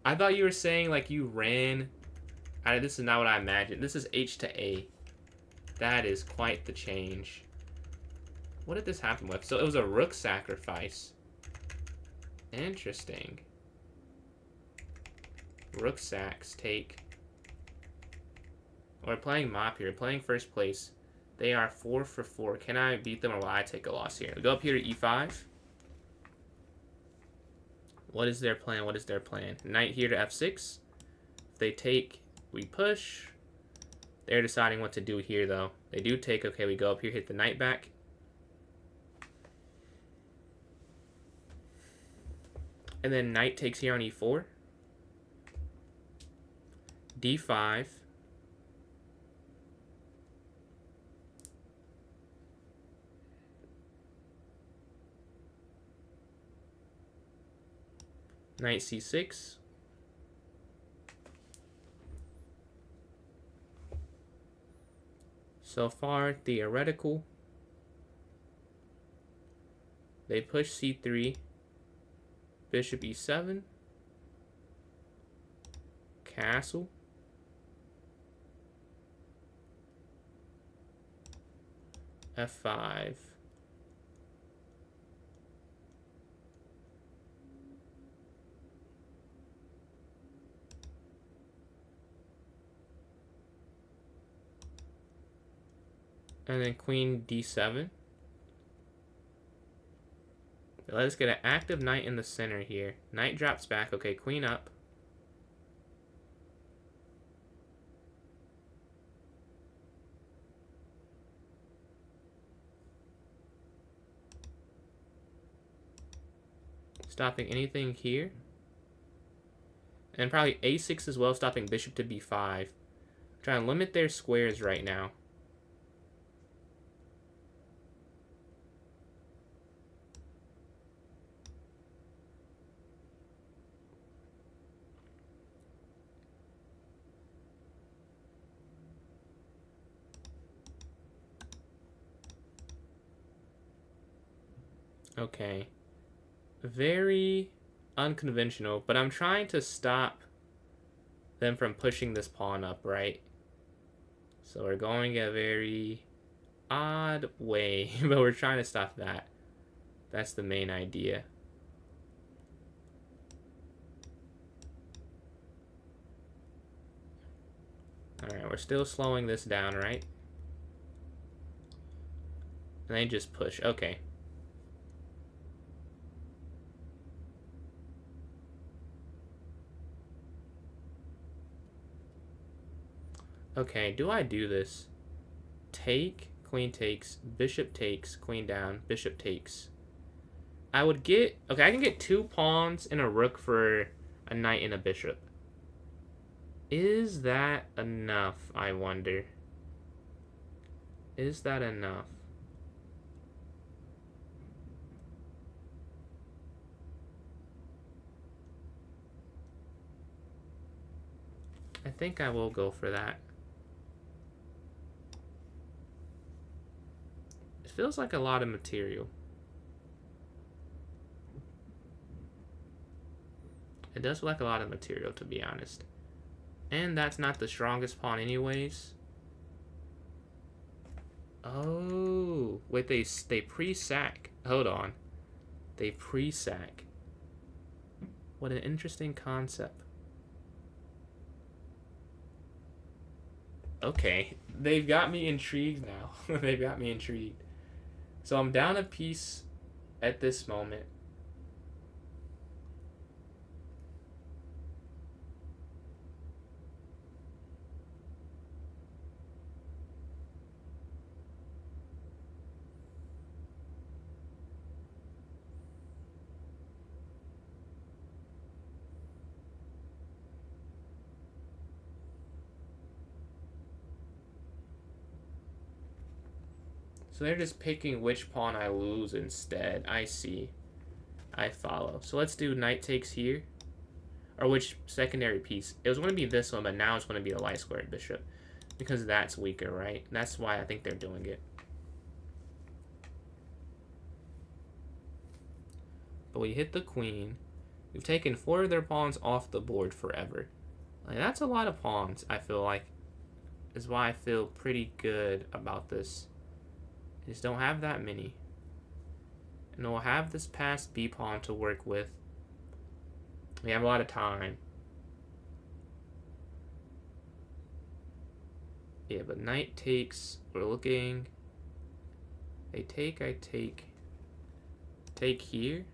I thought you were saying like you ran. This is not what I imagined. This is H to A. That is quite the change. What did this happen with? So it was a rook sacrifice. Interesting. Rook sacks take. We're playing Mop here. We're playing first place. They are 4 for 4. Can I beat them or will I take a loss here? We go up here to E5. What is their plan? What is their plan? Knight here to F6. If they take, we push. They're deciding what to do here, though. They do take. Okay, we go up here, hit the knight back. And then knight takes here on E4. D5. Knight C6. So far, theoretical. They push c3. Bishop e7. Castle. f5. And then queen d7. Let's get an active knight in the center here. Knight drops back. Okay, queen up. Stopping anything here. And probably a6 as well, stopping bishop to b5. Trying to limit their squares right now. Okay. Very unconventional, but I'm trying to stop them from pushing this pawn up, right? So we're going a very odd way, but we're trying to stop that. That's the main idea. Alright, we're still slowing this down, right? And they just push. Okay. Okay, do I do this? Take, queen takes, bishop takes, queen down, bishop takes. I would get... Okay, I can get 2 pawns and a rook for a knight and a bishop. Is that enough, I wonder? Is that enough? I think I will go for that. It feels like a lot of material. It does feel like a lot of material, to be honest. And that's not the strongest pawn anyways. Oh, wait, they pre-sack. Hold on. They pre-sack. What an interesting concept. Okay, they've got me intrigued now. They've got me intrigued. So I'm down a piece at this moment. So they're just picking which pawn I lose instead. I see. I follow. So let's do knight takes here. Or which secondary piece? It was going to be this one, but now it's going to be the light squared bishop. Because that's weaker, right? That's why I think they're doing it. But we hit the queen. We've taken 4 of their pawns off the board forever. Like, that's a lot of pawns, I feel like. Is why I feel pretty good about this. I just don't have that many. And we'll have this passed B pawn to work with. We have a lot of time. Yeah, but knight takes. We're looking. They take, I take. Take here.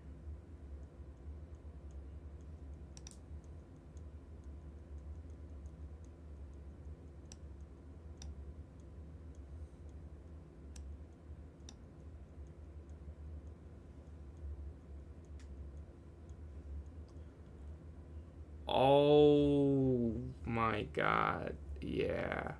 Oh my god. Yeah.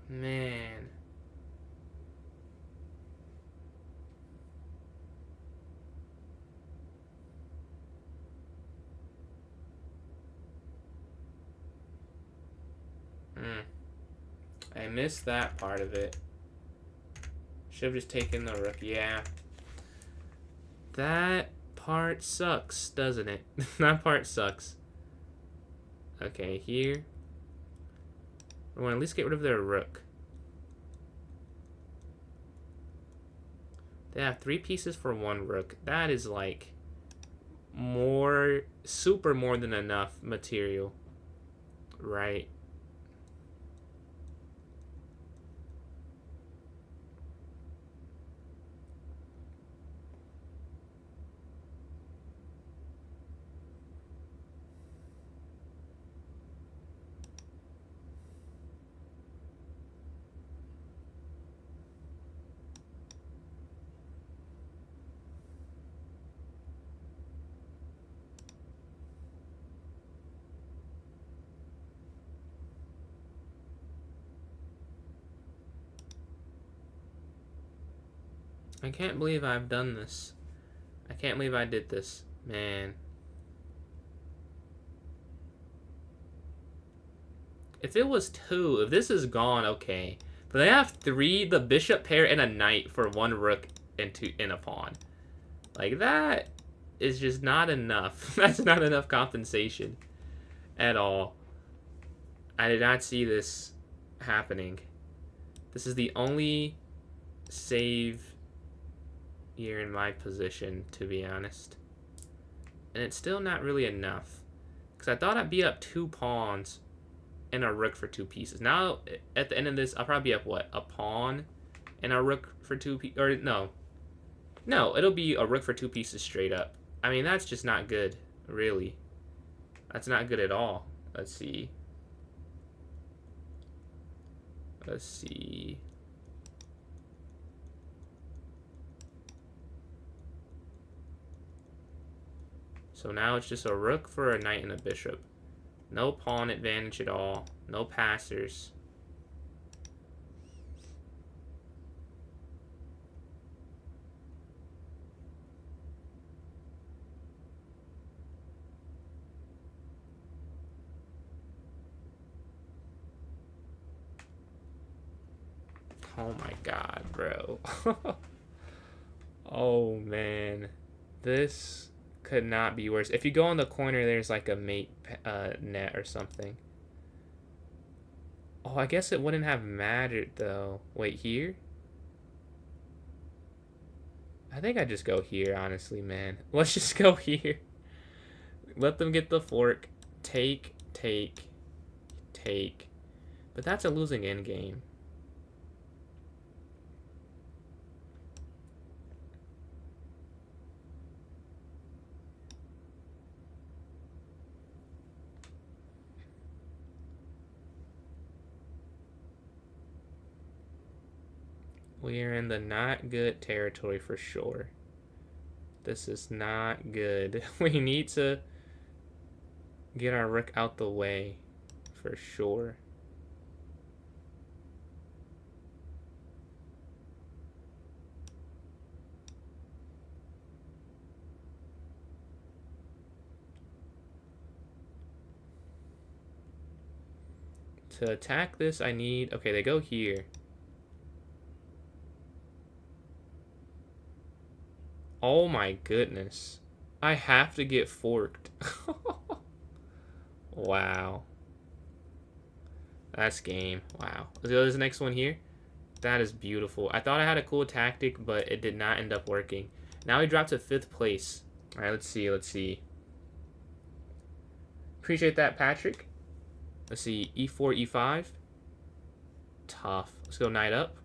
Man. missed that part of it. Should have just taken the rook. Yeah. That part sucks, doesn't it? That part sucks. Okay, here. I want to at least get rid of their rook. They have 3 pieces for 1 rook. That is like more, super more than enough material. Right. I can't believe I've done this. I can't believe I did this. Man. If it was 2, if this is gone, okay. But they have 3, the bishop pair and a knight for 1 rook and 2 and a pawn. Like, that is just not enough. That's not enough compensation at all. I did not see this happening. This is the only save here in my position, to be honest. And it's still not really enough. Because I thought I'd be up 2 pawns and a rook for 2 pieces. Now, at the end of this, I'll probably be up, what, a pawn and a rook for 2 pieces? Or, no. No, it'll be a rook for 2 pieces straight up. I mean, that's just not good, really. That's not good at all. Let's see. Let's see. So now it's just a rook for a knight and a bishop. No pawn advantage at all. No passers. Oh my god, bro. Oh man. This could not be worse. If you go on the corner, there's like a mate net or something. Oh, I guess it wouldn't have mattered though. Wait, here? I think I just go here, honestly, man. Let's just go here. Let them get the fork. Take, take, take. But that's a losing endgame. We are in the not good territory for sure. This is not good. We need to get our rook out the way for sure. To attack this, I need... Okay, they go here. Oh my goodness. I have to get forked. Wow. That's game. Wow. Let's go to this next one here. That is beautiful. I thought I had a cool tactic, but it did not end up working. Now we dropped to 5th place. Alright, let's see. Let's see. Appreciate that, Patrick. Let's see. E4, E5. Tough. Let's go knight up.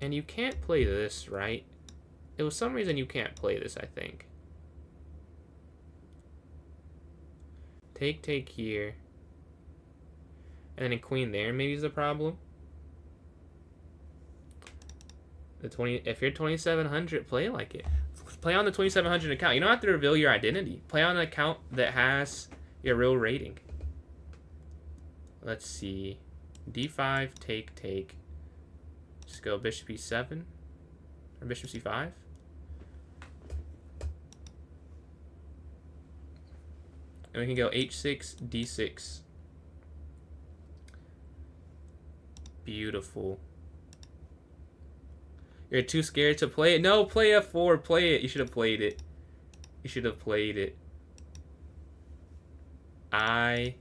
And you can't play this, right? It was some reason you can't play this, I think. Take, take here. And then a queen there maybe is the problem. If you're 2700, play like it. Play on the 2700 account. You don't have to reveal your identity. Play on an account that has your real rating. Let's see. D5, take, take. Just go bishop e7 or bishop c5. And we can go h6, d6. Beautiful. You're too scared to play it? No, play f4. Play it. You should have played it. You should have played it. I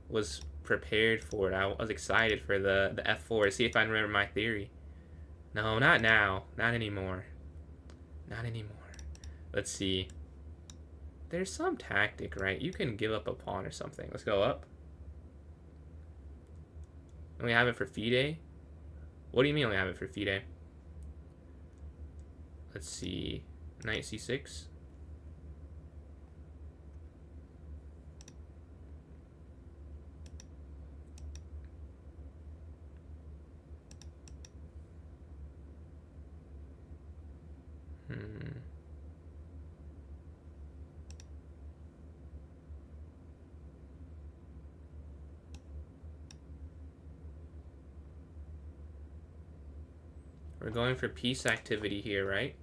was prepared for it. I was excited for the f4. See if I remember my theory. No, not now. Not anymore. Not anymore. Let's see. There's some tactic, right? You can give up a pawn or something. Let's go up. And we have it for FIDE? What do you mean we have it for FIDE? Let's see. Knight c6. We're going for peace activity here, right?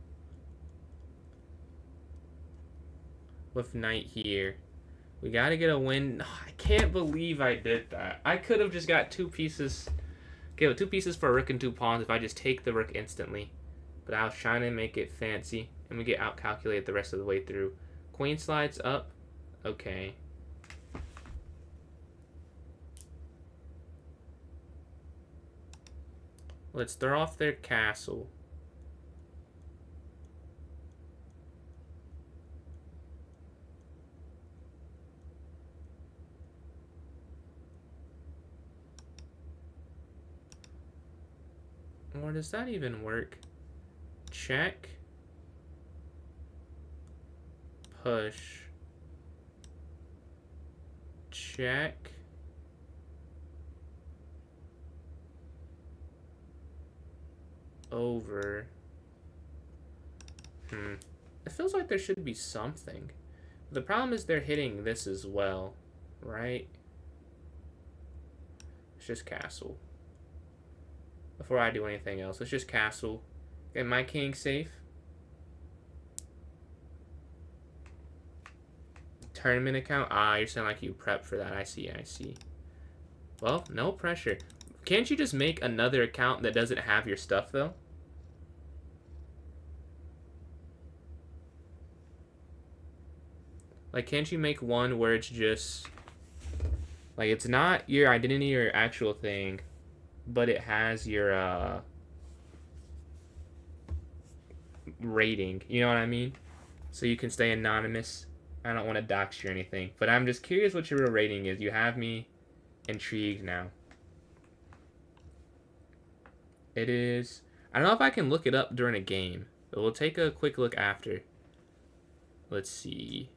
With knight here. We gotta get a win. Oh, I can't believe I did that. I could have just got 2 pieces. Okay, well, 2 pieces for a rook and 2 pawns if I just take the rook instantly. But I was trying to make it fancy. And we get outcalculated the rest of the way through. Queen slides up. Okay. Let's throw off their castle. Or does that even work? Check. Push. Check. Over. It feels like there should be something. The problem is they're hitting this as well, right? It's just castle. Before I do anything else, it's just castle. Get my king safe. Tournament account? Ah, you're saying like you prep for that. I see, I see. Well, no pressure. Can't you just make another account that doesn't have your stuff, though? Like, can't you make one where it's just... like, it's not your identity or actual thing, but it has your, rating. You know what I mean? So you can stay anonymous. I don't want to dox you or anything, but I'm just curious what your real rating is. You have me intrigued now. It is... I don't know if I can look it up during a game, but we'll take a quick look after. Let's see.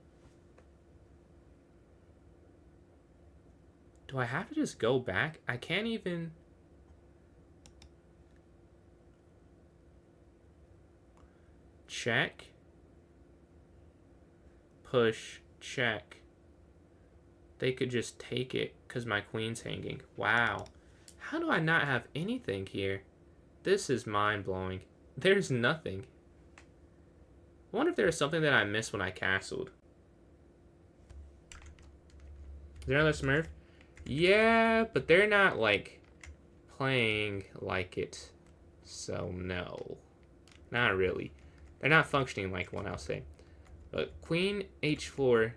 Do I have to just go back? I can't even... check. Push. Check. They could just take it because my queen's hanging. Wow. How do I not have anything here? This is mind-blowing. There's nothing. I wonder if there was something that I missed when I castled. Is there another Smurf? Yeah, but they're not, like, playing like it. So, no. Not really. They're not functioning like one, I'll say. But Queen H4.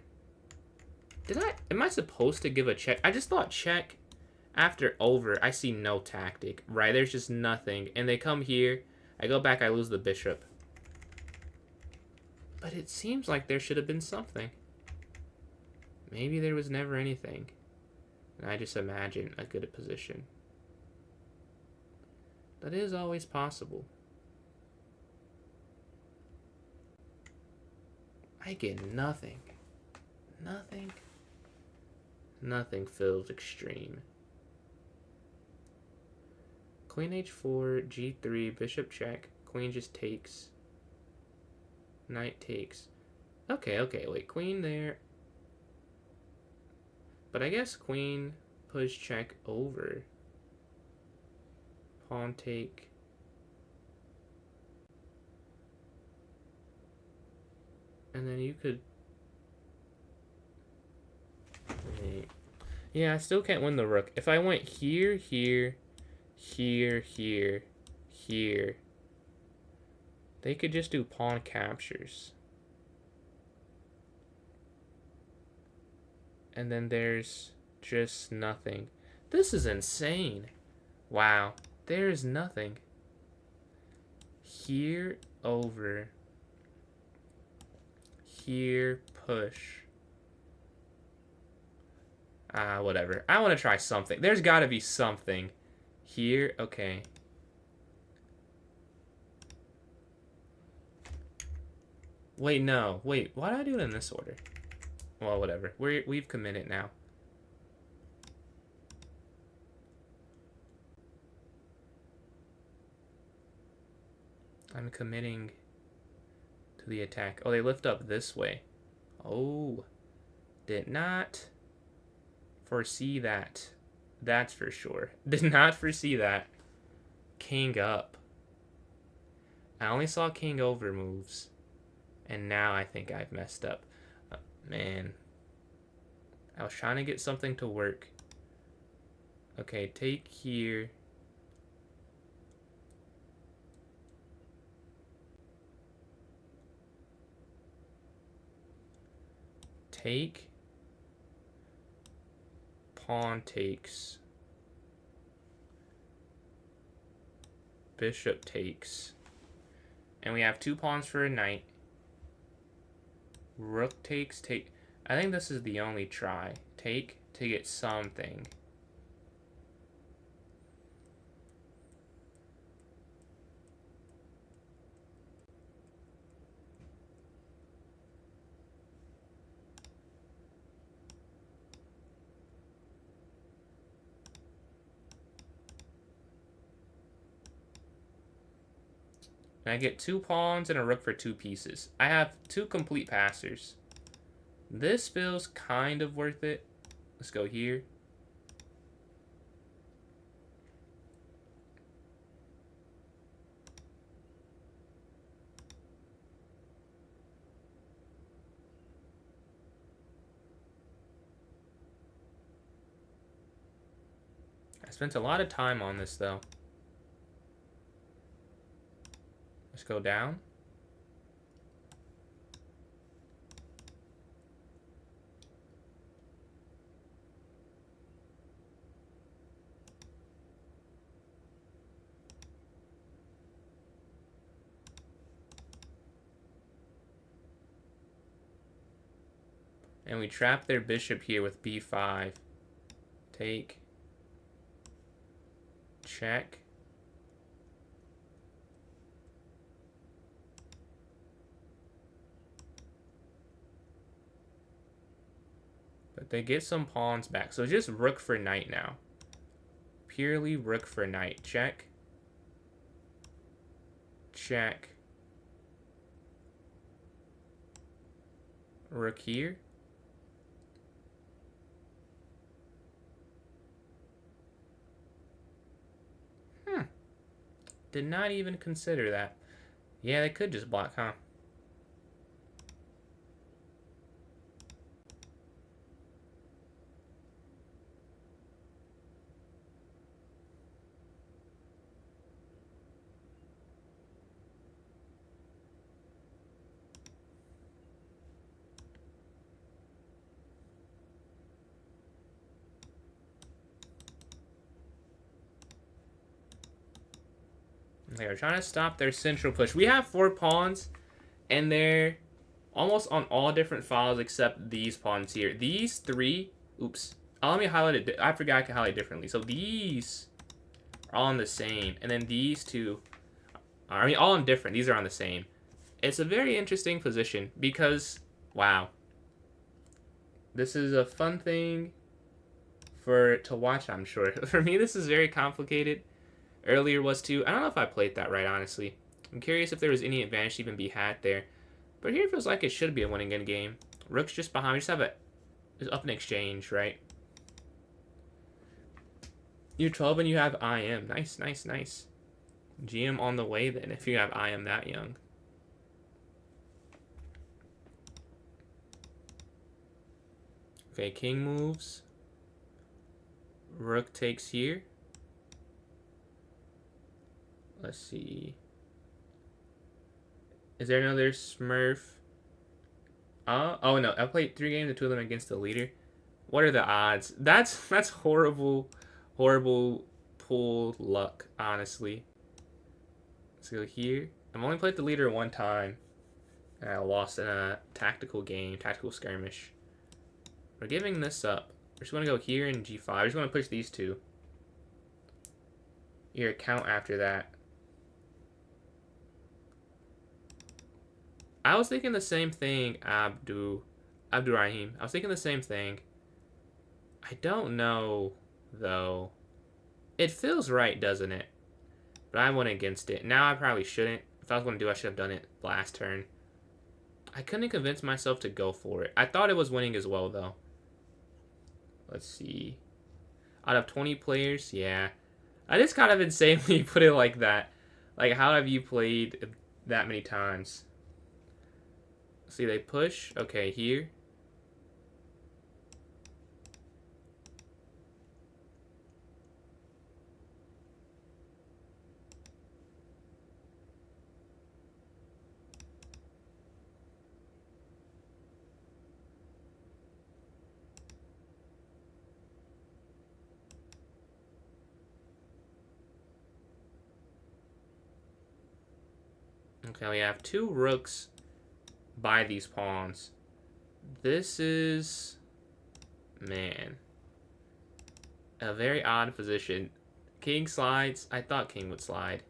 Am I supposed to give a check? I just thought check after over. I see no tactic, right? There's just nothing. And they come here. I go back, I lose the bishop. But it seems like there should have been something. Maybe there was never anything. And I just imagine a good position. That is always possible. I get nothing. Nothing. Nothing feels extreme. Queen h4, g3, bishop check. Queen just takes. Knight takes. Okay, wait. Queen there. But I guess queen push check over. Pawn take. And then you could... 8. Yeah, I still can't win the rook. If I went here, here, here, here, here, they could just do pawn captures. And then there's just nothing. This is insane. Wow. There's nothing. Here, over. Here, push. Whatever. I want to try something. There's got to be something. Here, okay. Wait, no. Wait, why did I do it in this order? Well, whatever. We've committed now. I'm committing to the attack. Oh, they lift up this way. Oh. Did not foresee that. That's for sure. Did not foresee that. King up. I only saw king over moves. And now I think I've messed up. Man. I was trying to get something to work. Okay, take here. Take. Pawn takes. Bishop takes. And we have 2 pawns for a knight. Rook takes, take. I think this is the only try. Take to get something. And I get 2 pawns and a rook for 2 pieces. I have 2 complete passers. This feels kind of worth it. Let's go here. I spent a lot of time on this, though. Let's go down. And we trap their bishop here with b5. Take. Check. But they get some pawns back. So just rook for knight now. Purely rook for knight. Check. Check. Rook here. Did not even consider that. Yeah, they could just block, huh? They are trying to stop their central push. We have 4 pawns, and they're almost on all different files except these pawns here. These 3, oops. Oh, let me highlight it. I forgot I could highlight differently. So these are all on the same, and then these 2, I mean, all on different. These are on the same. It's a very interesting position because, wow. This is a fun thing to watch, I'm sure. For me, this is very complicated. Earlier was too. I don't know if I played that right, honestly. I'm curious if there was any advantage to even be had there. But here it feels like it should be a winning end game. Rook's just behind. We just have it's up in exchange, right? You're 12 and you have IM. Nice, nice, nice. GM on the way then if you have IM that young. Okay, king moves. Rook takes here. Let's see. Is there another Smurf? Oh no, I played 3 games and 2 of them against the leader. What are the odds? That's horrible, horrible pull luck, honestly. Let's go here. I've only played the leader 1 time. And I lost in a tactical game, tactical skirmish. We're giving this up. We're just going to go here in G5. We're just going to push these 2. Your count after that. I was thinking the same thing, Abdurrahim. I was thinking the same thing. I don't know, though. It feels right, doesn't it? But I went against it. Now I probably shouldn't. If I was going to do it, I should have done it last turn. I couldn't convince myself to go for it. I thought it was winning as well, though. Let's see. Out of 20 players, yeah. That is kind of insane when you put it like that. Like, how have you played that many times? See, they push. Okay, here. Okay, we have 2 rooks by these pawns. This is, man, a very odd position. King slides. I thought king would slide.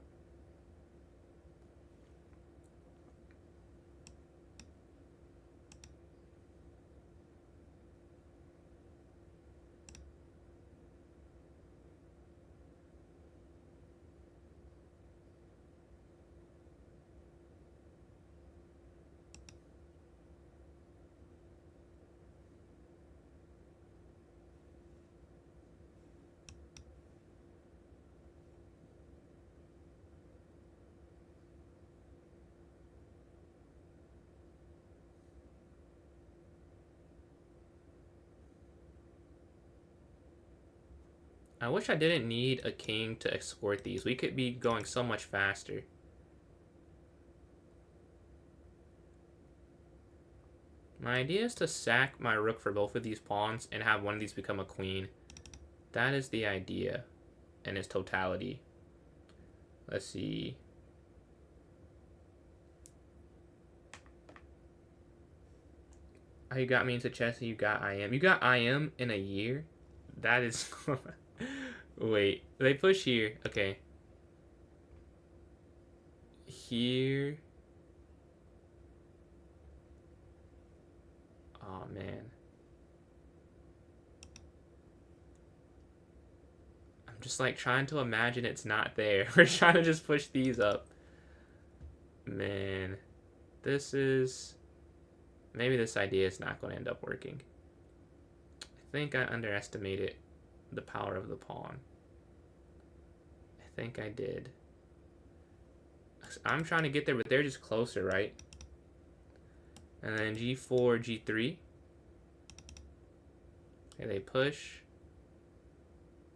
I wish I didn't need a king to escort these. We could be going so much faster. My idea is to sack my rook for both of these pawns and have one of these become a queen. That is the idea in its totality. Let's see. Oh, you got me into chess and you got IM. You got IM in a year? That is... Wait, they push here. Okay. Here. Oh, man. I'm just like trying to imagine it's not there. We're trying to just push these up. Man. This is... Maybe this idea is not going to end up working. I think I underestimated the power of the pawn. I think I did. I'm trying to get there, but they're just closer, right? And then G4, G3. Okay, they push.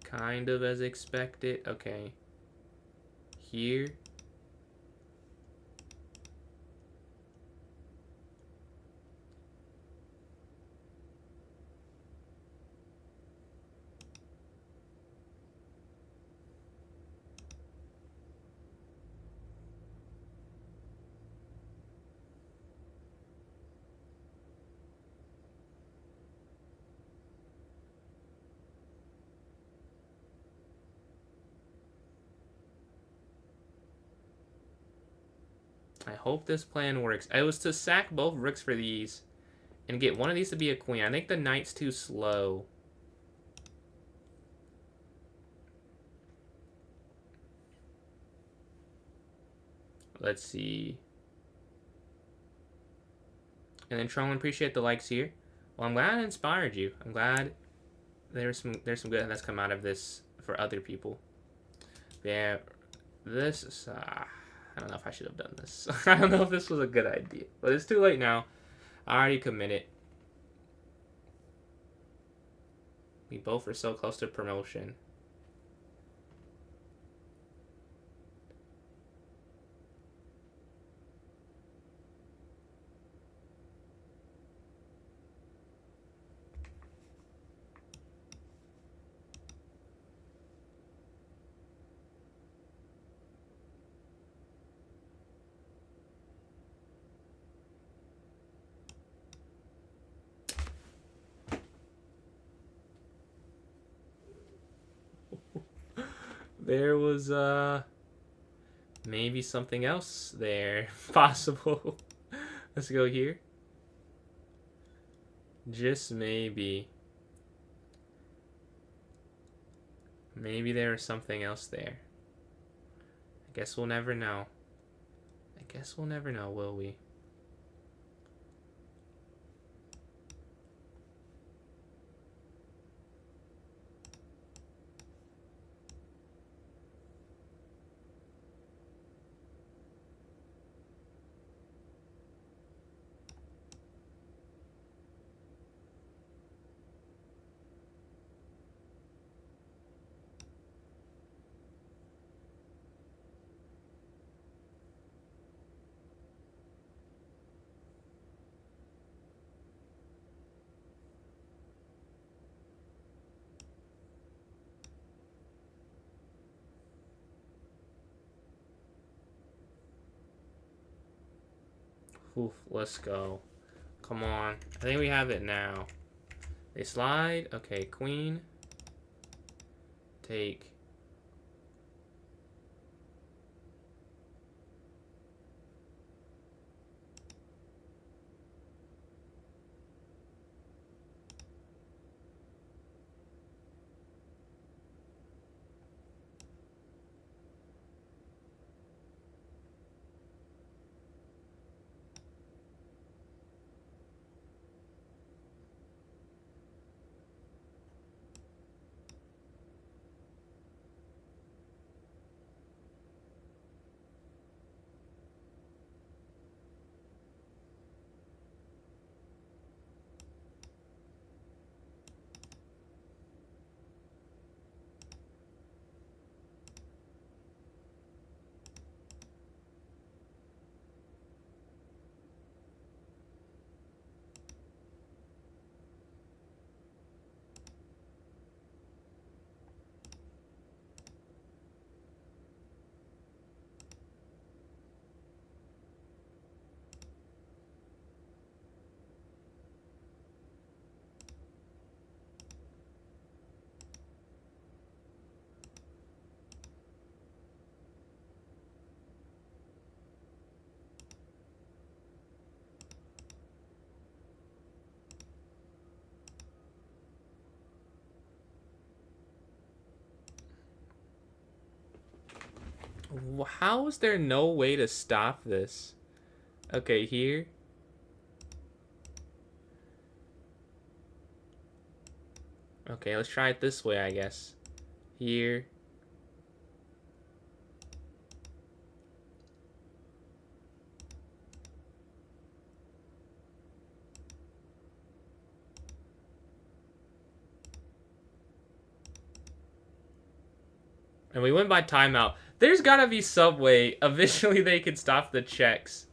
Kind of as expected. Okay. Here. I hope this plan works. It was to sack both rooks for these and get one of these to be a queen. I think the knight's too slow. Let's see. And then Trolling, appreciate the likes here. Well, I'm glad I inspired you. I'm glad there's some good that's come out of this for other people. But yeah, this is... I don't know if I should have done this. I don't know if this was a good idea. But it's too late now. I already committed. We both are so close to promotion. There was maybe something else there possible. Let's go here. Just maybe. Maybe there was something else there. I guess we'll never know. I guess we'll never know, will we? Oof, let's go. Come on. I think we have it now. They slide. Okay, queen. Take. How is there no way to stop this? Okay, here. Okay, let's try it this way, I guess. Here. And we went by timeout. There's gotta be some way eventually they can stop the checks.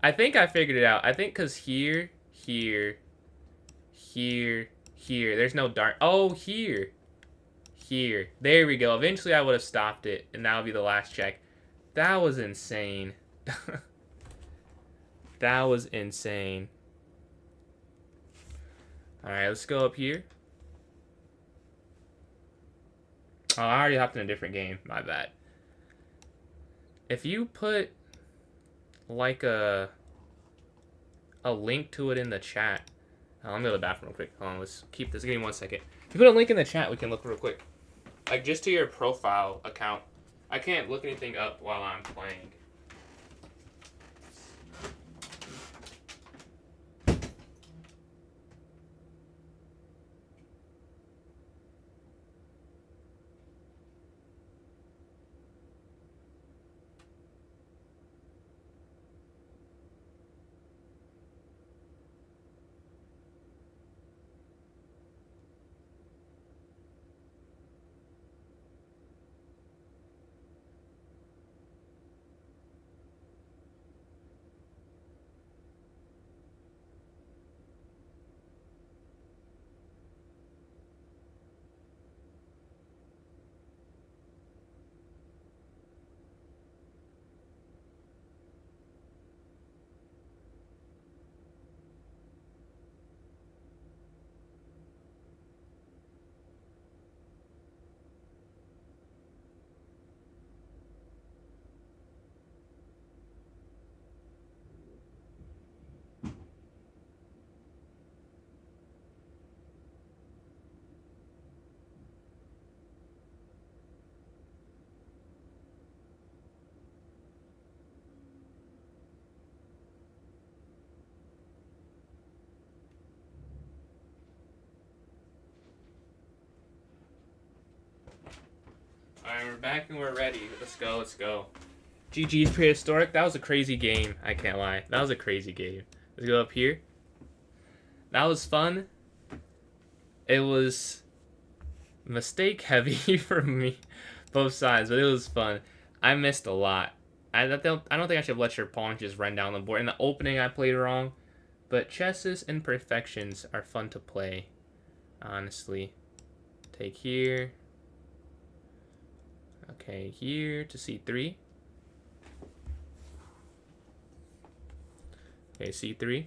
I think I figured it out. I think because here, here, here, here. There's no dark. Oh, here. Here. There we go. Eventually I would have stopped it, and that would be the last check. That was insane. That was insane. Alright, let's go up here. Oh, I already hopped in a different game. My bad. If you put like a link to it in the chat. Oh, let me go to the bathroom real quick. Hold on, let's keep this. Give me 1 second. If you put a link in the chat, we can look real quick. Like just to your profile account. I can't look anything up while I'm playing. Alright, we're back and we're ready. Let's go, let's go. GG's Prehistoric. That was a crazy game. I can't lie. That was a crazy game. Let's go up here. That was fun. It was mistake heavy for me, both sides, but it was fun. I missed a lot. I don't think I should have let your pawn just run down the board. In the opening, I played wrong, but chess's imperfections are fun to play, honestly. Take here. Okay, here to c3. Okay, c3.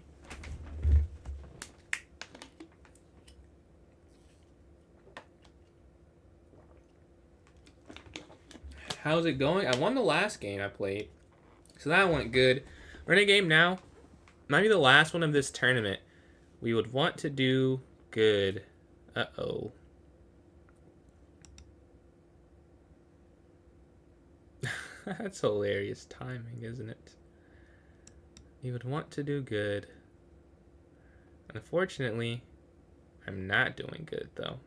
How's it going? I won the last game I played, so that went good. We're in a game now. Might be the last one of this tournament. We would want to do good. Uh-oh. That's hilarious timing, isn't it? You would want to do good. Unfortunately, I'm not doing good, though.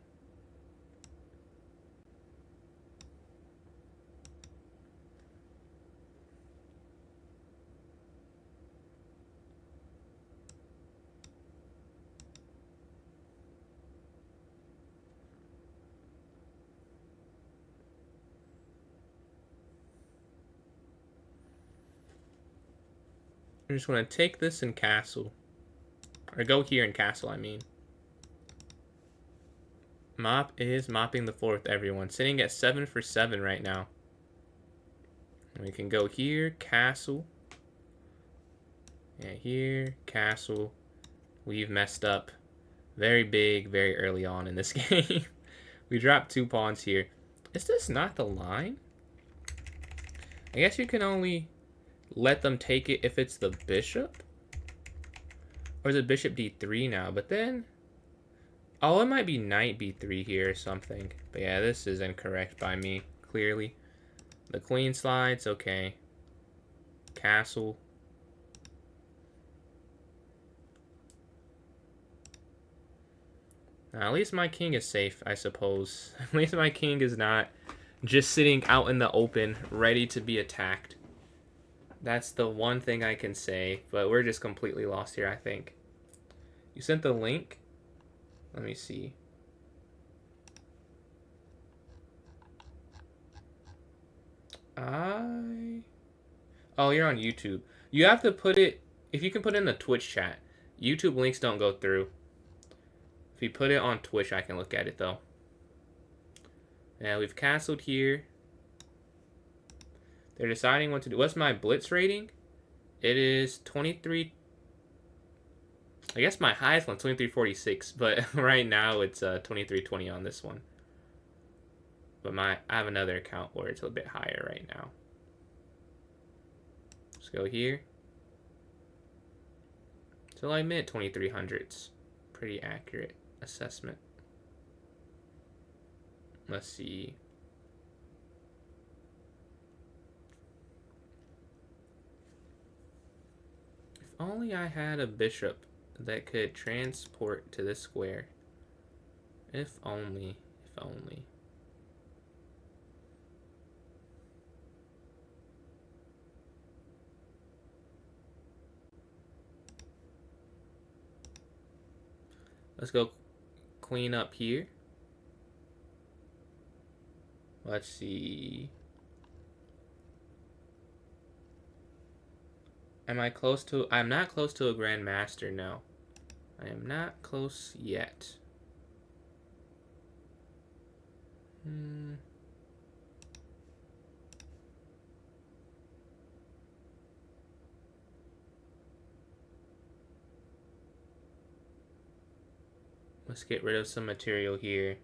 I'm just going to take this and castle. Or go here and castle, I mean. Mop is mopping the floor with everyone. Sitting at 7 for 7 right now. And we can go here, castle. Yeah, here, castle. We've messed up very big, very early on in this game. We dropped 2 pawns here. Is this not the line? I guess you can only let them take it if it's the bishop? Or is it bishop d3 now? But then... oh, it might be knight b3 here or something. But yeah, this is incorrect by me, clearly. The queen slides, okay. Castle. Now, at least my king is safe, I suppose. At least my king is not just sitting out in the open, ready to be attacked. That's the one thing I can say, but we're just completely lost here, I think. You sent the link? Let me see. Oh, you're on YouTube. You have to put it... if you can put it in the Twitch chat. YouTube links don't go through. If you put it on Twitch, I can look at it, though. Yeah, we've castled here. They're deciding what to do. What's my blitz rating? It is 23... I guess my highest one's 2346, but right now it's 2320 on this one. But I have another account where it's a bit higher right now. Let's go here. So I mid 2300s. Pretty accurate assessment. Let's see. If only I had a bishop that could transport to this square. If only, if only. Let's go queen up here. Let's see. Am I close to... I'm not close to a grandmaster, no. I am not close yet. Let's get rid of some material here.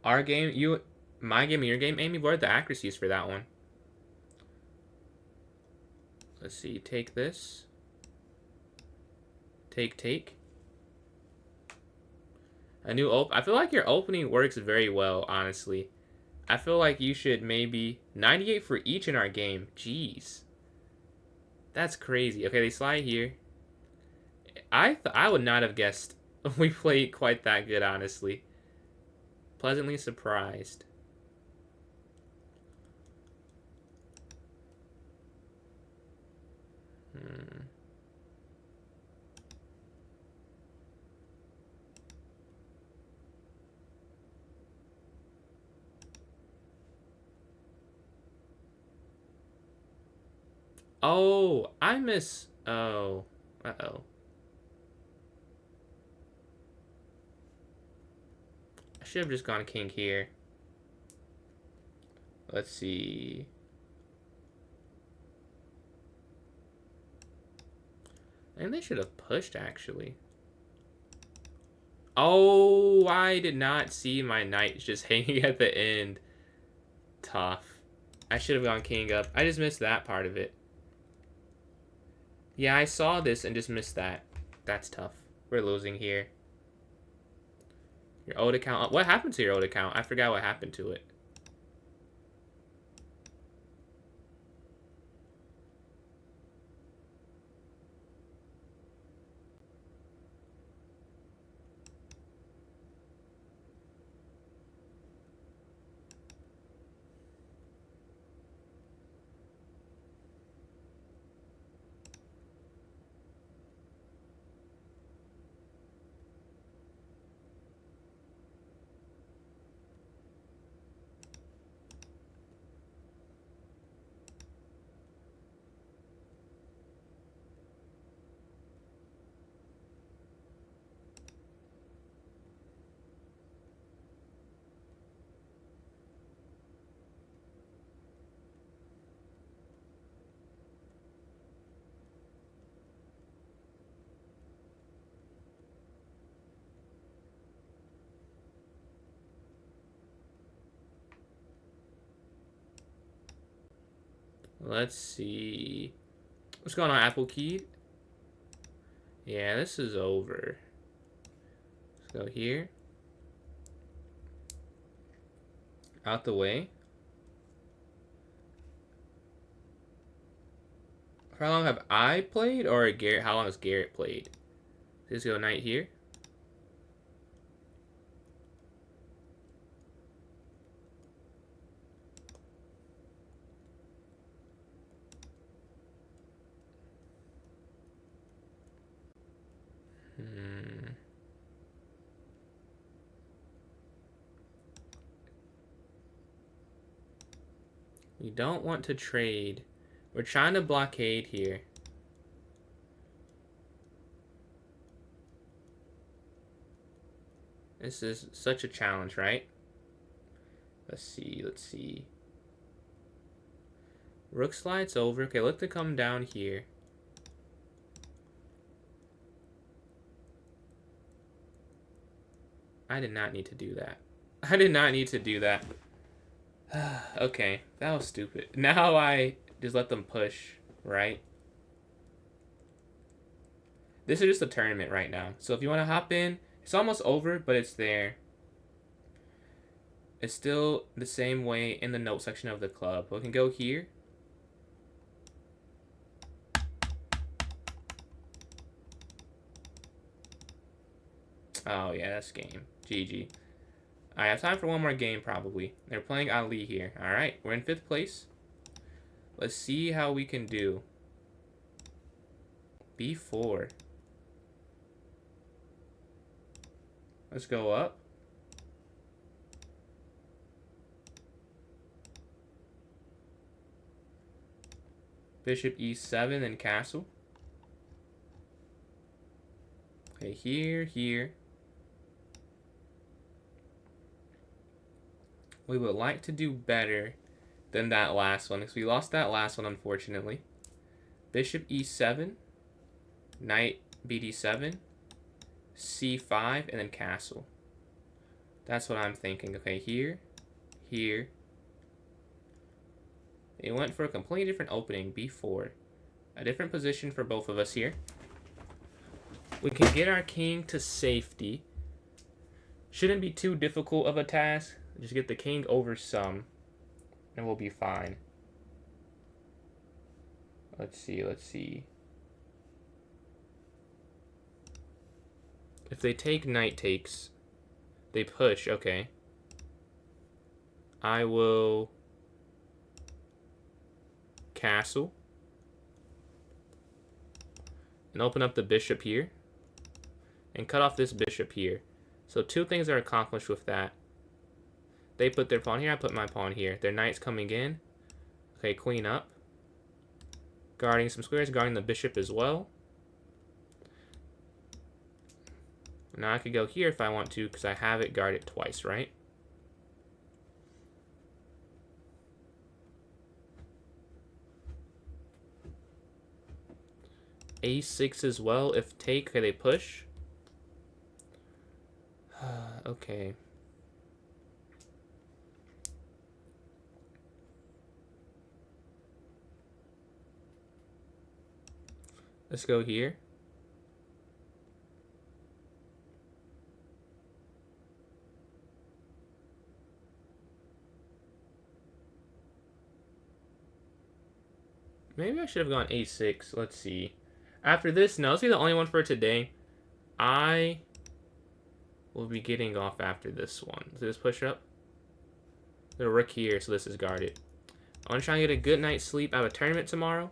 Our game, my game and your game, Amy, what are the accuracies for that one? Let's see, take this. Take. A new I feel like your opening works very well, honestly. I feel like you should maybe 98 for each in our game. Jeez. That's crazy. Okay, they slide here. I would not have guessed we played quite that good, honestly. Pleasantly surprised. Hmm. Oh, I miss. Oh. Uh-oh. I should have just gone king here. Let's see. I think they should have pushed, actually. Oh, I did not see my knight just hanging at the end. Tough. I should have gone king up. I just missed that part of it. Yeah, I saw this and just missed that. That's tough. We're losing here. Your old account. What happened to your old account? I forgot what happened to it. Let's see. What's going on, Apple Key? Yeah, this is over. Let's go here. Out the way. How long have I played, or Garrett? How long has Garrett played? Let's go knight here. We don't want to trade. We're trying to blockade here. This is such a challenge, right? Let's see, let's see. Rook slides over. Okay, look to come down here. I did not need to do that. I did not need to do that. Okay, that was stupid. Now I just let them push, right? This is just a tournament right now. So if you want to hop in, it's almost over, but it's there. It's still the same way in the note section of the club. We can go here. Oh, yeah, that's game. GG. I have time for one more game, probably. They're playing Ali here. All right, we're in 5th place. Let's see how we can do. B4. Let's go up. Bishop E7 and castle. Okay, here. We would like to do better than that last one, because we lost that last one, unfortunately. Bishop E7, knight BD7, C5, and then castle. That's what I'm thinking. Okay, here. They went for a completely different opening, B4. A different position for both of us here. We can get our king to safety. Shouldn't be too difficult of a task. Just get the king over some, and we'll be fine. Let's see. If they take knight takes, they push, okay. I will castle. and open up the bishop here and cut off this bishop here. So two things are accomplished with that. They put their pawn here, I put my pawn here. Their knight's coming in. Okay, queen up. Guarding some squares, guarding the bishop as well. Now I could go here if I want to, because I have it guarded twice, right? A6 as well. If take, okay, they push. Okay. Let's go here. Maybe I should have gone a6. Let's see. After this, no, this will be the only one for today. I will be getting off after this one. So this push up. The rook here, so this is guarded. I want to try and get a good night's sleep. I have a tournament tomorrow.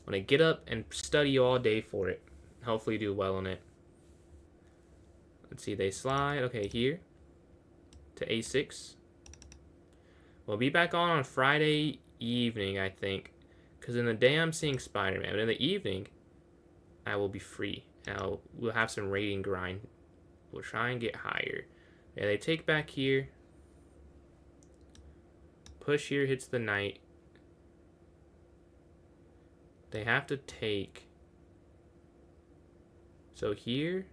I'm going to get up and study all day for it. Hopefully do well on it. Let's see, they slide. Okay, here. To a6. We'll be back on Friday evening, I think. Because in the day I'm seeing Spider-Man. But in the evening, I will be free. We'll have some rating grind. We'll try and get higher. Yeah, they take back here. Push here hits the knight. They have to take. So here.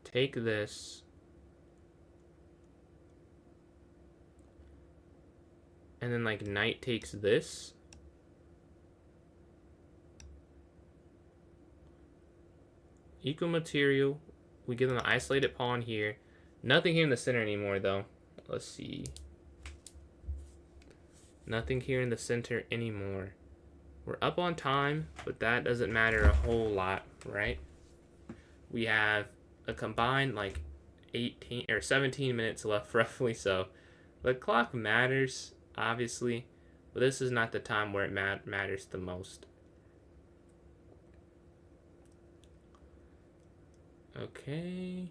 Take this. And then like knight takes this. Equal material. We give them an isolated pawn here. Nothing here in the center anymore though. Let's see. Nothing here in the center anymore. We're up on time, but that doesn't matter a whole lot, right? We have a combined like 18 or 17 minutes left roughly, so the clock matters obviously, but this is not the time where it matters the most. Okay.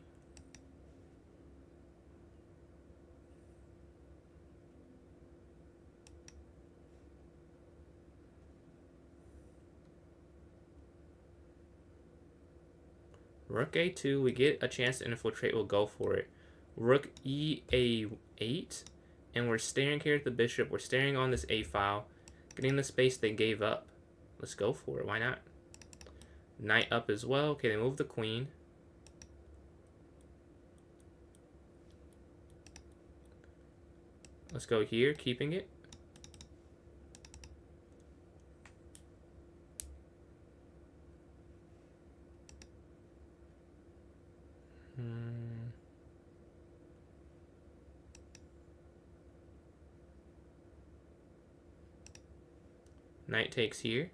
Rook a2, we get a chance to infiltrate, we'll go for it. Rook e8, and we're staring here at the bishop, we're staring on this a file, getting the space they gave up. Let's go for it, why not? Knight up as well, okay, they move the queen. Let's go here, keeping it. Knight takes here.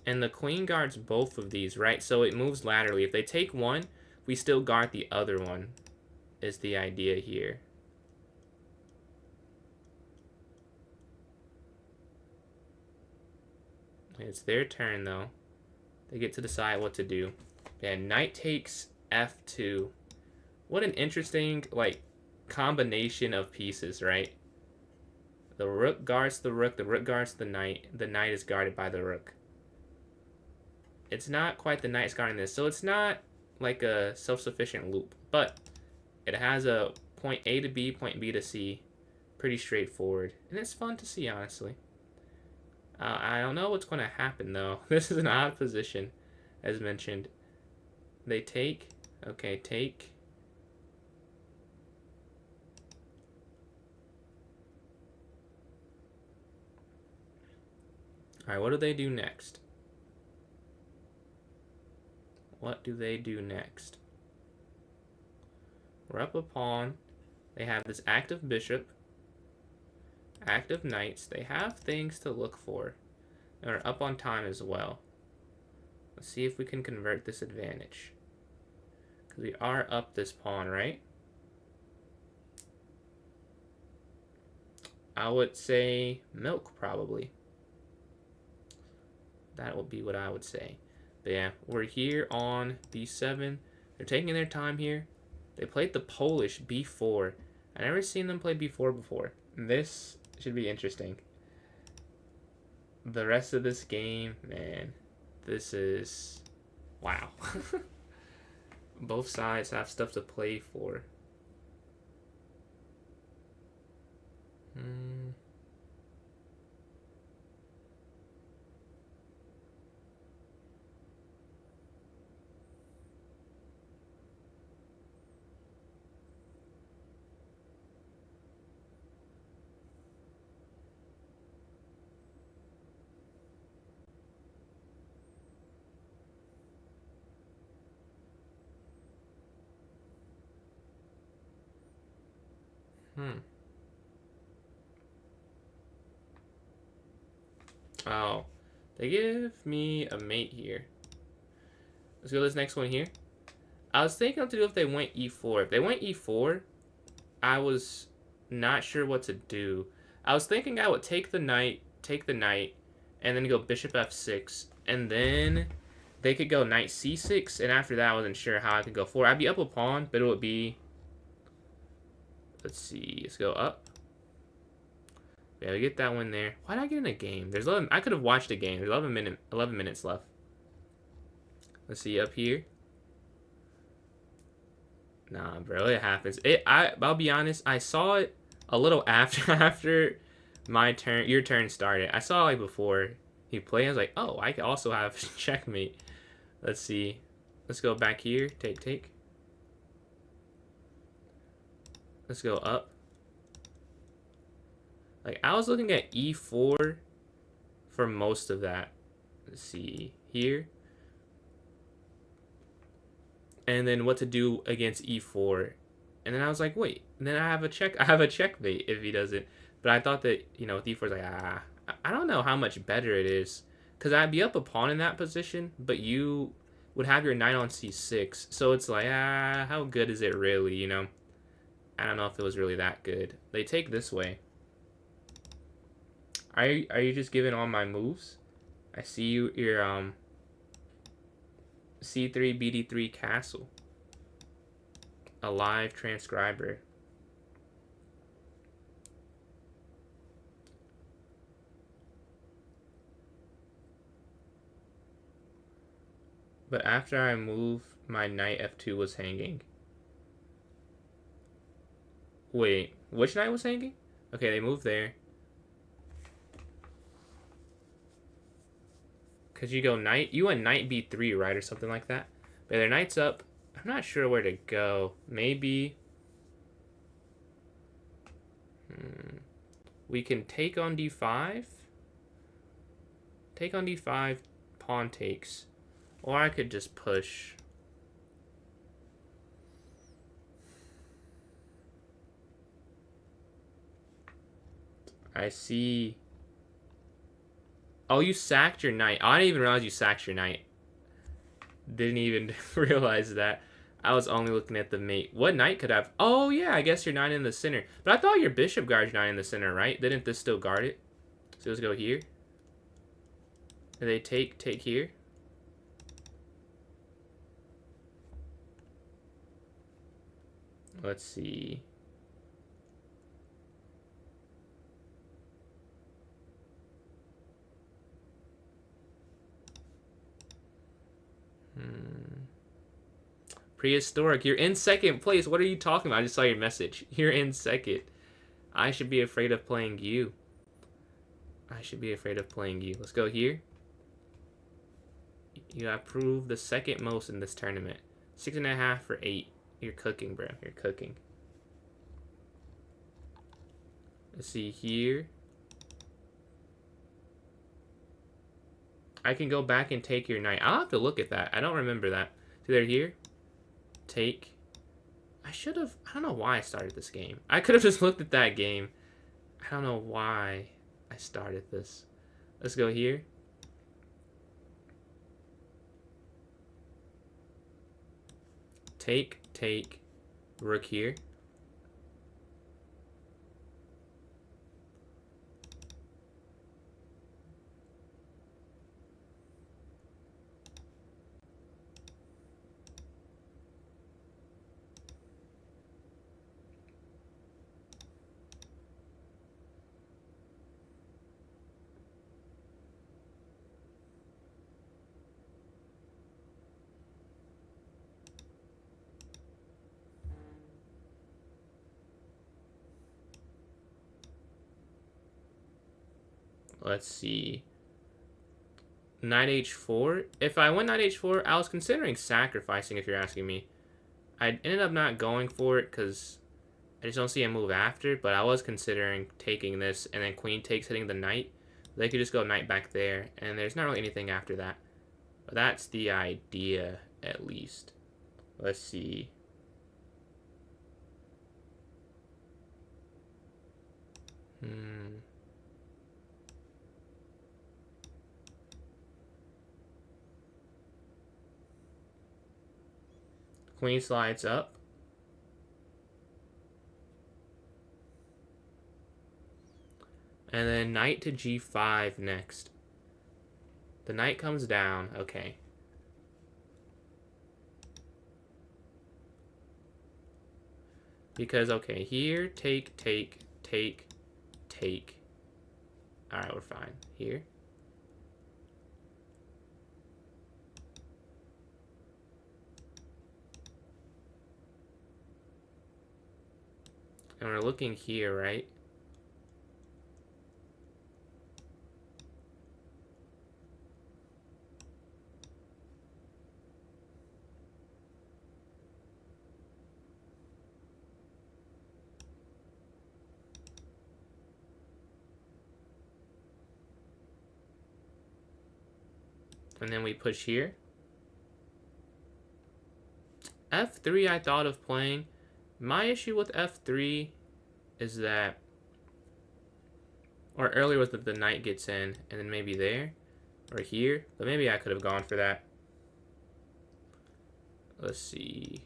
And the queen guards both of these, right? So it moves laterally. If they take one, we still guard the other one, is the idea here. It's their turn, though. They get to decide what to do. And knight takes f2. What an interesting, like, combination of pieces, right? The rook guards the rook guards the knight is guarded by the rook. It's not quite the knight's guarding this, so it's not like a self-sufficient loop, but it has a point A to B, point B to C, pretty straightforward, and it's fun to see, honestly. I don't know what's going to happen, though. This is an odd position, as mentioned. They take, okay, take. All right, what do they do next? What do they do next? We're up a pawn. They have this active bishop, active knights. They have things to look for. They're up on time as well. Let's see if we can convert this advantage. Because we are up this pawn, right? I would say milk, probably. That would be what I would say. But yeah, we're here on b7. They're taking their time here. They played the Polish b4. I never seen them play b4 before. This should be interesting. The rest of this game, man, this is wow. Both sides have stuff to play for. Hmm. Hmm. Oh, they give me a mate here. Let's go to this next one here. I was thinking what to do if they went e4. If they went e4, I was not sure what to do. I was thinking I would take the knight, and then go bishop f6, and then they could go knight c6, and after that I wasn't sure how I could go forward. I'd be up a pawn, but it would be, let's see, let's go up. Yeah, we get that one there. Why did I get in a game? There's 11. I could have watched a game. There's 11 minutes left. Let's see up here. Nah, bro, it happens. I'll be honest. I saw it a little after my turn, your turn started. I saw it like before he played. I was like, oh, I could also have checkmate. Let's see. Let's go back here. Take. Let's go up. Like, I was looking at e4 for most of that. Let's see here. And then what to do against e4. And then I was like, wait. And then I have a checkmate if he doesn't. But I thought that, with e4 is like, I don't know how much better it is. Because I'd be up a pawn in that position, but you would have your knight on c6. So it's like, how good is it really, I don't know if it was really that good. They take this way. Are you just giving all my moves? I see you're c3 bd3 castle. A live transcriber. But after I move, my knight f2 was hanging. Wait, which knight was hanging? Okay, they moved there. Because you went knight b3, right? Or something like that. But their knight's up. I'm not sure where to go. Maybe we can take on d5. Take on d5, pawn takes. Or I could just push. I see. Oh, you sacked your knight. Oh, I didn't even realize you sacked your knight. Didn't even realize that. I was only looking at the mate. What knight could have... Oh, yeah, I guess your knight in the center. But I thought your bishop guards your knight in the center, right? Didn't this still guard it? So let's go here. And they take here. Let's see. Prehistoric. You're in second place. What are you talking about? I just saw your message. You're in second. I should be afraid of playing you. I should be afraid of playing you. Let's go here. You have proved the second most in this tournament. 6.5 for 8. You're cooking, bro. You're cooking. Let's see here. I can go back and take your knight. I'll have to look at that. I don't remember that. So they're here. Take. I should have. I don't know why I started this game. I could have just looked at that game. I don't know why I started this. Let's go here. Take. Rook here. Let's see. Knight h4. If I went knight h4, I was considering sacrificing, if you're asking me. I ended up not going for it because I just don't see a move after, but I was considering taking this, and then queen takes, hitting the knight. They could just go knight back there, and there's not really anything after that. But that's the idea, at least. Let's see. Queen slides up. And then knight to g5 next. The knight comes down. Okay. Because, okay, here, take. Alright, we're fine. Here. And we're looking here, right? And then we push here. F3 I thought of playing. My issue with F3 is that, or earlier was that the knight gets in, and then maybe there, or here, but maybe I could have gone for that. Let's see.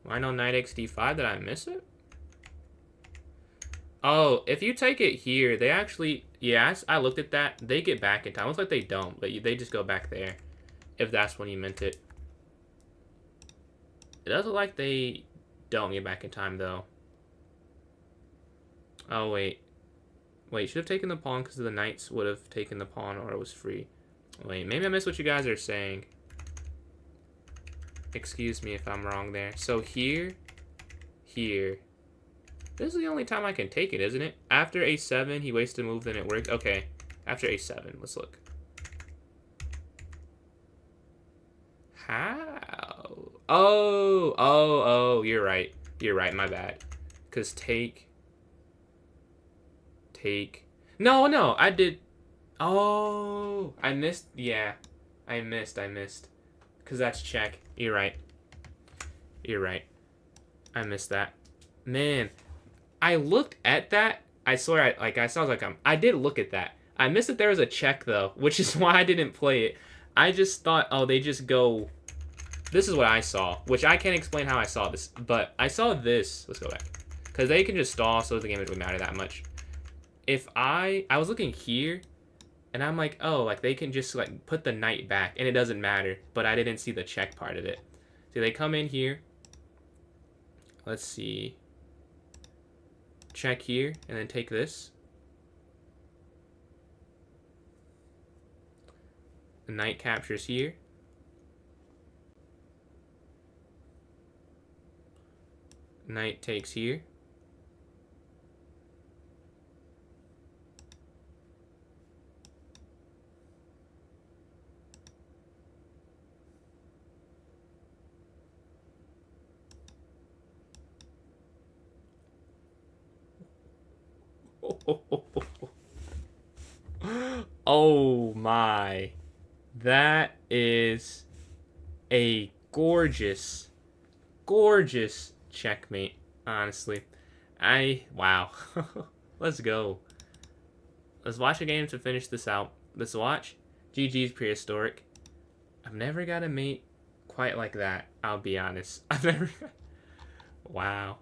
Why no knight xd5? Did I miss it? Oh, if you take it here, they actually... Yes, I looked at that. They get back in time. Looks like they don't, but they just go back there. If that's when you meant it. It does look like they don't get back in time, though. Oh, wait. Wait, should have taken the pawn because the knights would have taken the pawn or it was free. Wait, maybe I missed what you guys are saying. Excuse me if I'm wrong there. So here. This is the only time I can take it, isn't it? After a7, he wasted a move, then it worked. Okay, after a7, let's look. How? Oh, you're right. You're right, my bad. Because take. No, I did. Oh, I missed. Yeah, I missed. Because that's check. You're right. I missed that. Man, I looked at that. I swear, I did look at that. I missed that there was a check, though, which is why I didn't play it. I just thought, oh, they just go... This is what I saw, which I can't explain how I saw this, but I saw this. Let's go back. Because they can just stall, so the game doesn't really matter that much. If I was looking here, and I'm like, oh, like, they can just, like, put the knight back, and it doesn't matter, but I didn't see the check part of it. See, they come in here. Let's see. Check here, and then take this. The knight captures here. Knight takes here. Oh my. That is a gorgeous checkmate, honestly. Wow. Let's go. Let's watch a game to finish this out. Let's watch. GG's prehistoric. I've never got a mate quite like that, I'll be honest. Wow.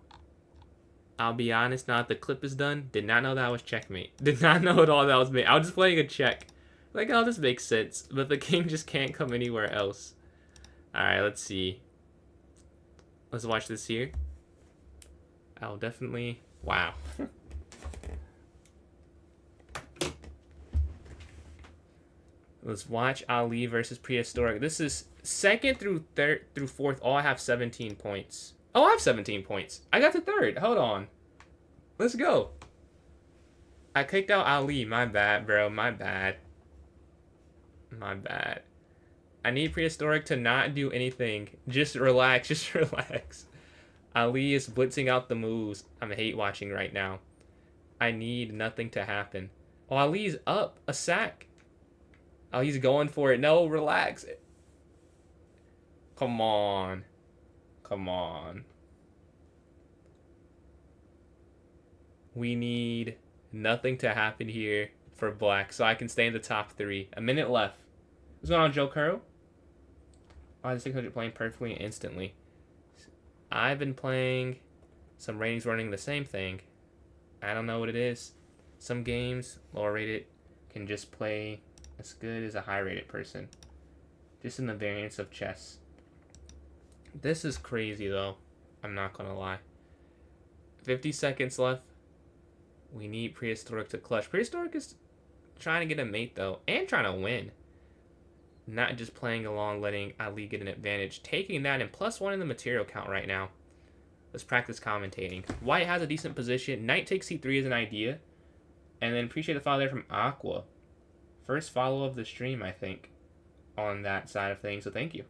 I'll be honest, now that the clip is done, did not know that was checkmate. Did not know at all that was mate. I was just playing a check. Like, oh, this makes sense. But the king just can't come anywhere else. Alright, let's see. Let's watch this here. I'll definitely... Wow. Let's watch Ali versus Prehistoric. This is second through fourth. All I have 17 points. Oh, I have 17 points. I got to third. Hold on. Let's go. I kicked out Ali. My bad, bro. My bad. My bad. I need Prehistoric to not do anything. Just relax. Just relax. Ali is blitzing out the moves. I'm hate watching right now. I need nothing to happen. Oh, Ali's up. A sack. Oh, he's going for it. No, relax. Come on. Come on. We need nothing to happen here for black so I can stay in the top 3. A minute left. What's going on, Joe Curl? Oh, the 600 playing perfectly and instantly. I've been playing some ratings running the same thing. I don't know what it is. Some games, lower rated, can just play as good as a high rated person. Just in the variance of chess. This is crazy though. I'm not gonna lie. 50 seconds left. We need Prehistoric to clutch. Prehistoric is trying to get a mate though. And trying to win. Not just playing along, letting Ali get an advantage. Taking that and +1 in the material count right now. Let's practice commentating. White has a decent position. Knight takes C3 is an idea. And then appreciate the follow there from Aqua. First follow of the stream, I think, on that side of things, so thank you.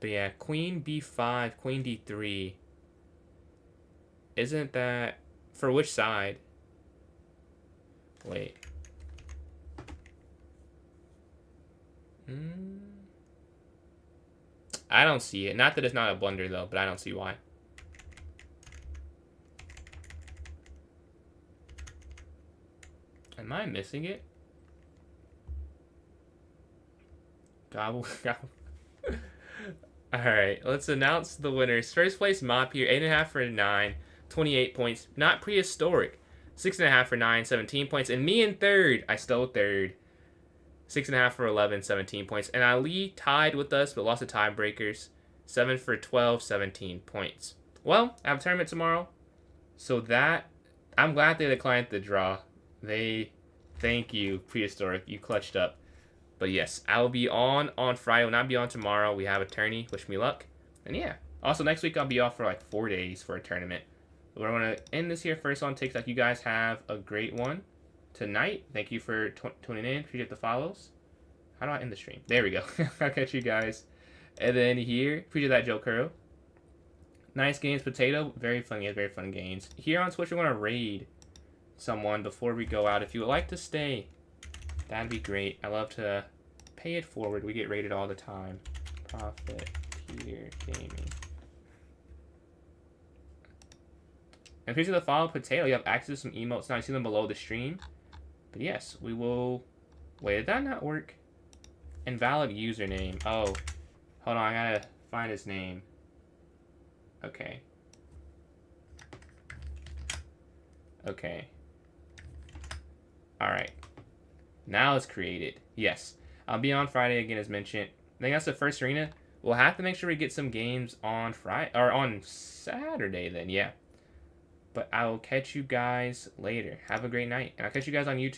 But yeah, Queen B5, Queen D3. Isn't that... For which side? Wait. I don't see it. Not that it's not a blunder, though, but I don't see why. Am I missing it? Gobble, gobble. Alright, let's announce the winners. First place, Mop here, 8.5 for 9, 28 points. Not Prehistoric, 6.5 for 9, 17 points. And me in third, I stole third. 6.5 for 11, 17 points. And Ali tied with us, but lost to tiebreakers. 7 for 12, 17 points. Well, I have a tournament tomorrow. So that, I'm glad they declined the draw. Thank you, Prehistoric. You clutched up. But yes, I will be on Friday. I will not be on tomorrow. We have a tourney. Wish me luck. And yeah. Also, next week I'll be off for like 4 days for a tournament. But we're going to end this here first on TikTok. You guys have a great one tonight. Thank you for tuning in. Appreciate the follows. How do I end the stream? There we go. I'll catch you guys. And then here, appreciate that, Joe Curl. Nice games, Potato. Very funny. Very fun games. Here on Twitch, we're going to raid someone before we go out. If you would like to stay, that'd be great. I love to pay it forward. We get rated all the time. Profiteer Gaming. And please do the follow Potato. You have access to some emotes now. You see them below the stream. But yes, we will... Wait, did that not work? Invalid username. Oh. Hold on, I gotta find his name. Okay. Okay. Alright. Now it's created. Yes. I'll be on Friday again as mentioned. I think that's the first arena. We'll have to make sure we get some games on Friday or on Saturday then, yeah. But I will catch you guys later. Have a great night. And I'll catch you guys on YouTube.